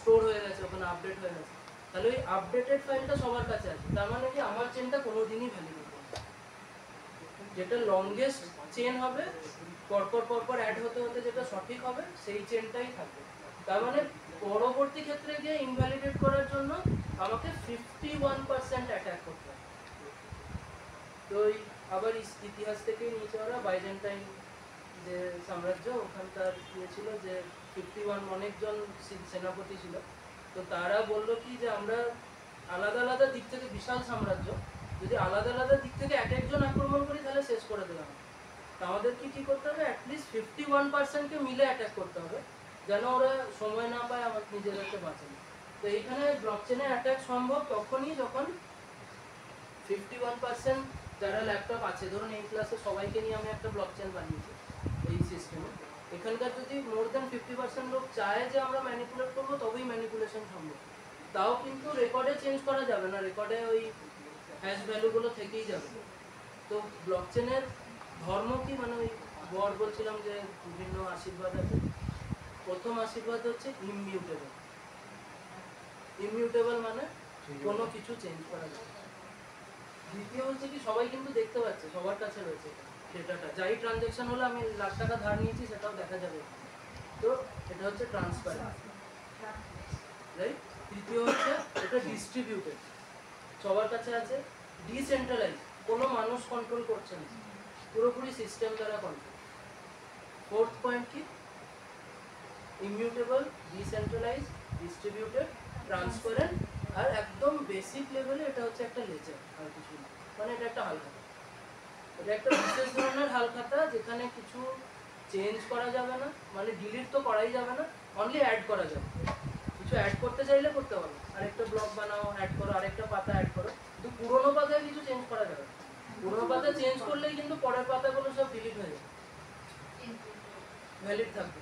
স্টোর হয়ে গেছে, ওখানে আপডেট হয়ে গেছে, তাহলে ওই আপডেটেড ফাইলটা সবার কাছে আছে, তার মানে কি আমার চেনটা কোনোদিনই ভ্যালিড হবে, যেটা লংগেস্ট চেন হবে পরপর অ্যাড হতে হতে যেটা সঠিক হবে সেই চেনটাই থাকবে। তার মানে পরবর্তী ক্ষেত্রে গিয়ে ইনভ্যালিডেট করার জন্য আমাকে 51% অ্যাটাক করতে হবে। তো আবার ইতিহাস থেকেই নিচে ওরা বাইজেন্টাইন যে সাম্রাজ্য, ওখানকার ইয়ে ছিল যে 51 অনেকজন সেনাপতি ছিল, তো তারা বললো কি যে আমরা আলাদা আলাদা দিক থেকে বিশাল সাম্রাজ্য, যদি আলাদা আলাদা দিক থেকে এক একজন আক্রমণ করি তাহলে শেষ করে দিলাম, আমাদেরকে কি করতে হবে, অ্যাটলিস্ট 51%কে মিলে অ্যাটাক করতে হবে, যেন ওরা সময় না পায় আমার নিজেদেরকে বাঁচানো। তো এইখানে ব্লকচেনে অ্যাটাক সম্ভব তখনই যখন 51% যারা ল্যাপটপ আছে, ধরুন এই ক্লাসে সবাইকে নিয়ে আমি একটা ব্লকচেন বানিয়েছি এই সিস্টেমে, এখানকার যদি মোর দ্যান 50% লোক চায় যে আমরা ম্যানিপুলেট করবো তবেই ম্যানিপুলেশন সম্ভব, তাও কিন্তু রেকর্ডে চেঞ্জ করা যাবে না, রেকর্ডে ওই হ্যাশ ভ্যালুগুলো থেকেই যাবে। তো ব্লকচেনের ধর্ম কি, মানে ওই বর বলছিলাম যে বিভিন্ন আশীর্বাদ আছে, প্রথম আশীর্বাদ হচ্ছে ইমিউটেবল, ইমিউটেবল মানে কোনো কিছু চেঞ্জ করা যাবে। দ্বিতীয় হচ্ছে কি সবাই কিন্তু দেখতে পাচ্ছে, সবার কাছে রয়েছে ডেটাটা, যাই ট্রানজ্যাকশন হলো আমি লাখ টাকা ধার নিয়েছি সেটাও দেখা যাবে, তো এটা হচ্ছে ট্রান্সপারেন্ট, রাইট? তৃতীয় হচ্ছে এটা ডিস্ট্রিবিউটেড, সবার কাছে আছে। ডিসেন্ট্রালাইজ, কোনো মানুষ কন্ট্রোল করছে না, পুরোপুরি সিস্টেম দ্বারা কন্ট্রোল। ফোর্থ পয়েন্ট কি, ইমিউটেবল, ডিসেন্ট্রালাইজ, ডিস্ট্রিবিউটেড, ট্রান্সপারেন্ট, আর একদম বেসিক লেভেলে এটা হচ্ছে একটা লেজার, আর কিছু না, মানে এটা একটা হালখাতা, এটা একটা বিশেষ ধরনের হালখাতা যেখানে কিছু চেঞ্জ করা যাবে না, মানে ডিলিট তো করাই যাবে না, অনলি অ্যাড করা যাবে, কিছু অ্যাড করতে চাইলে করতে পারো, আরেকটা ব্লক বানাও, অ্যাড করো, আরেকটা পাতা অ্যাড করো, কিন্তু পুরোনো পাতায় কিছু চেঞ্জ করা যাবে না, পুরোনো পাতা চেঞ্জ করলেই কিন্তু পরের পাতাগুলো সব ডিলিট হয়ে যাবে, ভ্যালিড থাকবে।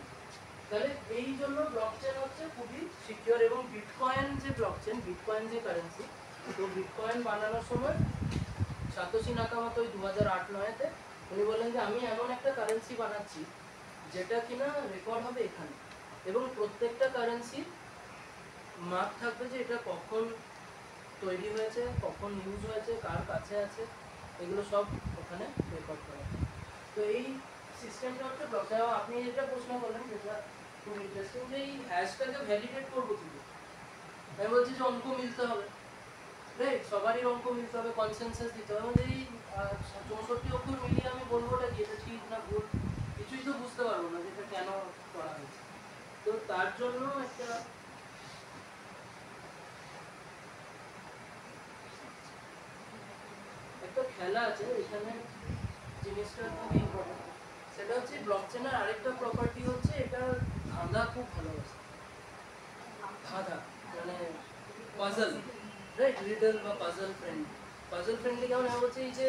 তাহলে এই জন্য ব্লকচেন হচ্ছে খুবই সিকিউর। এবং বিটকয়েন যে ব্লকচেন, বিটকয়েন যে কারেন্সি, তো বিটকয়েন বানানোর সময় সাতোশি নাকামোতো 2008-9-তে উনি বললেন যে আমি এমন একটা কারেন্সি বানাচ্ছি যেটা কিনা রেকর্ড হবে এখানে, এবং প্রত্যেকটা কারেন্সির মার্ক থাকবে যে এটা কখন তৈরি হয়েছে, কখন ইউজ হয়েছে, কার কাছে আছে, এগুলো সব ওখানে রেকর্ড করা। তো এই সিস্টেমটা হচ্ছে ব্লকচেন। আপনি যেটা প্রশ্ন করলেন যেটা খুব ইন্টারেস্টিং, যে এই হ্যাশটাকে ভ্যালিডেট করবো কিন্তু, আমি বলছি যে অঙ্ক মিলতে হবে, রাইট? সবারই অঙ্ক মিলতে হবে, কনসেনসাস দিতে হবে, আমাদের এই 64 অক্ষর মিলিয়ে আমি বলবো এটা কি, এটা ঠিক না ভুল, কিছুই তো বুঝতে পারবো না যেটা কেন করা হয়েছে। তো তার জন্য একটা খেলা আছে এখানে, জিনিসটা খুব ইম্পর্টেন্ট, সেটা হচ্ছে ব্লকচেনের আরেকটা প্রপার্টি হচ্ছে এটা ধাঁধা খুব ভালোবাসে, ধাঁধা মানে পাজল, রাইট? রিডল বা পাজল ফ্রেন্ডলি। পাজল ফ্রেন্ডলি কেমন, হচ্ছে এই যে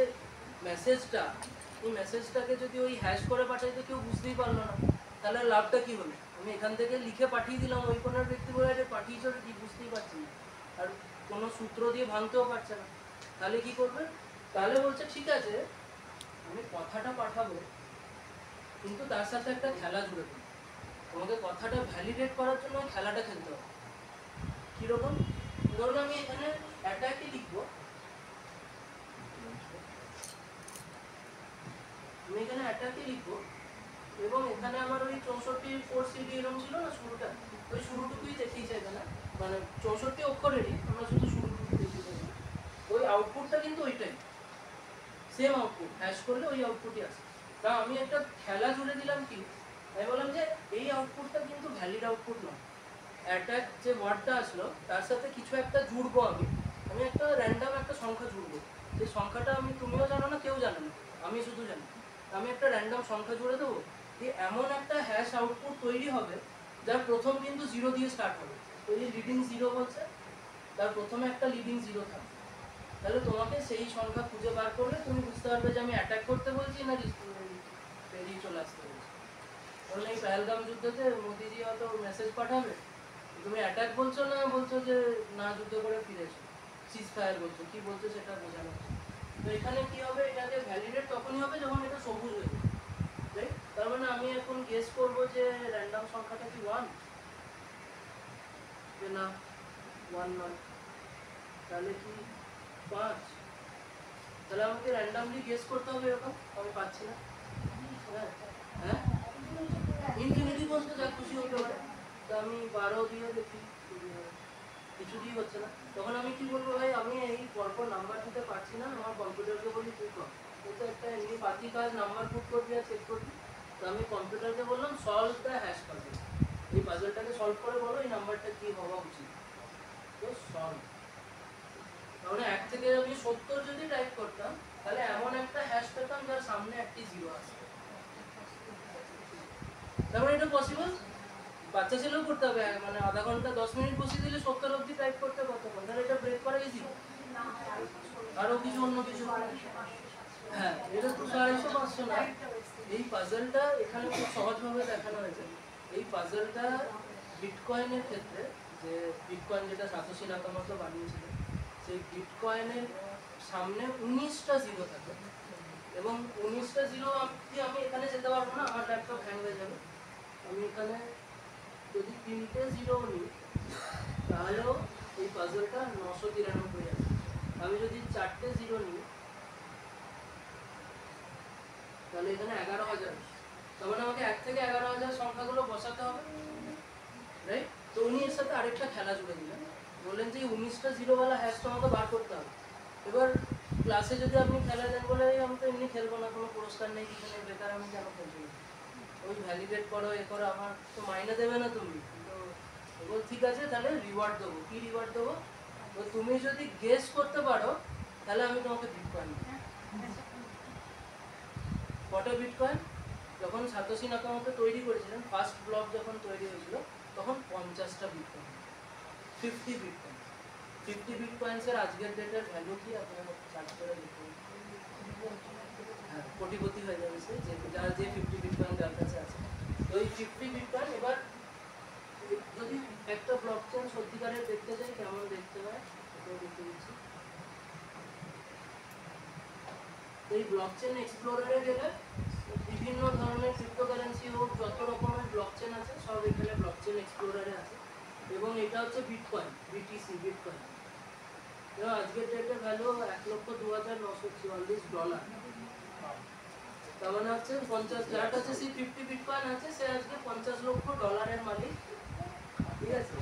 মেসেজটা এই মেসেজটাকে যদি ওই হ্যাশ করে পাঠাইতে কেউ বুঝতেই পারলো না, তাহলে লাভটা কি হলো? আমি এখান থেকে লিখে পাঠিয়ে দিলাম, ওই কোনার ব্যক্তি বলে এটা পাঠিয়েছ কি বুঝতেই পারছি না, আর কোনো সূত্র দিয়ে ভাঙতেও পারছে না। তাহলে কি করবে? তাহলে বলছে ঠিক আছে আমি কথাটা পাঠাবো, কিন্তু তার সাথে একটা খেলা জুড়ে দেবো। তোমাকে কথাটা ভ্যালিডেট করার জন্য ওই খেলাটা খেলতে হবে। কীরকম? ধরুন আমি এখানে অ্যাটাকই লিখবো, আমি এখানে অ্যাটাকই লিখবো এবং এখানে আমার ওই 64 4CD এরকম ছিল না শুরুটা, ওই শুরুটুকুই দেখিয়েছে এখানে, মানে 64 অক্ষরেরই আমরা শুধু শুরুটুকু দেখিয়েছি। ওই আউটপুটটা কিন্তু ওইটাই সেম আউটপুট, হ্যাশ করলে ওই আউটপুটই আসে। তা আমি একটা খেলা জুড়ে দিলাম কি, আমি বললাম যে এই আউটপুটটা কিন্তু ভ্যালিড আউটপুট নয়, অ্যাটাক যে ওয়ার্ডটা আসলো তার সাথে কিছু একটা জুড়বো, আমি একটা র্যান্ডাম একটা সংখ্যা জুড়বো। সেই সংখ্যাটা আমি তুমিও জানো না, কেউ জানে না, আমি শুধু জানি। আমি একটা র্যান্ডাম সংখ্যা জুড়ে দেবো, এমন একটা হ্যাশ আউটপুট তৈরি হবে যার প্রথম কিন্তু 0 দিয়ে স্টার্ট হবে। ওই যে লিডিং 0 বলছে, তার প্রথমে একটা লিডিং 0 থাকবে। তাহলে তোমাকে সেই সংখ্যা খুঁজে বার করলে তুমি বুঝতে পারবে যে আমি অ্যাটাক করতে বলছি না বেরিয়ে চলে আসতে বলছি। ধরুন এই পেহেলগাম যুদ্ধতে মোদিজি হয়তো মেসেজ পাঠাবে, তুমি অ্যাটাক বলছো না বলছো যে না যুদ্ধ করে ফিরেছো, সিজ ফায়ার বলছো, কি বলছো সেটা বোঝানো। তো এখানে কি হবে, এটাকে ভ্যালিডেট তখনই হবে যখন এটা সবুজ হয়ে যাবে, রাইট? তার মানে আমি এখন গেস করবো যে র্যান্ডাম সংখ্যাটা কি 1, যে না 1 নয়, তাহলে কি 5, তাহলে আমাকে র্যান্ডামলি গেস করতে হবে এরকম, আমি পাচ্ছি না। হ্যাঁ হ্যাঁ ইনফিনিটি পর্যন্ত যা খুশি হতে পারে। তো আমি 12 দিয়ে দেখি কিছুতেই হচ্ছে না, তখন আমি কি বলবো, ভাই আমি এই পরপর নাম্বার দিতে পারছি না, আমার কম্পিউটারকে বলি তুই কর, তো একটা এমনি বাকি কাজ নাম্বার পুট করবি আর চেক করবি। তো আমি কম্পিউটারকে বললাম সলভ দ্য হ্যাশ পাজল, এই পাজলটাকে সলভ করে বলো এই নাম্বারটা কি হওয়া উচিত। তো সলভ, তাহলে 1 থেকে আমি 70 যদি টাইপ করতাম তাহলে এমন একটা হ্যাশ পেতাম যার সামনে একটি 0 আছে। তারপরে এটা পসিবল, বাচ্চা ছেলেও করতে হবে, মানে আধা ঘন্টা 10 মিনিট বসিয়ে দিলে 70 অবধি টাইপ করতে কতক্ষণ, তাহলে এটা ব্রেক করা ইজি। আরো কিছু অন্য কিছু, হ্যাঁ এটা 250 500 না, এই পাজলটা এখানে খুব সহজভাবে দেখানো হয়েছে। এই পাজলটা বিটকয়েনের ক্ষেত্রে, যে বিটকয়েন যেটা সাতোশি নাকামোটো বানিয়েছিলেন, সেই বিটকয়েনের সামনে 19টা 0 থাকে এবং 19টা 0 আমি এখানে যেতে পারবো না, আমার ল্যাপটপ হ্যাং হয়ে যাবে। আমি এখানে যদি 3টে 0 নিই তাহলেও এই পাজলটা 993 আছে। আমি যদি 4টে 0 নিই তাহলে এখানে 11,000, তার মানে আমাকে 1 থেকে 11,000 সংখ্যাগুলো বসাতে হবে, রাইট? তো উনি এর সাথে আরেকটা খেলা জুড়ে দিলেন, বললেন যে 19টা 0 হ্যাশটা আমাকে বার করতে হবে। এবার ক্লাসে যদি আপনি খেলা দেন বলে আমি তো এমনি খেলবো না, কোনো পুরস্কার নেই কিছু নেই, বেকার আমি কেন খেলবো, ওই ভ্যালিডেট করো এ করো, আমার তো মাইনে দেবে না তুমি। তো ঠিক আছে তাহলে রিওয়ার্ড দেবো, কি রিওয়ার্ড দেবো, তো তুমি যদি গেস করতে পারো তাহলে আমি তোমাকে বিটকয়েন দেবো। কত বিটকয়েন? যখন সাতোশি নাকামোটো তৈরি করেছিলেন, ফার্স্ট ব্লক যখন তৈরি হয়েছিল তখন 50টা বিটকয়েন, 50 বিটকয়েন। 50 বিটকয়েন্সের আজকের ডেটের ভ্যালু কি আপনারা সার্চ করে দেখুন, হ্যাঁ কোটিপতি হয়ে যাবে সে, যার যে 50 বিটকয়েন যার কাছে আছে। তো এই 50 বিটকয়েন, এবার যদি একটা ব্লকচেন সত্যিকারের দেখতে চাই কেমন দেখতে হয় এটাও দেখতে দিচ্ছি। এই ব্লকচেন এক্সপ্লোরারে গেলে বিভিন্ন ধরনের ক্রিপ্টোকারেন্সি হোক, যত রকমের ব্লকচেন আছে সব এখানে ব্লকচেন এক্সপ্লোরারে আছে। এবং এটা হচ্ছে বিটকয়েন, বিটিসি বিটকয়েন। এবং আজকের ডেটে ভ্যালু $1,02,944। তার মানে হচ্ছে 50, যার কাছে সেই 50 বিটকয়েন আছে সে আজকে $50 লক্ষ মালিক, ঠিক আছে?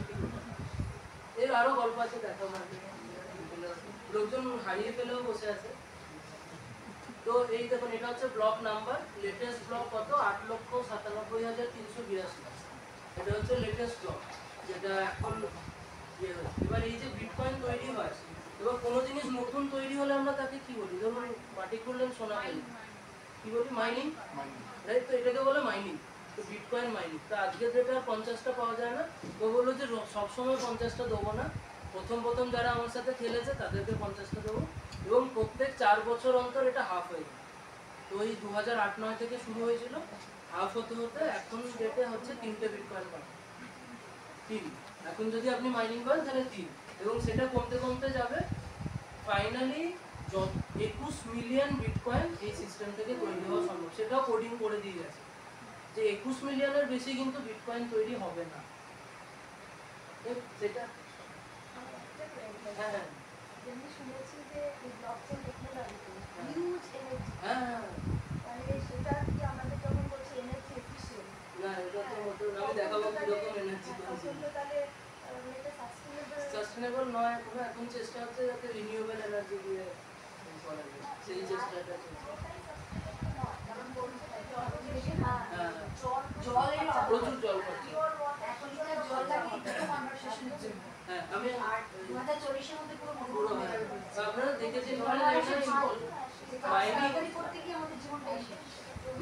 এর আরো গল্প আছে, দেখাবো, লোকজন হারিয়ে ফেলেও বসে আছে। তো এই দেখুন এটা হচ্ছে ব্লক নাম্বার, লেটেস্ট ব্লক কত 8,97,382, এটা হচ্ছে লেটেস্ট ব্লক যেটা এখন ইয়ে হচ্ছে। এবার এই যে বিটকয়েন তৈরি হয়, এবার কোনো জিনিস নতুন তৈরি হলে আমরা তাকে কি বলি, ধরুন মাটি খুললেন সোনা পেলেন, কি বলি মাইনিং, রাইট? তো এটাকে বলে মাইনিং, তো বিটকয়েন মাইনিং। তো আজকের ডেটে আর 50টা পাওয়া যায় না, তো বললো যে সবসময় 50টা দেবো না, প্রথম যারা আমার সাথে খেলেছে তাদেরকে 50টা দেবো এবং প্রত্যেক 4 বছর অন্তর এটা হাফ হয়ে যাবে। তো ওই 2008-9 থেকে শুরু হয়েছিল, হাফ হতে হতে এখন ডেটে হচ্ছে 3টে বিটকয়েন পাবেন। 3, এখন যদি আপনি মাইনিং করেন তাহলে 3, এবং সেটা কমতে কমতে যাবে। ফাইনালি 21 মিলিয়ন বিটকয়েন এই সিস্টেম থেকে তৈরি হওয়া সম্ভব, সেটাও কোডিং করে দিয়ে গেছে যে 21 মিলিয়নের বেশি কিন্তু বিটকয়েন তৈরি হবে না। সেটা হ্যাঁ হ্যাঁ যেমনি শুনেছি যে এই ব্লকচেন টেকনোলজিতে হিউজ এনার্জি, হ্যাঁ মানে সেটা কি আমাদের যখন বলছে এনার্জি এফিশিয়েন্ট, না এটা তো মোটেও না, আমি দেখাবো কিরকম এনার্জি তখন তো তাহলে এটা সাস্টেনেবল সাস্টেনেবল নয় এখনো। এখন চেষ্টা হচ্ছে যাতে রিনিউয়েবল এনার্জি দিয়ে করা যায়, সেই চেষ্টাটা চলছে। কারণ বলছে জল হ্যাঁ জলের প্রচুর জল খরচ। এখনকার জল লাগে একটু কনভারসেশনের জন্য, হ্যাঁ আমি আর 2040-এর মধ্যে পুরো পুরো মনে হ্যাঁ হবে আপনারা দেখেছেন তাড়াতাড়ি করতে গিয়ে আমাদের জীবনটাই শেষ।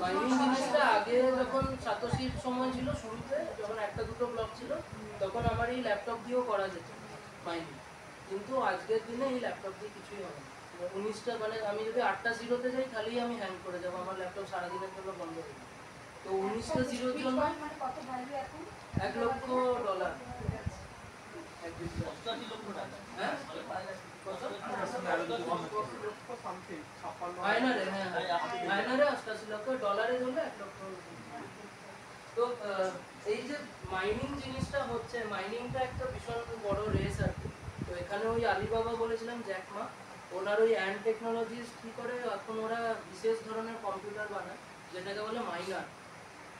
মাইনিং জিনিসটা আগে যখন সাতোশির সময় ছিল, শুরুতে যখন একটা দুটো ব্লক ছিল, তখন আমার এই ল্যাপটপ দিয়েও করা যেত মাইনিং। কিন্তু আজকের দিনে এই ল্যাপটপ দিয়ে কিছুই হবে না। 19টা মানে আমি যদি 8টা জিরোতে যাই তাহলেই আমি হ্যাং করে যাবো, আমার ল্যাপটপ সারাদিনের জন্য বন্ধ হয়ে যাবে। তো 19টা জিরোর জন্য মানে কত ভ্যালু এখন? $1 লক্ষ। এক বিটকয়েন। 88 লক্ষ টাকা। হ্যাঁ কত? সামথিং 56 আয়নারে, হ্যাঁ আয়নারে 88 লক্ষ, ডলারে ধরলে 1 লক্ষ। তো এই যে মাইনিং জিনিসটা হচ্ছে, মাইনিংটা একটা ভীষণ বড় রেস আর কি। তো এখানে ওই আলিবাবা বলেছিলাম, জ্যাক মা, ওনার ওই অ্যান্ড টেকনোলজিস কি করে এখন ওরা বিশেষ ধরনের কম্পিউটার বানায় যেটাকে বলে মাইনার।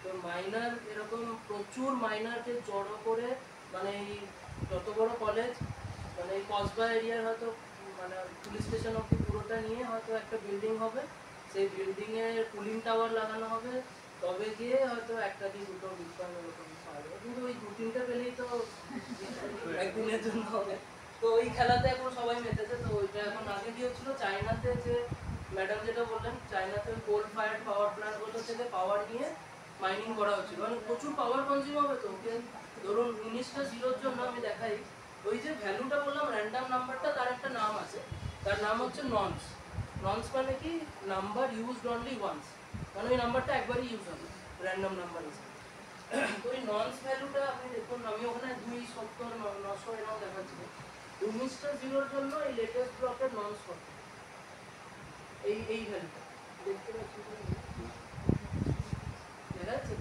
তো মাইনার এরকম প্রচুর মাইনারকে জড়ো করে, মানে এই যত বড় কলেজ, মানে এই কসবা এরিয়ার হয়তো মানে পুলিশ স্টেশন অব্দি পুরোটা নিয়ে হয়তো একটা বিল্ডিং হবে, সেই বিল্ডিংয়ে কুলিং টাওয়ার লাগানো হবে, তবে গিয়ে হয়তো একটা কি দুটো বিটকয়েন এরকম পাওয়া যাবে। কিন্তু ওই 2-3টা পেলেই তো একদিনের জন্য হবে। তো ওই খেলাতে এখন সবাই মেতেছে। তো ওইটা এখন আগে কি হচ্ছিল, চায়নাতে যে ম্যাডাম যেটা বললেন, চায়নাতে কোল ফায়ার পাওয়ার প্ল্যান্টগুলো থেকে পাওয়ার নিয়ে মাইনিং করা হচ্ছিল, মানে প্রচুর পাওয়ার কনজিউম হবে। তো ওকে ধরুন 19টা জিরোর জন্য আমি দেখাই, ওই যে ভ্যালুটা বললাম র্যান্ডাম নাম্বারটা, তার একটা নাম আছে, তার নাম হচ্ছে ননস। ননস মানে কি, নাম্বার ইউজড অনলি ওয়ান্স, মানে ওই নাম্বারটা একবারই ইউজ হবে র্যান্ডম নাম্বার হিসেবে। তো ওই ননস ভ্যালুটা আপনি দেখুন, আমি ওখানে 270, 900 এরকম দেখাচ্ছিল। 19টা জিরোর জন্য এই লেটেস্ট ব্লকের ননস কত, এই ভ্যালুটা দেখতে পাচ্ছি, দেখা যাচ্ছে?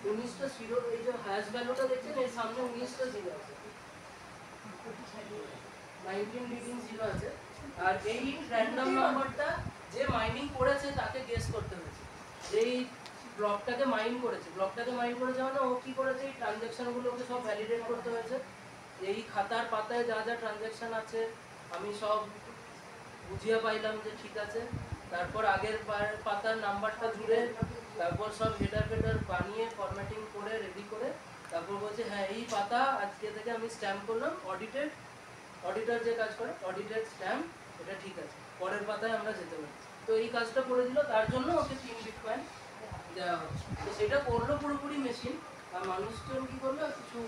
19টা জিরো, এই যে হ্যাশ ভ্যালুটা দেখছেন, এর সামনে 19টা জিরো আছে, 19 লিডিং জিরো আছে। আর এই র্যান্ডম নাম্বারটা যে মাইনিং করেছে তাকে গেস করতে হয়েছে, যেই ব্লকটাকে মাইন করেছে। ব্লকটাকে মাইন করেছে মানে ও কি করেছে, এই ট্রানজ্যাকশনগুলোকে সব ভ্যালিডেট করতে হয়েছে। এই খাতার পাতায় যা যা ট্রানজ্যাকশন আছে আমি সব বুঝিয়ে পাইলাম যে ঠিক আছে। তারপর আগের পাতার নাম্বারটা জুড়ে, তারপর সব হেডার ফেডার বানিয়ে ফরম্যাটিং করে রেডি করে, তারপর বলছে হ্যাঁ এই পাতা আজকে থেকে আমি স্ট্যাম্প করলাম, অডিটর যে কাজ করে, অডিটেড স্ট্যাম্প, এটা ঠিক আছে, পরের পাতায় আমরা যেতে পারি। তো এই কাজটা করে দিল, তার জন্য ওকে 3 বিটকয়েন দেওয়া হচ্ছে। তো সেটা করলো পুরোপুরি মেশিন, আর মানুষজন কি করলো, কিছু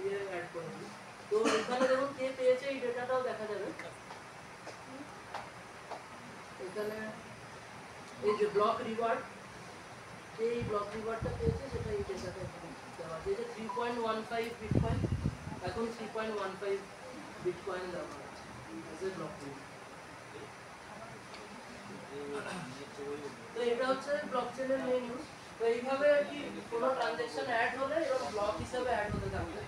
ইয়ে অ্যাড করে দিল। তো এখানে দেখুন কে পেয়েছে, এই ডেটাটাও দেখা যাবে এখানে। এই যে ব্লক রিওয়ার্ড, এই ব্লক রিওয়ার্ডটা পেয়েছে, সেটা এই ডেটাটা এখানে দেওয়া আছে। এই যে 3.15 বিটকয়েন, এখন 3.15 বিটকয়েন দেওয়া হচ্ছে এজ এ ব্লক রিওয়ার্ড। তো এটা হচ্ছে ব্লকচেনের মেইন ইউজ। তো এইভাবে কি কোনো ট্রানজ্যাকশন অ্যাড হলে এরকম ব্লক হিসাবে অ্যাড হতে থাকবে।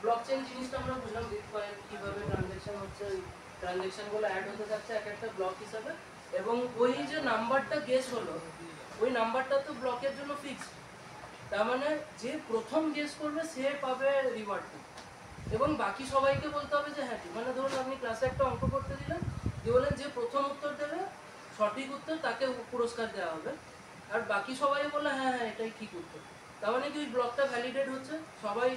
ব্লকচেন জিনিসটা আমরা বুঝলাম, বিটকয়েন কিভাবে ট্রানজ্যাকশন হচ্ছে, ওই ট্রানজ্যাকশনগুলো অ্যাড হতে থাকছে এক একটা ব্লক হিসাবে। এবং ওই যে নাম্বারটা গেস হলো, ওই নাম্বারটা তো ব্লকের জন্য ফিক্সড, তার মানে যে প্রথম গেস করবে সে পাবে রিওয়ার্ডটা, এবং বাকি সবাইকে বলতে হবে যে হ্যাঁ, মানে ধরুন আপনি ক্লাসে একটা অঙ্ক করতে দিলেন, দিয়ে বলেন যে প্রথম উত্তর দেবে, সঠিক উত্তর তাকে পুরস্কার দেওয়া হবে, আর বাকি সবাই বললে হ্যাঁ হ্যাঁ এটাই ঠিক উত্তর। তার মানে কি ওই ব্লকটা ভ্যালিডেট হচ্ছে,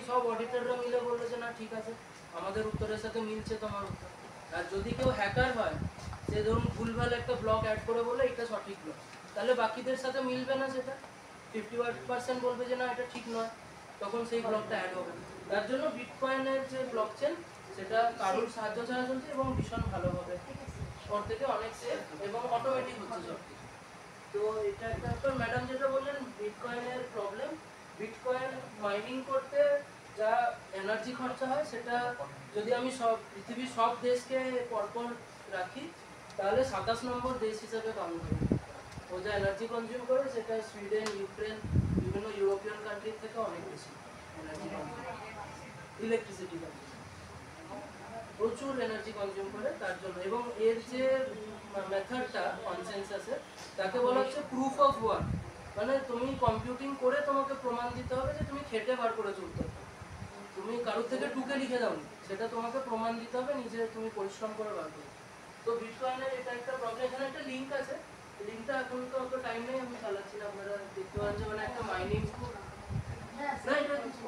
সব অডিটররা মিলে বললো যে না ঠিক আছে, আমাদের উত্তরের সাথে মিলছে তোমার উত্তর। আর যদি কেউ হ্যাকার হয়, সে ধরুন ভুলভাল একটা ব্লক অ্যাড করে বলে এটা সঠিক ব্লক, তাহলে বাকিদের সাথে মিলবে না, সেটা 50% বলবে যে না এটা ঠিক নয়, তখন সেই ব্লকটা অ্যাড হবে না। তার জন্য বিটকয়েনের যে ব্লকচেন সেটা কারোর সাহায্য ছাড়া চলছে এবং ভীষণ ভালোভাবে ওর থেকে অনেক সেফ এবং অটোমেটিক হচ্ছে সব কিছু। তো এটা একটা তো ম্যাডাম যেটা বললেন বিটকয়েনের প্রবলেম, বিটকয়েন মাইনিং করতে যা এনার্জি খরচা হয় সেটা যদি আমি সব পৃথিবীর সব দেশকে পরপর রাখি তাহলে 27 নম্বর দেশ হিসেবে কাউন্ট হবে। ও যা এনার্জি কনজিউম করে সেটা সুইডেন, ইউক্রেন, বিভিন্ন ইউরোপিয়ান কান্ট্রির থেকে অনেক বেশি এনার্জি কনজিউম, ইলেকট্রিসিটি প্রচুর এনার্জি কনজিউম করে তার জন্য। এবং এর যে মেথডটা কনসেনসাসে তাকে বলা হচ্ছে প্রুফ অফ ওয়ার্ক, মানে তুমি কম্পিউটিং করে তোমাকে প্রমাণ দিতে হবে যে তুমি খেটে বার করেছো উত্তরটা, তুমি কারোর থেকে টুকে লিখে দাও, সেটা তোমাকে প্রমাণ দিতে হবে নিজে তুমি পরিশ্রম করে বার করো। তো বিটকয়েনের এটা একটা প্রবলেম। এখানে একটা লিঙ্ক আছে, লিঙ্কটা এখন তো অত টাইম নেই, আমি চালাচ্ছি না, আপনারা দেখতে পাচ্ছেন মানে একটা মাইনিং না এটা কিছু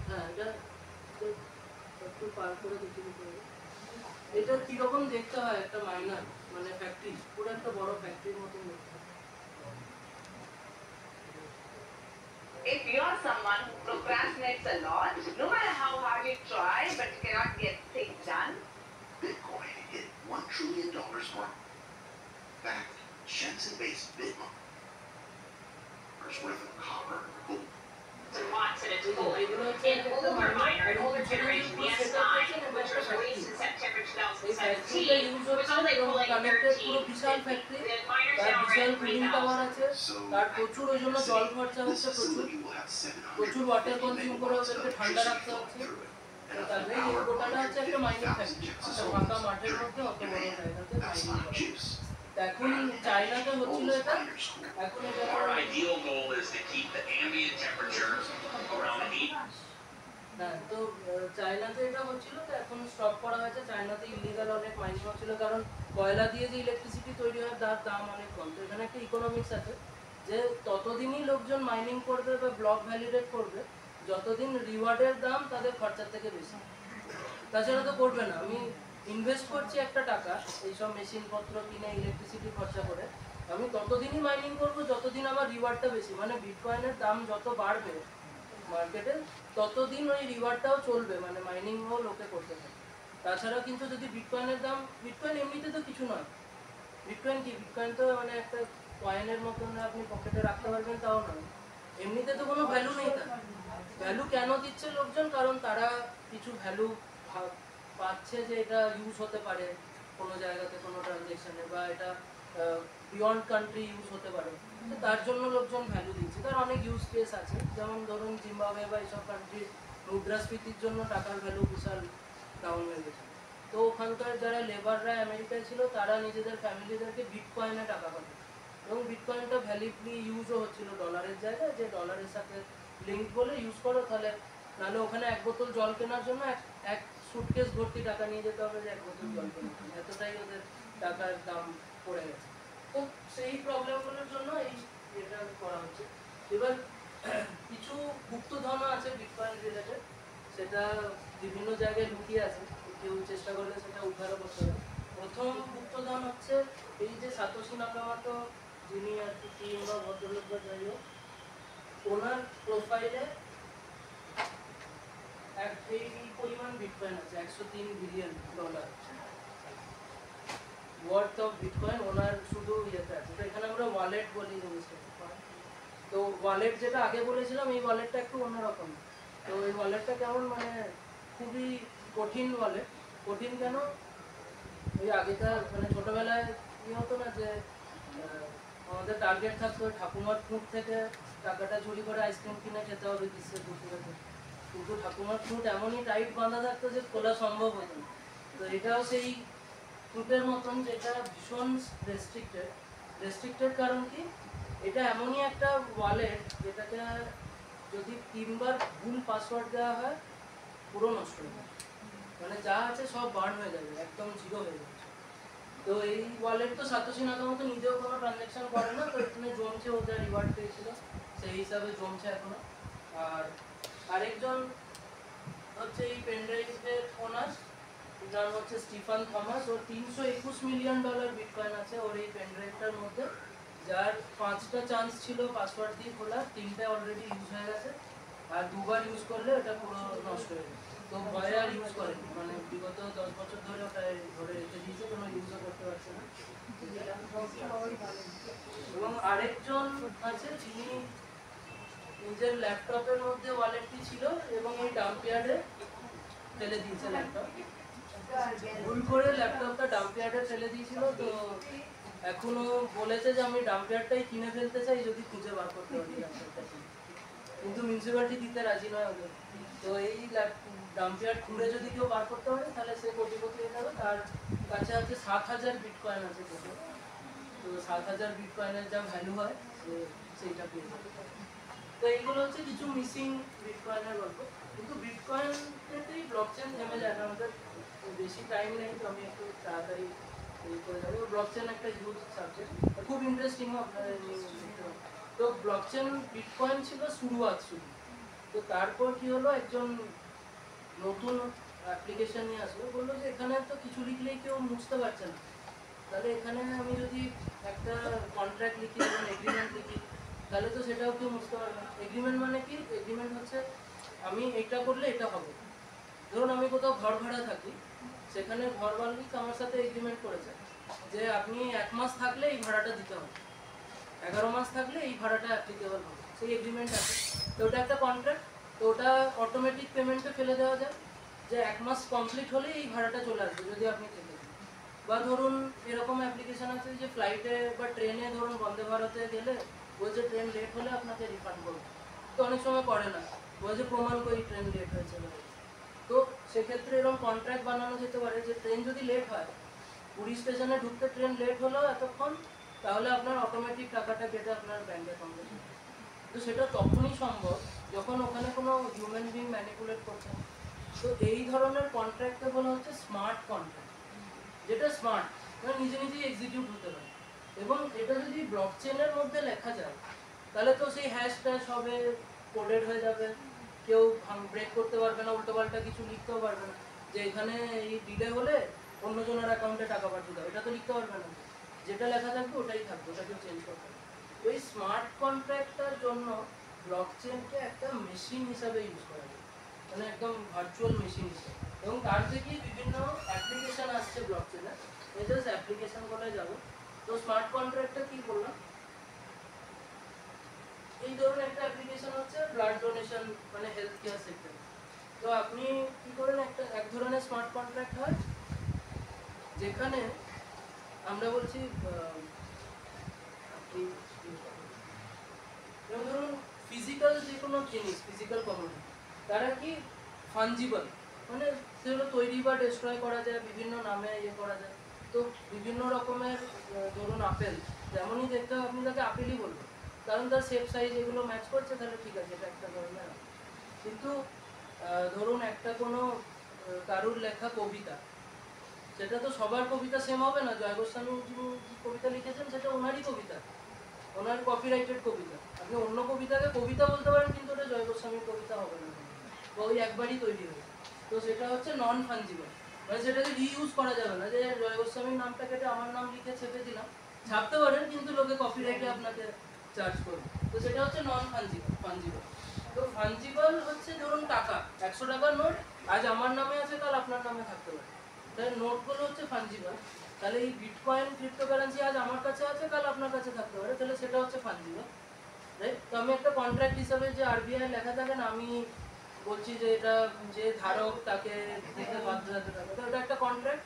হ্যাঁ এটা একটু পার করে দেখে দিতে হবে। এটা কিরকম দেখতে হয় একটা মাইনার মানে ফ্যাক্টরি, পুরো একটা বড় ফ্যাক্টরির মতন দেখতে হয়। If you're someone who procrastinates a lot, no matter how hard you try, but you cannot get things done, Bitcoin hit $1 trillion mark. Backed Shenzhen-based Bitcoin is worth of copper, gold. wants in its cooling. In Overminer, an older generation ES9, which was released in September 2017, was only pulling 1350. The miners now are at 3,000. তার প্রচুর ওই জন্য জল খরচা হচ্ছে, প্রচুর water consume করে ওদেরকে ঠান্ডা রাখতে হচ্ছে। তাহলে এই গোটাটা হচ্ছে একটা মাইনিং ফ্যাক্টরি, একটা ফাঁকা মাঠের মধ্যে অত বড় জায়গাতে মাইনিং করে। এখন চায়নাতে হচ্ছিল এটা, এখন এটা Our ideal goal is to keep the ambient temperature around 8. হ্যাঁ, তো চায়নাতে এটা হচ্ছিল, তো এখন স্টপ করা হয়েছে। চায়নাতে ইলিগাল অনেক মাইনিং হচ্ছিল, কারণ কয়লা দিয়ে যে ইলেকট্রিসিটি তৈরি হয় তার দাম অনেক কম। তো এখানে একটা ইকোনমিক্স আছে যে ততদিনই লোকজন মাইনিং করবে বা ব্লক ভ্যালিডেট করবে যতদিন রিওয়ার্ডের দাম তাদের খরচার থেকে বেশি, তাছাড়া তো করবে না। আমি ইনভেস্ট করছি একটা টাকা এইসব মেশিনপত্র কিনে ইলেকট্রিসিটি খরচা করে, আমি ততদিনই মাইনিং করবো যতদিন আমার রিওয়ার্ডটা বেশি, মানে বিটকয়েনের দাম যত বাড়বে মার্কেটে ততদিন ওই রিওয়ার্ডটাও চলবে, মানে মাইনিংও লোকে করতে থাকে। তাছাড়া কিন্তু যদি বিটকয়েনের দাম, বিটকয়েন এমনিতে তো কিছু নয়, বিটকয়েন কি, বিটকয়েন তো মানে একটা কয়েনের মতন আপনি পকেটে রাখতে পারবেন তাও নয়, এমনিতে তো কোনো ভ্যালু নেই। তার ভ্যালু কেন দিচ্ছে লোকজন, কারণ তারা কিছু ভ্যালু পাচ্ছে যে এটা ইউজ হতে পারে কোনো জায়গাতে কোনো ট্রানজেকশনে, বা এটা বিয়ন্ড কান্ট্রি ইউজ হতে পারে, তো তার জন্য লোকজন ভ্যালু দিচ্ছে। তার অনেক ইউজ কেস আছে, যেমন ধরুন জিম্বাবুয়ে বা এইসব কান্ট্রির মুদ্রাস্ফীতির জন্য টাকার ভ্যালু বিশাল ডাউন হয়ে গেছে। তো ওখানকার যারা লেবাররা আমেরিকায় ছিল তারা নিজেদের ফ্যামিলিদেরকে বিটকয়েনে টাকা পাঠায়, এবং বিটকয়েনটা ভ্যালিডলি ইউজও হচ্ছিল ডলারের জায়গায়, যে ডলারের সাথে লিঙ্ক বলে ইউজ করো, তাহলে নাহলে ওখানে এক বোতল জল কেনার জন্য এক সুটকেস ভর্তি টাকা নিয়ে যেতে হবে যে এক বোতল জল কেনার জন্য, এতটাই ওদের টাকার দাম পড়ে গেছে। তো সেই প্রবলেমগুলোর জন্য এই এটা করা হচ্ছে। এবার কিছু গুপ্তধনও আছে বিটকয়েন রিলেটেড, সেটা বিভিন্ন জায়গায় লুকিয়ে আছে, কেউ চেষ্টা করলে সেটা উদ্ধারও করতে হবে। প্রথম গুপ্তধন হচ্ছে এই যে সাতোশি নাকামোটো, যিনি আর কি টিম বা ভদ্রলোক বা যাই হোক, ওনার প্রোফাইলে এই পরিমাণ বিটকয়েন আছে, $103 বিলিয়ন ওয়ার্থ অফ বিটকয়েন ওনার শুধু ইয়েতে আছে। তো এখানে আমরা ওয়ালেট বলি জিনিসটা। তো ওয়ালেট যেটা আগে বলেছিলাম, এই ওয়ালেটটা একটু অন্যরকম। তো এই ওয়ালেটটা কেমন, মানে খুবই কঠিন ওয়ালেট। কঠিন কেন, ওই আগেকার মানে ছোটবেলায় কি হতো না যে আমাদের টার্গেট থাকতো ঠাকুমার ফুট থেকে টাকাটা চুরি করে আইসক্রিম কিনে খেতে হবে গ্রীষ্মের দুপুরে, কিন্তু ঠাকুমার ফুট এমনই টাইট বাঁধা থাকতো যে খোলা সম্ভব হতো না। তো এটাও সেই ফুটের মতন, যেটা ভীষণ রেস্ট্রিক্টেড। কারণ কি, এটা এমনই একটা ওয়ালেট যেটাকে যদি 3 বার ভুল পাসওয়ার্ড দেওয়া হয় পুরো নষ্ট হয়ে যাবে, মানে যা আছে সব বার্ন হয়ে যাবে, একদম জিরো হয়ে যাবে। তো এই ওয়ালেট তো সাতোশি নাকামোটো নিজেও কোনো ট্রানজ্যাকশন করে না, তো এখানে জমছে, ও যা রিওয়ার্ড পেয়েছিল সেই হিসাবে জমছে এখনো। আর আরেকজন হচ্ছে এই পেনড্রাইভের ওনার, যার হচ্ছে স্টিফান থমাস, ওর $321 মিলিয়ন বিটকয়েন আছে ওর এই পেনড্রাইভটার মধ্যে, যার 5টা চান্স ছিল পাসওয়ার্ড দিয়ে খোলার, 3টে অলরেডি ইউজ হয়ে গেছে। আর দুবার ইউজ করলে এটা পুরো নষ্ট হয়ে যায়। তো ভয়ে আর ইউজ করেনি, মানে বিগত 10 বছর ধরে ওটা ধরে রেখে দিয়েছে, কোনো ইউজও করতে পারছে না। এবং আরেকজন আছে যিনি নিজের ল্যাপটপের মধ্যে ওয়ালেটটি ছিল এবং এই ডাম্পইয়ার্ডে ফেলে দিয়েছে ল্যাপটপ, ভুল করে ল্যাপটপটা ডাম্পইয়ার্ডে ফেলে দিয়েছিল। তো এখনো বলেছে যে আমি ডাম্পইয়ার্ডটাই কিনে ফেলতে চাই যদি খুঁজে বার করতে পারি ল্যাপটপটা, কিন্তু মিউনিসিপ্যালিটি দিতে রাজি নয় ওদের। তো এই ডাম্পইয়ার্ড খুঁড়ে যদি কেউ বার করতে পারে তাহলে সে কোটিপতি হয়ে যাবে। তার কাছে আছে 7000 বিটকয়েন আছে টোটাল। তো 7000 বিটকয়েনের যা ভ্যালু হয় সেইটা পেয়ে যাবে। তো এইগুলো হচ্ছে কিছু মিসিং বিটকয়েনের গল্প। কিন্তু বিটকয়েনতেই ব্লকচেন থেমে যায় না, আমাদের বেশি টাইম নেই, তো আমি একটু তাড়াতাড়ি করে যাবো। ব্লকচেন একটা হিউজ সাবজেক্ট, খুব ইন্টারেস্টিং আপনারা। তো ব্লকচেন বিটকয়েন ছিল শুরু। তো তারপর কি হলো, একজন নতুন অ্যাপ্লিকেশন নিয়ে আসলো, বললো যে এখানে তো কিছু লিখলেই কেউ বুঝতে পারছে না, তাহলে এখানে আমি যদি একটা কন্ট্রাক্ট লিখি এবং এগ্রিমেন্ট লিখি তাহলে তো সেটাও কেউ বুঝতে পারবে না। এগ্রিমেন্ট মানে কি? এগ্রিমেন্ট হচ্ছে আমি এটা করলে এটা হবে। ধরুন আমি কোথাও ঘর ভাড়া থাকি, সেখানে ঘর মালিক আমার সাথে এগ্রিমেন্ট করেছে যে আপনি 1 মাস থাকলে এই ভাড়াটা দিতে হবে, 11 মাস থাকলে এই ভাড়াটা অ্যাপ্লিকেবল হবে, সেই এগ্রিমেন্ট আছে। তো ওটা একটা কন্ট্রাক্ট, তো ওটা অটোমেটিক পেমেন্টে ফেলে দেওয়া যায় যে 1 মাস কমপ্লিট হলে এই ভাড়াটা চলে আসবে যদি আপনি থেকে যান। বা ধরুন এরকম অ্যাপ্লিকেশন আছে যে ফ্লাইটে বা ট্রেনে, ধরুন বন্দে ভারতে গেলে বলছে ট্রেন লেট হলে আপনাকে রিফান্ড করবে, তো অনেক সময় করে না, বলছে প্রমাণ করি ট্রেন লেট হয়েছে। তো সেক্ষেত্রে এরকম কন্ট্রাক্ট বানানো যেতে পারে যে ট্রেন যদি লেট হয়, পুরী স্টেশনে ঢুকতে ট্রেন লেট হলো এতক্ষণ, তাহলে আপনার অটোমেটিক টাকাটা কেটে আপনার ব্যাংক অ্যাকাউন্টে। তো সেটা তখনই সম্ভব যখন ওখানে কোনো হিউম্যান বিং ম্যানিপুলেট করছে। তো এই ধরনের কন্ট্রাক্টকে বলা হচ্ছে স্মার্ট কন্ট্রাক্ট, যেটা স্মার্ট মানে নিজে নিজেই এক্সিকিউট হতে পারে। এবং এটা যদি ব্লকচেনের মধ্যে লেখা যায় তাহলে তো সেই হ্যাশটা সবে কোডেড হয়ে যাবে, কেউ ব্রেক করতে পারবে না, উল্টোপাল্টা কিছু লিখতেও পারবে না যে এখানে এই ডিলে হলে অন্যজনের অ্যাকাউন্টে টাকা পাঠিয়ে দাও, এটা তো লিখতে পারবে না। যেটা লেখা থাকবে ওটাই থাকবে, ওটাকে চেঞ্জ করতে হবে। তো এই স্মার্ট কন্ট্রাক্টটার জন্য ব্লকচেনকে একটা মেশিন হিসাবে ইউজ করা যায়, মানে একদম ভার্চুয়াল মেশিন হিসাবে। এবং তার থেকেই বিভিন্ন অ্যাপ্লিকেশন আসছে ব্লকচেনে, এই জাস্ট অ্যাপ্লিকেশন বলে যাবো। তো স্মার্ট কন্ট্রাক্টটা কি বললাম, এই ধরনের একটা অ্যাপ্লিকেশন হচ্ছে ব্লাড ডোনেশন, মানে হেলথ কেয়ার সেক্টর। তো আপনি কি করেন, এক ধরনের স্মার্ট কন্ট্রাক্ট হয় যেখানে আমরা বলছি আপনি ধরুন ফিজিক্যাল যে কোনো জিনিস, ফিজিক্যাল কমোডিটি, তারা কি ফাঞ্জিবল, মানে সেগুলো তৈরি বা ডিস্ট্রয় করা যায়, বিভিন্ন নামে ইয়ে করা যায়। তো বিভিন্ন রকমের, ধরুন আপেল, যেমনই দেখতে হবে আপনি তাকে আপেলই বলবেন, কারণ তার শেপ সাইজ এগুলো ম্যাচ করছে, তাহলে ঠিক আছে, এটা একটা ধরনের। কিন্তু ধরুন একটা কোনো কারুর লেখা কবিতা, সেটা তো সবার কবিতা সেম হবে না। জয় গোস্বামী যিনি কবিতা লিখেছেন সেটা ওনারই কবিতা, ওনার কপিরাইটেড কবিতা। আপনি অন্য কবিতাকে কবিতা বলতে পারেন, কিন্তু ওটা জয় গোস্বামীর কবিতা হবে না, ওই একবারই তৈরি হয়েছে। তো সেটা হচ্ছে নন ফাঞ্জিবল, মানে সেটাকে রিইউজ করা যাবে না, যে জয় গোস্বামীর নামটা কেটে আমার নাম লিখে ছেপে দিলাম, ছাপতে পারেন কিন্তু লোকে কপিরাইটে আপনাকে চার্জ করবে। তো সেটা হচ্ছে নন ফাঞ্জিবল। তো ফাঞ্জিবল হচ্ছে ধরুন টাকা, 100 টাকার নোট আজ আমার নামে আছে, কাল আপনার নামে থাকতে পারে, তাহলে নোটগুলো হচ্ছে ফাঞ্জিবল। তাহলে এই বিটকয়েন ক্রিপ্টোকারেন্সি আজ আমার কাছে আছে, কাল আপনার কাছে থাকতে পারে, তাহলে সেটা হচ্ছে ফাঞ্জিবল, রাইট? তো আমি একটা কন্ট্রাক্ট হিসাবে যে আরবিআই লেখা থাকে না, আমি বলছি যে এটা যে ধারক তাকে দিতে বাধ্য হতে থাকে, তো এটা একটা কন্ট্রাক্ট,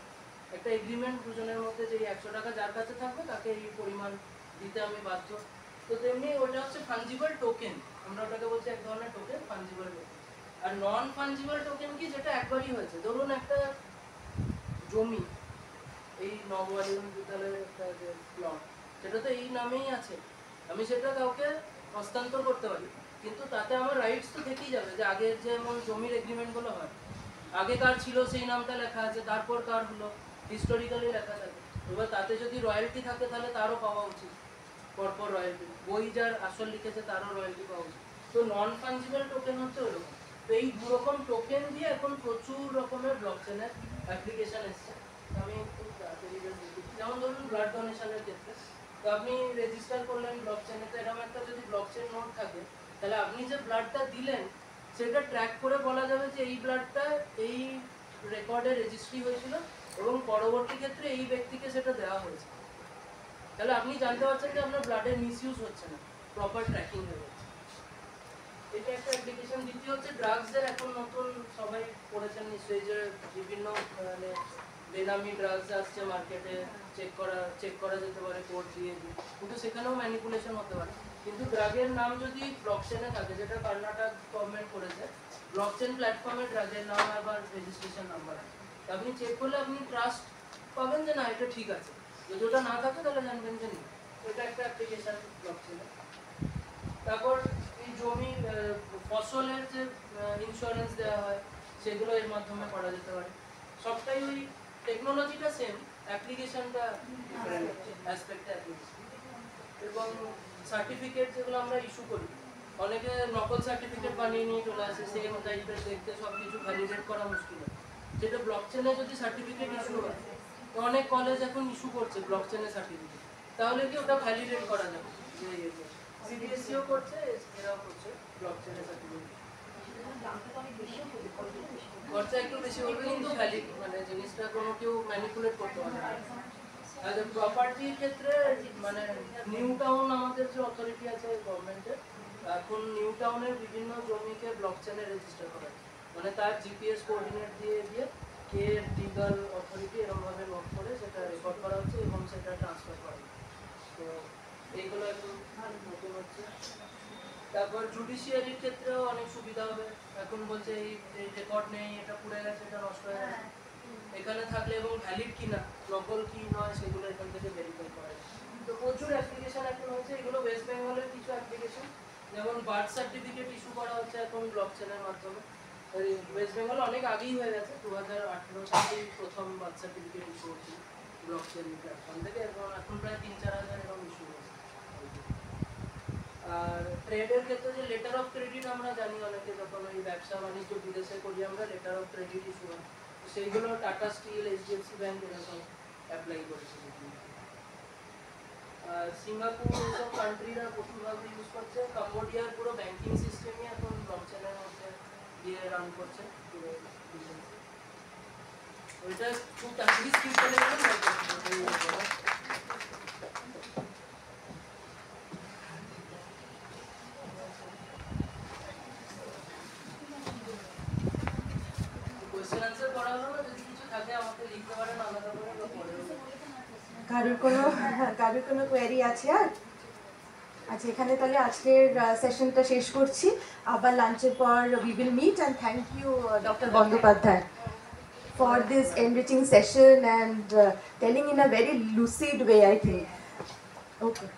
একটা এগ্রিমেন্ট দুজনের মধ্যে, যে 100 টাকা যার কাছে থাকবে তাকে এই পরিমাণ দিতে আমি বাধ্য। তো তেমনি ওটা হচ্ছে ফাঞ্জিবল টোকেন, আমরা ওটাকে বলছি এক ধরনের টোকেন, ফাঞ্জিবল টোকেন। আর নন ফাঞ্জিবল টোকেন কি, যেটা একবারই হয়েছে, ধরুন একটা জমি, এই নবওয়ালিগঞ্জ বিদ্যালয়ের একটা যে প্লট, সেটা তো এই নামেই আছে, আমি সেটা কাউকে হস্তান্তর করতে পারি, কিন্তু তাতে আমার রাইটস তো থেকেই যাবে, যে আগের যেমন জমির এগ্রিমেন্টগুলো হয়, আগে কার ছিল সেই নামটা লেখা আছে, তারপর কার হলো হিস্টোরিক্যালি লেখা থাকে। এবার তাতে যদি রয়্যালটি থাকে তাহলে তারও পাওয়া উচিত, পরপর রয়্যালটি, বই যার আসল লিখেছে তারও রয়্যালটি পাওয়া উচিত। তো নন ফাঞ্জিবল টোকেন হচ্ছে ওরকম। তো এই দুরকম টোকেন দিয়ে এখন প্রচুর রকমের ব্লকচেনের অ্যাপ্লিকেশন এসছে। আমি খুব তাড়াতাড়ি যেমন ধরুন ব্লাড ডোনেশনের ক্ষেত্রে, তো আপনি রেজিস্টার করলেন ব্লকচেনে, তো এরকম একটা যদি ব্লকচেন নোট থাকে, তাহলে আপনি যে ব্লাডটা দিলেন সেটা ট্র্যাক করে বলা যাবে যে এই ব্লাডটা এই রেকর্ডে রেজিস্ট্রি হয়েছিল এবং পরবর্তী ক্ষেত্রে এই ব্যক্তিকে সেটা দেওয়া হয়েছে। তাহলে আপনি জানতে পারছেন যে আপনার ব্লাডের মিসইউজ হচ্ছে না, প্রপার ট্র্যাকিং হয়ে যাচ্ছে। এটা একটা অ্যাপ্লিকেশন। দ্বিতীয় হচ্ছে ড্রাগসের এখন নতুন সবাই পড়েছেন নিশ্চয়ই যে বিভিন্ন মানে বেনামি ড্রাগস আসছে মার্কেটে, চেক করা যেতে পারে কোড দিয়ে, কিন্তু সেখানেও ম্যানিপুলেশন হতে পারে। কিন্তু ড্রাগের নাম যদি ব্লকচেনে থাকে, যেটা কর্ণাটক গভর্নমেন্ট করেছে, ব্লকচেন প্ল্যাটফর্মে ড্রাগের নাম আবার রেজিস্ট্রেশন নাম্বার আছে, আপনি চেক করলে আপনি ট্রাস্ট পাবেন যে না এটা ঠিক আছে। যদি ওটা না থাকে তাহলে জানবেন যে নেই। এটা একটা অ্যাপ্লিকেশন ব্লকচেনে। তারপর এই জমি ফসলের যে ইন্স্যুরেন্স দেওয়া হয় সেগুলো এর মাধ্যমে করা যেতে পারে। সবটাই ওই টেকনোলজিটা সেম, অ্যাপ্লিকেশনটা ডিফারেন্ট অ্যাসপেক্টে অ্যাপ্লিকেশন। এবং সার্টিফিকেট যেগুলো আমরা ইস্যু করি, অনেকে নকল সার্টিফিকেট বানিয়ে নিয়ে চলে আসে, সেম টাইপের দেখতে, সব কিছু ভ্যালিডেট করা মুশকিল হয়। যেটা ব্লকচেনে যদি সার্টিফিকেট ইস্যু হয়, তো অনেক কলেজ এখন ইস্যু করছে ব্লকচেনে সার্টিফিকেট, তাহলে কি ওটা ভ্যালিডেট করা যাবে। যে সিবিএসইও করছে, এরাও করছে ব্লকচেনে সার্টিফিকেট। খরচা একটু বেশি হবে কিন্তু ভ্যালিড, মানে জিনিসটা কোনো কেউ ম্যানিপুলেট করতে পারে না। আর প্রপার্টির ক্ষেত্রে মানে নিউ টাউন আমাদের যে অথরিটি আছে গভর্নমেন্টের, এখন নিউ টাউনের বিভিন্ন জমিকে ব্লকচেনে রেজিস্টার করা, মানে তার জিপিএস কোঅর্ডিনেট দিয়ে দিয়ে কে লিগাল অথরিটি এরকমভাবে নোট করে সেটা রেকর্ড করা হচ্ছে এবং সেটা ট্রান্সফার করা হচ্ছে। তো এইগুলো এখন নতুন হচ্ছে। তারপর জুডিশিয়ারির ক্ষেত্রেও অনেক সুবিধা হবে। এখন বলছে এই রেকর্ড নেই, এটা পুড়ে গেছে, এটা নষ্ট হয়ে গেছে, এখানে থাকলে এবং ভ্যালিড কিনা, নকল কি নয় সেগুলো এখান থেকে ভেরিফাই করা যায়। তো প্রচুর অ্যাপ্লিকেশন এখন হচ্ছে। এগুলো ওয়েস্ট বেঙ্গলের কিছু অ্যাপ্লিকেশন, যেমন বার্থ সার্টিফিকেট ইস্যু করা হচ্ছে এখন ব্লকচেনের মাধ্যমে। ওয়েস্ট বেঙ্গল অনেক আগেই হয়ে গেছে, 2018 সালেই প্রথম বার্থ সার্টিফিকেট ইস্যু হচ্ছে ব্লকচেন প্ল্যাটফর্ম থেকে, এবং এখন প্রায় 3-4 হাজার এরকম ইস্যু হয়েছে। আর ট্রেডের ক্ষেত্রে যে লেটার অফ ক্রেডিট আমরা জানি, অনেকে যখন ওই ব্যবসা বাণিজ্য বিদেশে করি আমরা, লেটার অফ ক্রেডিট ইস্যু হয়, সেইগুলো টাটা স্টিল, এইচডিএফসি ব্যাংক এরকম অ্যাপ্লাই করেছে। সিঙ্গাপুর এইসব কান্ট্রিরা প্রচুরভাবে ইউজ করছে। কম্বোডিয়ার পুরো ব্যাংকিং সিস্টেমই এখন ব্লকচেনের মধ্যে দিয়ে রান করছে। ওইটা খুব তাড়াতাড়ি স্কিপ করে গেলে কোয়েশ্চেন আনসার করা হলো না। যদি কিছু থাকে আমাকে লিখতে পারেন আলাদা করে বা পরে। কারোর কোনো কোয়েরি আছে আর? আচ্ছা, এখানে তাহলে আজকের সেশনটা শেষ করছি। আবার লাঞ্চের পর we will meet, and thank you Dr. Bandyopadhyay for this enriching session and telling in a very lucid way, I think. Okay.